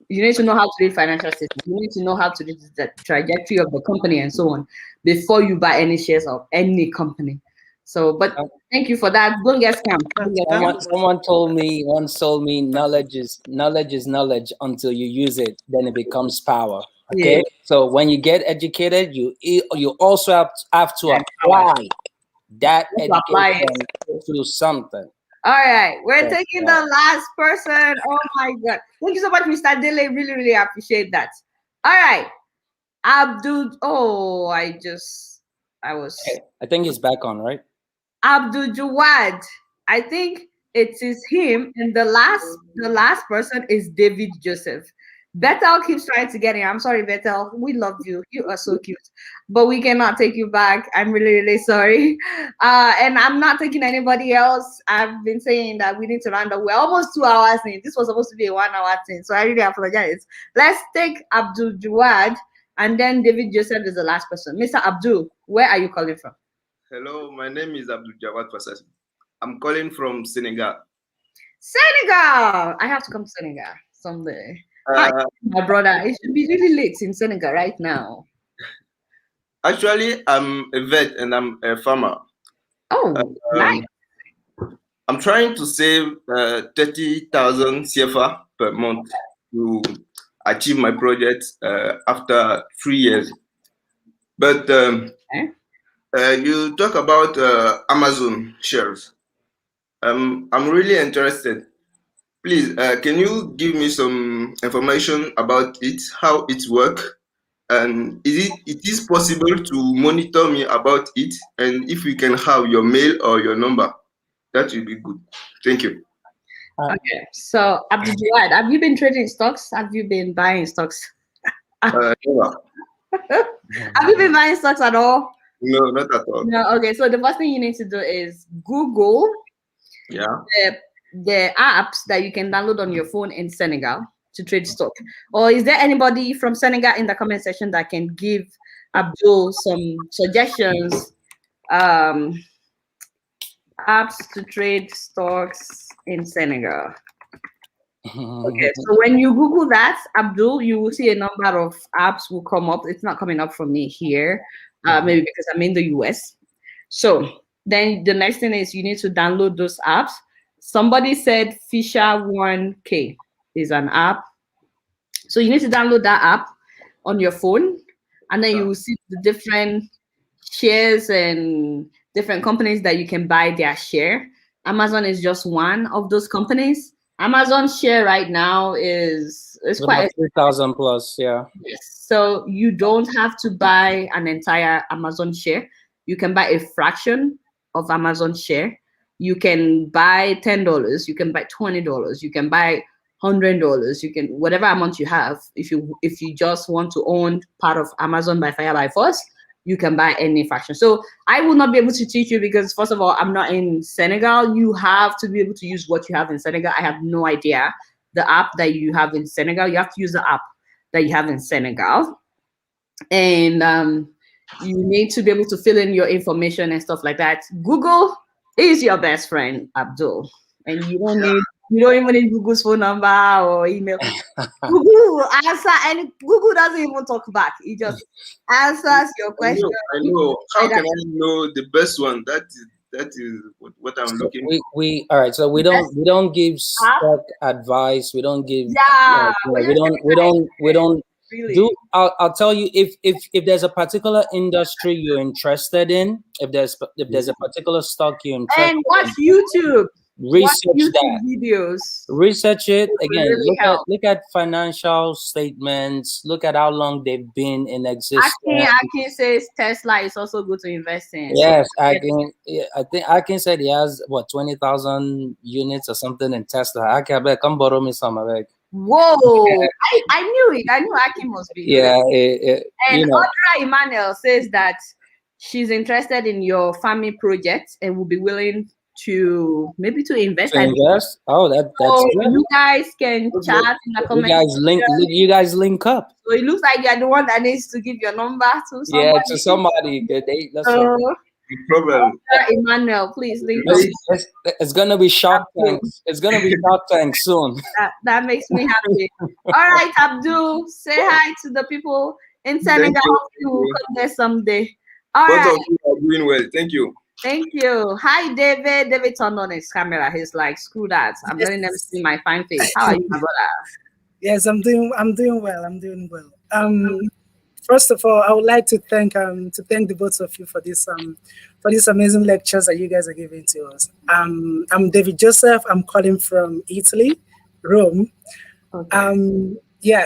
Speaker 1: You need to know how to read financial systems. You need to know how to read the trajectory of the company and so on before you buy any shares of any company. So, but thank you for that. Don't get scammed.
Speaker 2: Someone once told me knowledge is knowledge until you use it, then it becomes power. Okay. Yeah. So when you get educated, you also have to apply that education to something.
Speaker 1: All right, we're taking the last person. Oh my God. Thank you so much, Mr. Dele. Really, really appreciate that. All right. Abdul. Oh, I
Speaker 2: think he's back on, right?
Speaker 1: Abdul Jawad. I think it is him. And the last person is David Joseph. Bethel keeps trying to get in. I'm sorry, Bethel. We love you. You are so cute. But we cannot take you back. I'm really, really sorry. And I'm not taking anybody else. I've been saying that we need to round up. We're almost 2 hours in. This was supposed to be a 1 hour thing. So I really apologize. Let's take Abdul Jawad. And then David Joseph is the last person. Mr. Abdul, where are you calling from?
Speaker 15: Hello, my name is Abdul Jawad Fasasi. I'm calling from Senegal.
Speaker 1: Senegal! I have to come to Senegal someday. Hi, my brother. It should be really late in Senegal right now.
Speaker 15: Actually, I'm a vet and I'm a farmer.
Speaker 1: Oh, nice.
Speaker 15: I'm trying to save 30,000 CFA per month to achieve my project after 3 years. But you talk about Amazon shares. I'm really interested. Please, can you give me some information about it, how it works, and it is possible to monitor me about it, and if we can have your mail or your number, that would be good. Thank you.
Speaker 1: Okay, so Abdul Jawad, have you been trading stocks? Have you been buying stocks?
Speaker 15: Never.
Speaker 1: Have you been buying stocks at all?
Speaker 15: No, not at all.
Speaker 1: No. Okay, so the first thing you need to do is Google.
Speaker 15: Yeah.
Speaker 1: The apps that you can download on your phone in Senegal to trade stock. Or is there anybody from Senegal in the comment section that can give Abdul some suggestions? Apps to trade stocks in Senegal. Okay, so when you Google that, Abdul, you will see a number of apps will come up. It's not coming up for me here, maybe because I'm in the US. So then the next thing is you need to download those apps. Somebody said Fisher 1K is an app. So you need to download that app on your phone, and then you will see the different shares and different companies that you can buy their share. Amazon is just one of those companies. Amazon share right now is quite
Speaker 2: 3,000 plus, yeah.
Speaker 1: Yes. So you don't have to buy an entire Amazon share. You can buy a fraction of Amazon share. you can buy $10, you can buy $20, you can buy $100, you can whatever amount you have. If you just want to own part of Amazon by Fire by Force, you can buy any fraction. So I will not be able to teach you because first of all, I'm not in Senegal. You have to be able to use what you have in Senegal. I have no idea the app that you have in Senegal. You have to use the app that you have in Senegal. And you need to be able to fill in your information and stuff like that. Google is your best friend, Abdul. And you don't even need Google's phone number or email. Google will answer, and Google doesn't even talk back. It just answers your question.
Speaker 15: I know. How can I know the best one? That is what I'm looking for.
Speaker 2: We all right. So we don't give stock advice. We don't give. We don't. Really? I'll tell you if there's a particular industry you're interested in, if there's a particular stock you're interested in,
Speaker 1: and watch YouTube.
Speaker 2: Research that
Speaker 1: videos.
Speaker 2: Research it again.
Speaker 1: Really
Speaker 2: look at financial statements. Look at how long they've been in existence.
Speaker 1: Akin says Tesla is also good to invest in.
Speaker 2: Yes, I think Akin said he has 20,000 units or something in Tesla. Akin, come borrow me some, Abeg.
Speaker 1: Whoa! I knew it. I knew Akin must be.
Speaker 2: Yeah,
Speaker 1: and Audra Emmanuel says that she's interested in your family project and will be willing to invest.
Speaker 2: Oh, that's good.
Speaker 1: You guys can chat in the comments.
Speaker 2: You guys link up.
Speaker 1: So it looks like you're the one that needs to give your number to somebody.
Speaker 2: Yeah, to somebody.
Speaker 15: Problem.
Speaker 1: Emmanuel, please leave.
Speaker 2: It's gonna be Shark Tank. It's gonna be Shark Tank soon.
Speaker 1: That makes me happy. All right, Abdul, say hi to the people in Senegal. You will come there someday. All right.
Speaker 15: Both of you are doing well. Thank you.
Speaker 1: Thank you. Hi, David. David turned on his camera. He's like, screw that. I'm letting them see my fine face. How are you, my brother?
Speaker 16: Yes, I'm doing well. I'm doing well. First of all, I would like to thank the both of you for these amazing lectures that you guys are giving to us. I'm David Joseph. I'm calling from Italy, Rome. Okay.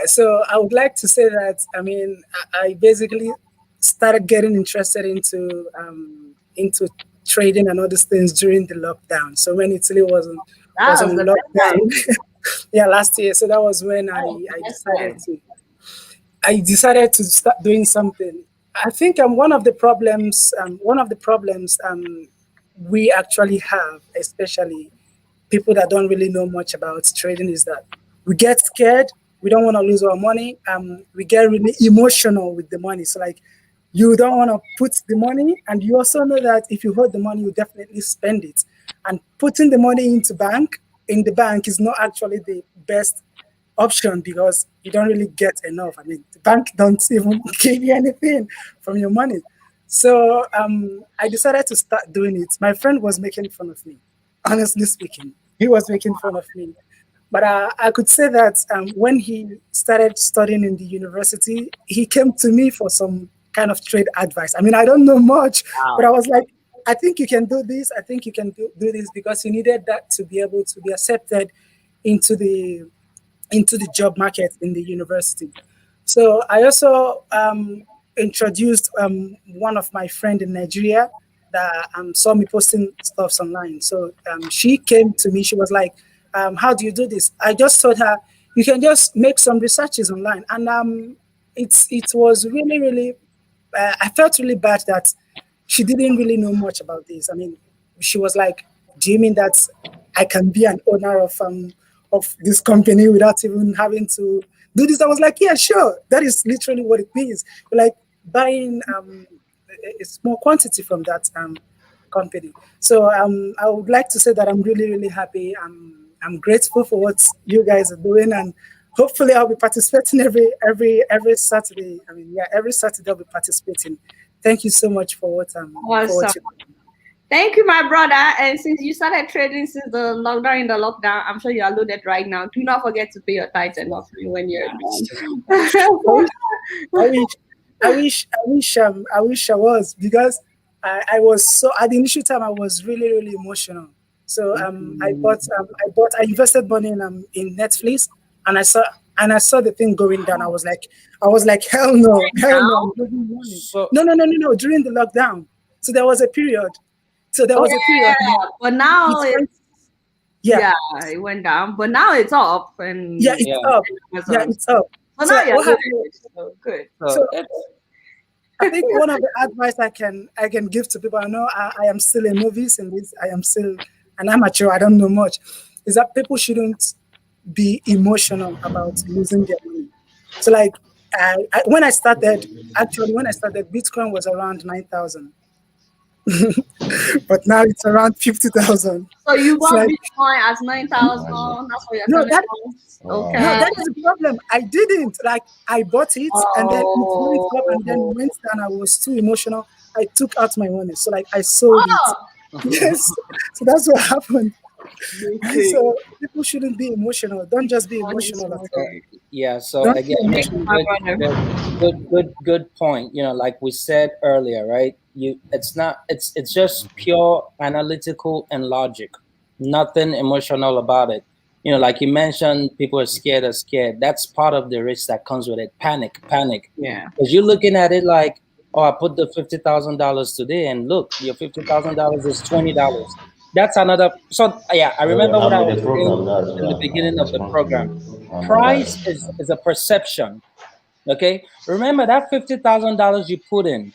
Speaker 16: So I would like to say that I basically started getting interested into trading and all these things during the lockdown. So when Italy was on lockdown, last year. So that was when I decided to start doing something. I think one of the problems we actually have, especially people that don't really know much about trading, is that we get scared. We don't want to lose our money. We get really emotional with the money. So like, you don't want to put the money, and you also know that if you hold the money, you definitely spend it. And putting the money in the bank is not actually the best option because you don't really get enough. The bank don't even give you anything from your money. So I decided to start doing it. My friend was making fun of me, honestly speaking. He was making fun of me. But I could say that when he started studying in the university, he came to me for some kind of trade advice. I don't know much, but I was like, I think you can do this. I think you can do this, because he needed that to be able to be accepted into the job market in the university. So I also introduced one of my friends in Nigeria that saw me posting stuff online. So she came to me. She was like, how do you do this? I just told her, you can just make some researches online. And it was really, really, I felt really bad that she didn't really know much about this. She was like, do you mean that I can be an owner of this company without even having to do this? I was like, yeah, sure. That is literally what it means. Like buying a small quantity from that company. So I would like to say that I'm really, really happy. I'm grateful for what you guys are doing, and hopefully I'll be participating every Saturday. Every Saturday I'll be participating. Thank you so much for what
Speaker 1: awesome. Thank you, my brother. And since you started trading since the lockdown, I'm sure you are loaded right now. Do not forget to pay your tithes and offering when you're done.
Speaker 16: I wish I was, because I was so, at the initial time I was really, really emotional. So I invested money in Netflix, and I saw the thing going down. I was like, hell no. No, during the lockdown. So there was a period So there was a period.
Speaker 1: But now
Speaker 16: yeah,
Speaker 1: it went down. But now it's up, and
Speaker 16: yeah, it's up. Yeah, it's up.
Speaker 1: So
Speaker 16: So
Speaker 1: now you're
Speaker 16: what
Speaker 1: doing
Speaker 16: happened?
Speaker 1: it. So good.
Speaker 16: So I think one of the advice I can give to people, I know I am still a novice in this, I am still an amateur, I don't know much, is that people shouldn't be emotional about losing their money. So like when I started, Bitcoin was around 9,000. But now it's around 50,000.
Speaker 1: So you bought
Speaker 16: like,
Speaker 1: Bitcoin at 9,000. That's what you're
Speaker 16: no,
Speaker 1: telling
Speaker 16: that,
Speaker 1: us. Okay.
Speaker 16: no, that is the problem. I didn't. Like, I bought it and then it went up and then went down. I was too emotional. I took out my money. So like I sold it. Yes. So that's what happened. So people shouldn't be emotional. Don't just be emotional at all.
Speaker 2: Yeah. So
Speaker 16: Don't
Speaker 2: again,
Speaker 16: be emotional.
Speaker 2: good point. You know, like we said earlier, right? It's just pure analytical and logic. Nothing emotional about it. You know, like you mentioned, people are scared. That's part of the risk that comes with it. Panic.
Speaker 1: Yeah.
Speaker 2: Because you're looking at it like, oh, I put the $50,000 today, and look, your $50,000 is $20. That's another. So yeah, I remember what I was saying in the beginning of the program. Price is a perception. Okay, remember that $50,000 you put in.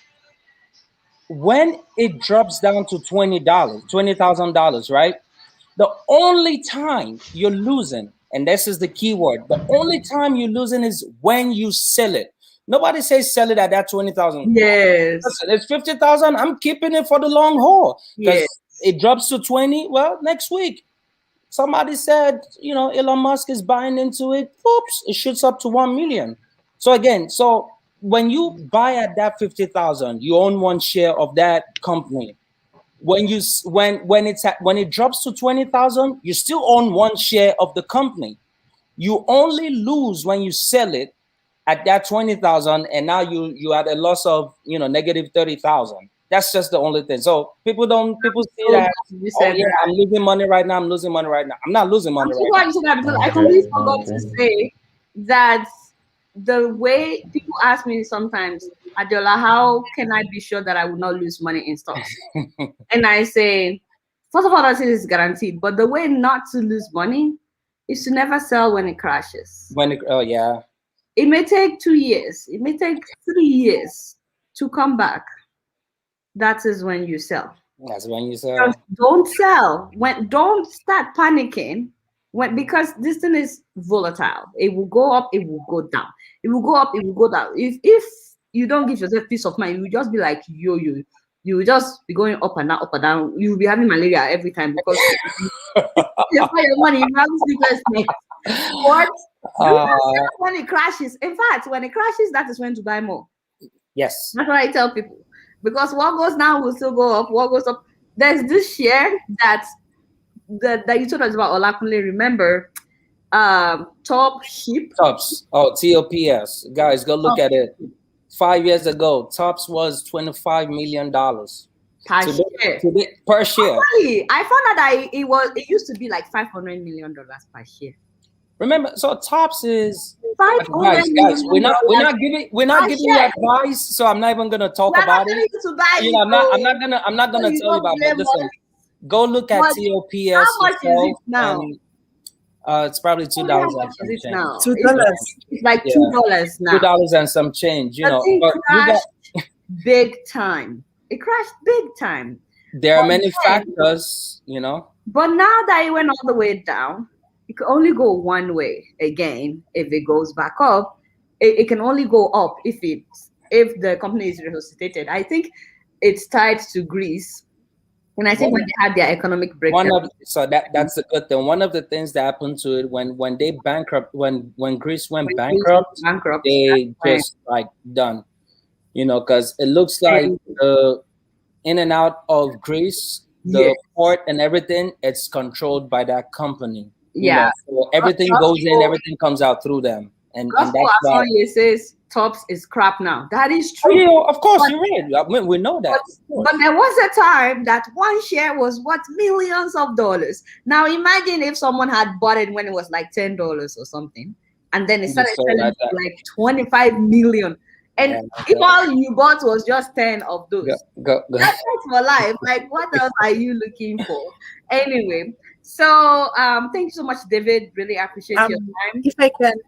Speaker 2: When it drops down to $20,000, right? The only time you're losing, and this is the key word, the only time you're losing is when you sell it. Nobody says sell it at that 20,000.
Speaker 1: Yes.
Speaker 2: Listen, it's 50,000. I'm keeping it for the long haul. Because
Speaker 1: Yes.
Speaker 2: it drops to 20. Well, next week, somebody said, you know, Elon Musk is buying into it. Oops, it shoots up to 1 million. So again, when you buy at that 50,000, you own one share of that company. When it drops to 20,000, you still own one share of the company. You only lose when you sell it at that 20,000, and now you at a loss of negative 30,000. That's just the only thing. So people see that. Oh yeah, I'm losing money right now. I'm not losing money right now.
Speaker 1: Because I completely forgot to say that the way people ask me sometimes, Adiola, how can I be sure that I will not lose money in stocks? And I say, first of all, I say it's guaranteed. But the way not to lose money is to never sell when it crashes. It may take 2 years. It may take 3 years to come back. That is when you sell.
Speaker 2: That's when you sell.
Speaker 1: Just don't sell. Don't start panicking because this thing is volatile. It will go up, it will go down. It will go up, it will go down. If you don't give yourself peace of mind, you will just be like yo-yo. You will just be going up and down, up and down. You will be having malaria every time because you pay your money, you have sleepless nights. What? When it crashes. In fact, when it crashes, that is when to buy more.
Speaker 2: Yes.
Speaker 1: That's what I tell people. Because what goes down will still go up. What goes up? There's this share that you told us about, Olakunle. Remember,
Speaker 2: Tops. Oh, TOPS. Guys, go look at it. 5 years ago, Tops was $25 million per share.
Speaker 1: Really? I found out that it used to be like $500 million per share.
Speaker 2: Remember, so Tops is
Speaker 1: guys.
Speaker 2: We're not giving you advice, so I'm not even gonna talk about it. I'm not gonna tell you about it. Listen, go look at TOPS.
Speaker 1: How much is it now?
Speaker 2: It's probably $2 and some change.
Speaker 1: $2. It's like $2 now.
Speaker 2: $2 and some change.
Speaker 1: It crashed big time. It crashed big time.
Speaker 2: There are many factors,
Speaker 1: But now that it went all the way down, it can only go one way again. If it goes back up, it can only go up if the company is resuscitated. I think it's tied to Greece. And I think when they had their economic breakdown.
Speaker 2: That's a good thing. One of the things that happened to it when they bankrupt, when Greece went bankrupt, they just done. Because it looks like the in and out of Greece, the port and everything, it's controlled by that company. So everything goes in, everything comes out through them. And that's why
Speaker 1: it says Tops is crap now. That is true.
Speaker 2: Of course, you're right. We know that.
Speaker 1: But there was a time that one share was worth millions of dollars. Now imagine if someone had bought it when it was like $10 or something, and then it started selling for like 25 million. And if all you bought was just 10 of those, that's for life. Like, what else are you looking for? Anyway, so thank you so much, David. Really appreciate your time.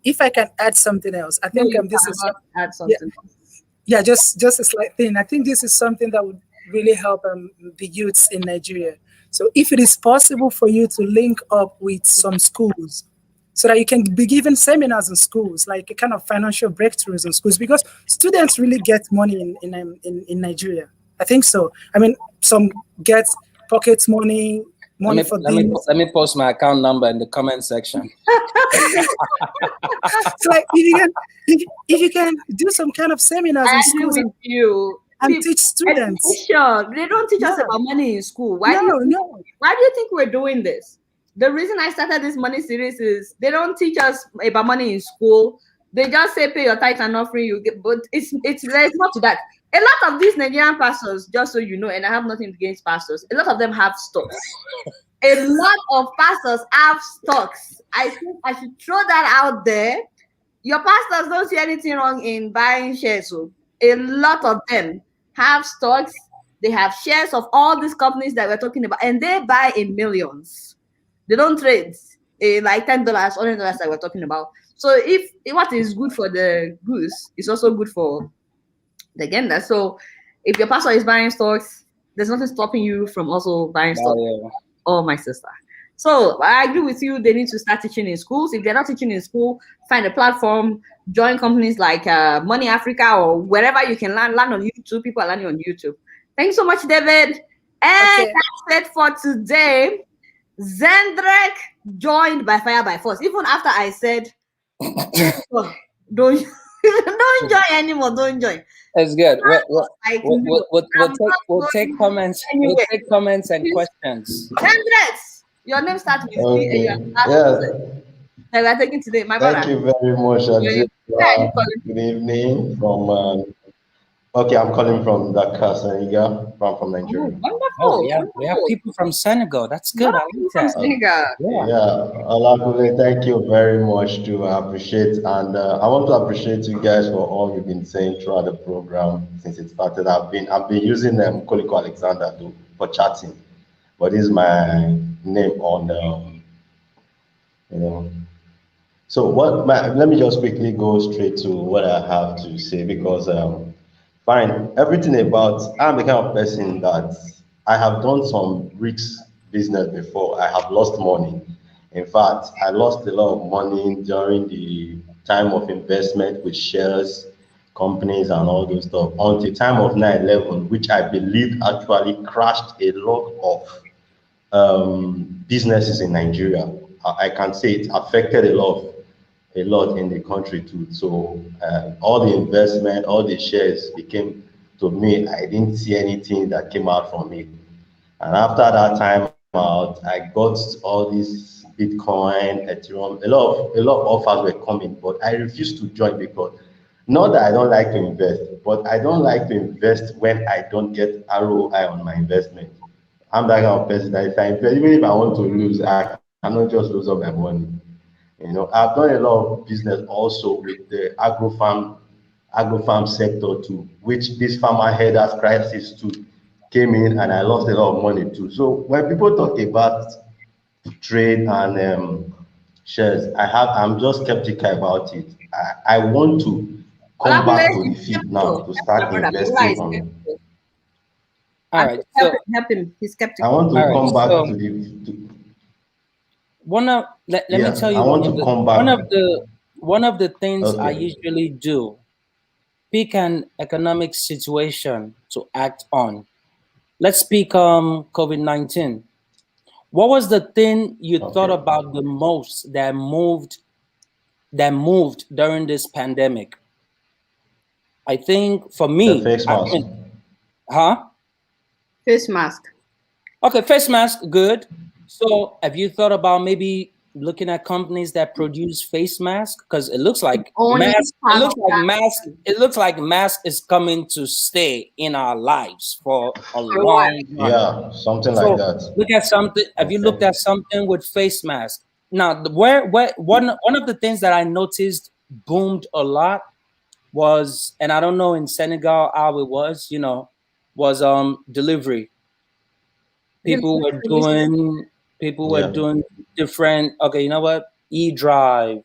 Speaker 16: If I can add something else, I think this is
Speaker 1: add something else.
Speaker 16: Yeah, just a slight thing. I think this is something that would really help the youths in Nigeria. So if it is possible for you to link up with some schools so that you can be given seminars in schools, like a kind of financial breakthroughs in schools, because students really get money in Nigeria. I think so. I mean, some get pocket money for things.
Speaker 2: Let me post my account number in the comment section.
Speaker 16: So like if you can do some kind of seminars in schools and teach students.
Speaker 1: They don't teach us about money in school. Why do you think we're doing this? The reason I started this money series is they don't teach us about money in school. They just say pay your tithe and offering you get, but it's not to that. A lot of these Nigerian pastors, just so you know, and I have nothing against pastors, a lot of them have stocks. A lot of pastors have stocks. I think I should throw that out there. Your pastors don't see anything wrong in buying shares. So a lot of them have stocks. They have shares of all these companies that we're talking about, and they buy in millions. They don't trade like $10, $100 that we're talking about. So if what is good for the goose is also good for the gander. So if your pastor is buying stocks, there's nothing stopping you from also buying stocks. Oh, my sister. So I agree with you. They need to start teaching in schools. If they're not teaching in school, find a platform, join companies like Money Africa or wherever you can learn on YouTube. People are learning on YouTube. Thanks so much, David. And that's it for today. Zendrek joined by fire by force. Even after I said, don't join anymore. Don't join.
Speaker 2: That's good. We'll take comments. We'll take comments and questions.
Speaker 1: Zendrek, your name starts with
Speaker 17: okay.
Speaker 1: that we're taking today. My brother.
Speaker 17: Thank you very much. Good evening from. Okay, I'm calling from Dakar, Senegal. From Nigeria.
Speaker 1: Oh,
Speaker 2: we have people from Senegal. That's good. I like that.
Speaker 17: Olakule, thank you very much. I appreciate, and I want to appreciate you guys for all you've been saying throughout the program since it started. I've been using Koliko Alexander for chatting, but this is my name on So let me just quickly go straight to what I have to say because. Fine, everything about, I'm the kind of person that I have done some risk business before. I have lost money. In fact, I lost a lot of money during the time of investment with shares, companies, and all those stuff until time of 9/11, which I believe actually crashed a lot of businesses in Nigeria. I can say it affected a lot in the country too. So all the investment, all the shares became, to me, I didn't see anything that came out from it. And after that time out, I got all these Bitcoin, Ethereum, a lot of offers were coming, but I refused to join because not that I don't like to invest, but I don't like to invest when I don't get ROI on my investment. I'm that kind of person that if I invest, even if I want to lose, I cannot just lose all my money. You know, I've done a lot of business also with the agro-farm sector too, which this farmer headers crisis too came in, and I lost a lot of money too. So when people talk about trade and shares, I'm just skeptical about it. I want to come back to the field now to start investing on it.
Speaker 2: All right,
Speaker 1: so help him. He's skeptical.
Speaker 17: I want to come back to the.
Speaker 2: Let me tell you one of the things I usually do, pick an economic situation to act on. Let's speak COVID-19. What was the thing you thought about the most that moved during this pandemic? I think for me,
Speaker 17: the face mask.
Speaker 1: Face mask.
Speaker 2: Okay, face mask, good. So have you thought about maybe looking at companies that produce face masks? Because it looks like mask is coming to stay in our lives for a long time.
Speaker 17: Yeah, something like that.
Speaker 2: Look at something. Have you looked at something with face mask? Now, one of the things that I noticed boomed a lot was, and I don't know in Senegal how it was, you know, was delivery. People were doing different, okay, you know what, eDrive,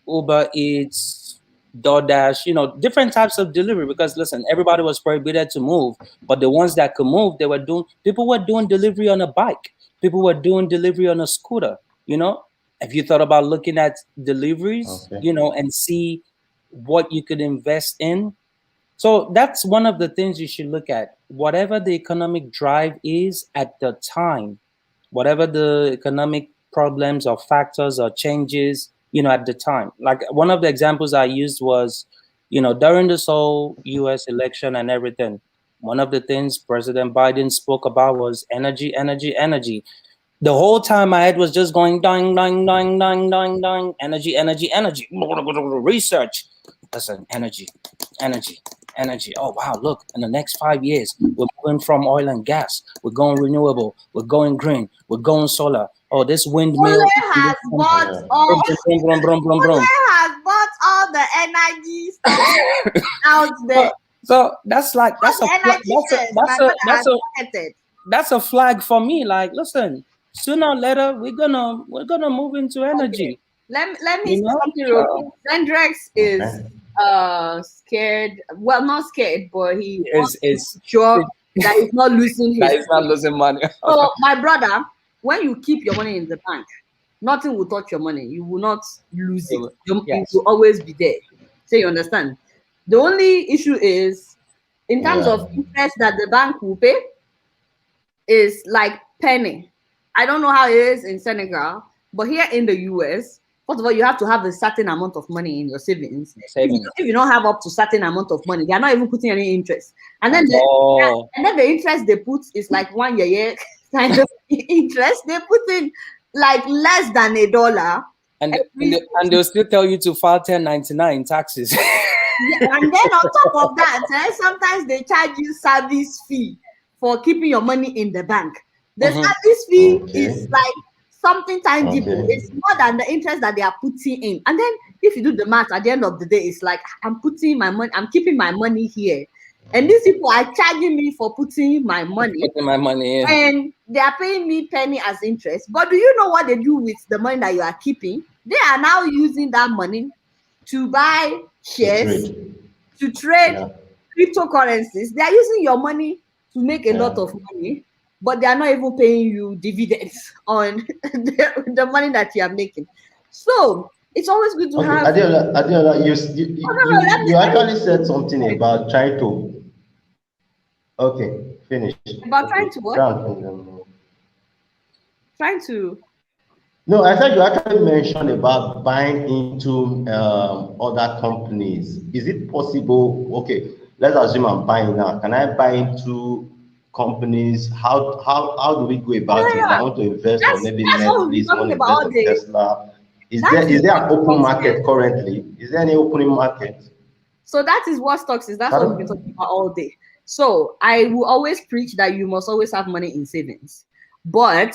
Speaker 2: Uber Eats, DoorDash, you know, different types of delivery, because listen, everybody was prohibited to move, but the ones that could move, people were doing delivery on a bike, people were doing delivery on a scooter, you know. Have you thought about looking at deliveries, you know, and see what you could invest in? So that's one of the things you should look at. Whatever the economic drive is at the time, whatever the economic problems or factors or changes, you know, at the time. Like one of the examples I used was, you know, during this whole US election and everything, one of the things President Biden spoke about was energy, energy, energy. The whole time my head was just going ding, ding, ding, ding, ding, ding, energy, energy, energy. Research. Listen, energy, energy, energy. Oh wow, look, in the next 5 years, we're moving from oil and gas, we're going renewable, we're going green, we're going solar. Oh, this windmill
Speaker 1: has bought all the energy stuff out there.
Speaker 2: So that's like that's a flag for me. Like, listen, sooner or later we're gonna move into energy.
Speaker 1: Let me say something real quick. Zendrex is scared. Well, not scared, but he is sure that he's not losing
Speaker 2: that he's not losing money.
Speaker 1: So, my brother, when you keep your money in the bank, nothing will touch your money. You will not lose it. It will always be there. So you understand? The only issue is, in terms of interest that the bank will pay, is like penny. I don't know how it is in Senegal, but here in the US, first of all, you have to have a certain amount of money in your savings. If you don't have up to certain amount of money, they are not even putting any interest. And then the interest they put is like 1 year kind of interest. They put in like less than $1.
Speaker 2: And they'll still tell you to file 1099 taxes.
Speaker 1: And then on top of that, sometimes they charge you service fee for keeping your money in the bank. The service fee is like something tangible. It's more than the interest that they are putting in. And then if you do the math, at the end of the day, it's like I'm putting my money, I'm keeping my money here. And these people are charging me for putting my money. And they are paying me penny as interest. But do you know what they do with the money that you are keeping? They are now using that money to buy shares, to trade cryptocurrencies. They are using your money to make a lot of money, but they are not even paying you dividends on the money that you are making. So it's always good to have.
Speaker 17: Adiola, you actually said something about trying to. Okay, finish.
Speaker 1: About trying to what? Trying to.
Speaker 17: No, I said you actually mentioned about buying into other companies. Is it possible? Okay, let's assume I'm buying now. Can I buy into companies? How do we go about it? I want to invest on maybe Netflix, I want to invest on Tesla. Is there an open market currently? Is there any opening market?
Speaker 1: So that is what stocks is. That's what we've been talking about all day. So I will always preach that you must always have money in savings. But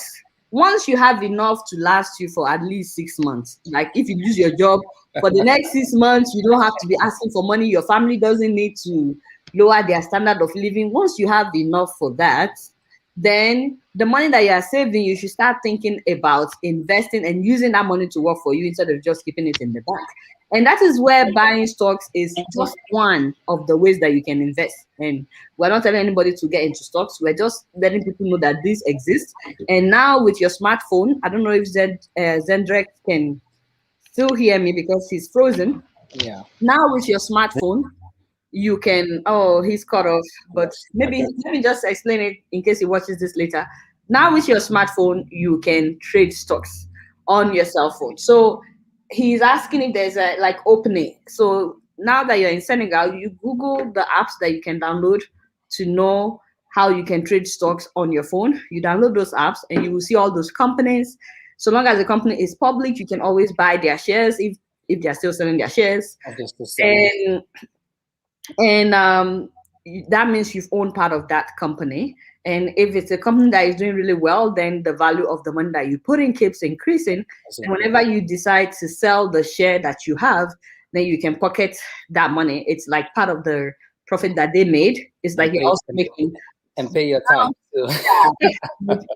Speaker 1: once you have enough to last you for at least 6 months, like if you lose your job for the next 6 months, you don't have to be asking for money. Your family doesn't need to lower their standard of living. Once you have enough for that, then the money that you are saving, you should start thinking about investing and using that money to work for you instead of just keeping it in the bank. And that is where buying stocks is just one of the ways that you can invest. And we're not telling anybody to get into stocks. We're just letting people know that this exists. And now with your smartphone, I don't know if Zendrex can still hear me because he's frozen.
Speaker 2: Yeah.
Speaker 1: Now with your smartphone, you can, he's cut off, but maybe let me just explain it in case he watches this later. Now with your smartphone, you can trade stocks on your cell phone. So he's asking if there's a like opening. So now that you're in Senegal, you Google the apps that you can download to know how you can trade stocks on your phone. You download those apps and you will see all those companies. So long as the company is public, you can always buy their shares if they're still selling their shares. And that means you've owned part of that company. And if it's a company that is doing really well, then the value of the money that you put in keeps increasing. And whenever you decide to sell the share that you have, then you can pocket that money. It's like part of the profit that they made. It's like you're also making
Speaker 2: and pay your time too.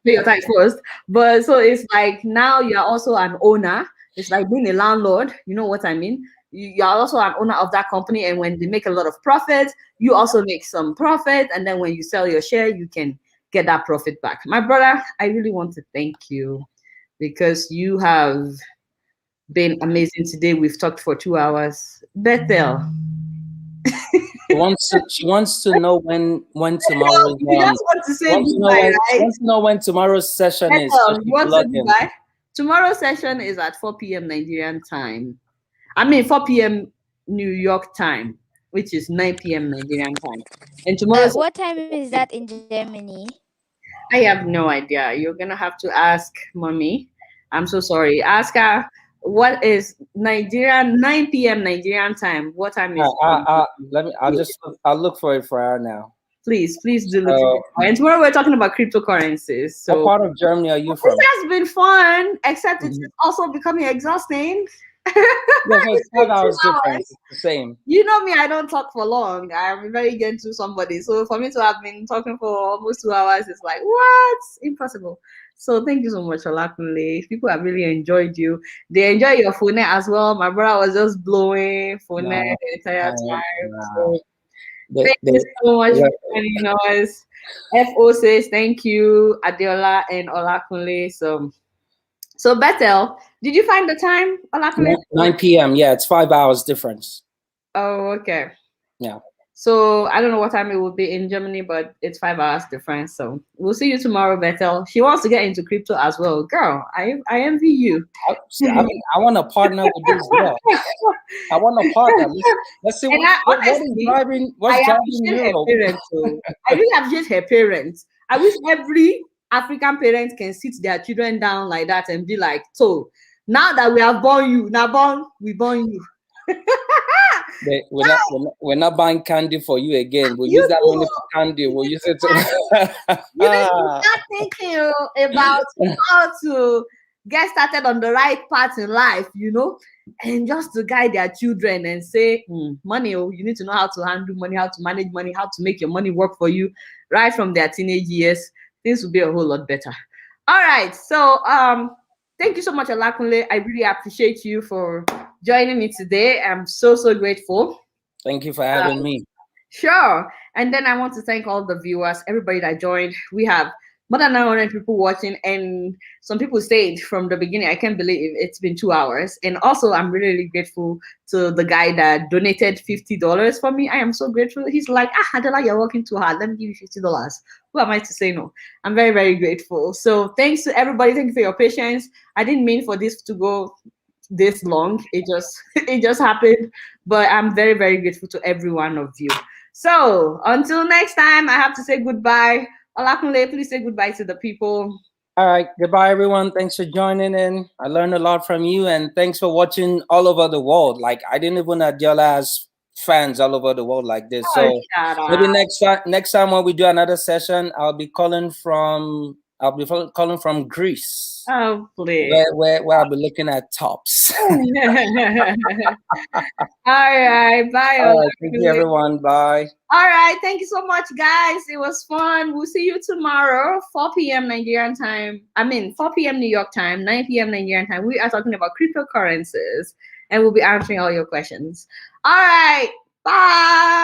Speaker 1: pay your tax first. But so it's like now you're also an owner. It's like being a landlord. You know what I mean? You are also an owner of that company, and when they make a lot of profit, you also make some profit. And then when you sell your share, you can get that profit back. My brother, I really want to thank you because you have been amazing today. We've talked for 2 hours. Bethel.
Speaker 2: She wants to know when tomorrow's
Speaker 1: You just want to say goodbye, right?
Speaker 2: She wants to know when tomorrow's session is. So
Speaker 1: you want to goodbye? Tomorrow's session is at 4 p.m. Nigerian time. I mean 4 p.m. New York time, which is 9 p.m. Nigerian time. And tomorrow.
Speaker 6: What time is that in Germany?
Speaker 1: I have no idea. You're gonna have to ask mommy. I'm so sorry. Ask her what is Nigerian 9 p.m. Nigerian time. What time is
Speaker 2: I'll look for it for her now.
Speaker 1: Please do look. And tomorrow we're talking about cryptocurrencies. So
Speaker 2: what part of Germany are you from?
Speaker 1: It has been fun, except it's also becoming exhausting.
Speaker 2: It's 5 hours difference. It's the same.
Speaker 1: You know me, I don't talk for long. I'm very gentle somebody. So for me to have been talking for almost 2 hours, it's like, what? Impossible. So thank you so much, Olakunle. People have really enjoyed you. They enjoy your phone as well. My brother was just blowing phone the entire time. So thank you so much for joining us. FO says thank you, Adeola and Olakunle. So Bethel, did you find the time, Olakunle?
Speaker 2: 9 p.m. Yeah, it's 5 hours difference.
Speaker 1: Oh, okay.
Speaker 2: Yeah.
Speaker 1: So I don't know what time it will be in Germany, but it's 5 hours difference. So we'll see you tomorrow, Bethel. She wants to get into crypto as well. Girl, I envy you.
Speaker 2: I want to partner with this girl. I want to partner. Let's see what is driving. What's driving you?
Speaker 1: I really appreciate her parents. I wish every African parent can sit their children down like that and be like, so now that we have born you, we born you.
Speaker 2: We're not buying candy for you again. We'll use that money for candy. We'll use it to
Speaker 1: you need to start thinking about how to get started on the right path in life, and just to guide their children and say, money, you need to know how to handle money, how to manage money, how to make your money work for you right from their teenage years. Things will be a whole lot better. All right. So thank you so much, Olakunle. I really appreciate you for joining me today. I'm so grateful.
Speaker 2: Thank you for having me.
Speaker 1: Sure. And then I want to thank all the viewers, everybody that joined. We have more than 900 people watching, and some people stayed from the beginning. I can't believe it's been 2 hours. And also, I'm really grateful to the guy that donated $50 for me. I am so grateful. He's like, Adela, you're working too hard. Let me give you $50. Who am I to say no? I'm very grateful. So thanks to everybody. Thank you for your patience. I didn't mean for this to go this long. It just happened. But I'm very grateful to every one of you. So until next time, I have to say goodbye. Olakunle, please say goodbye to the people.
Speaker 2: All right. Goodbye, everyone. Thanks for joining in. I learned a lot from you, and thanks for watching all over the world. Like, I didn't even know Adiola has fans all over the world like this. So maybe next time when we do another session, I'll be calling from Greece.
Speaker 1: Oh, please.
Speaker 2: Where I'll be looking at tops.
Speaker 1: All right. Bye.
Speaker 2: All right, thank you, everyone. Bye.
Speaker 1: All right. Thank you so much, guys. It was fun. We'll see you tomorrow, 4 p.m. Nigerian time. 4 p.m. New York time, 9 p.m. Nigerian time. We are talking about cryptocurrencies, and we'll be answering all your questions. All right. Bye.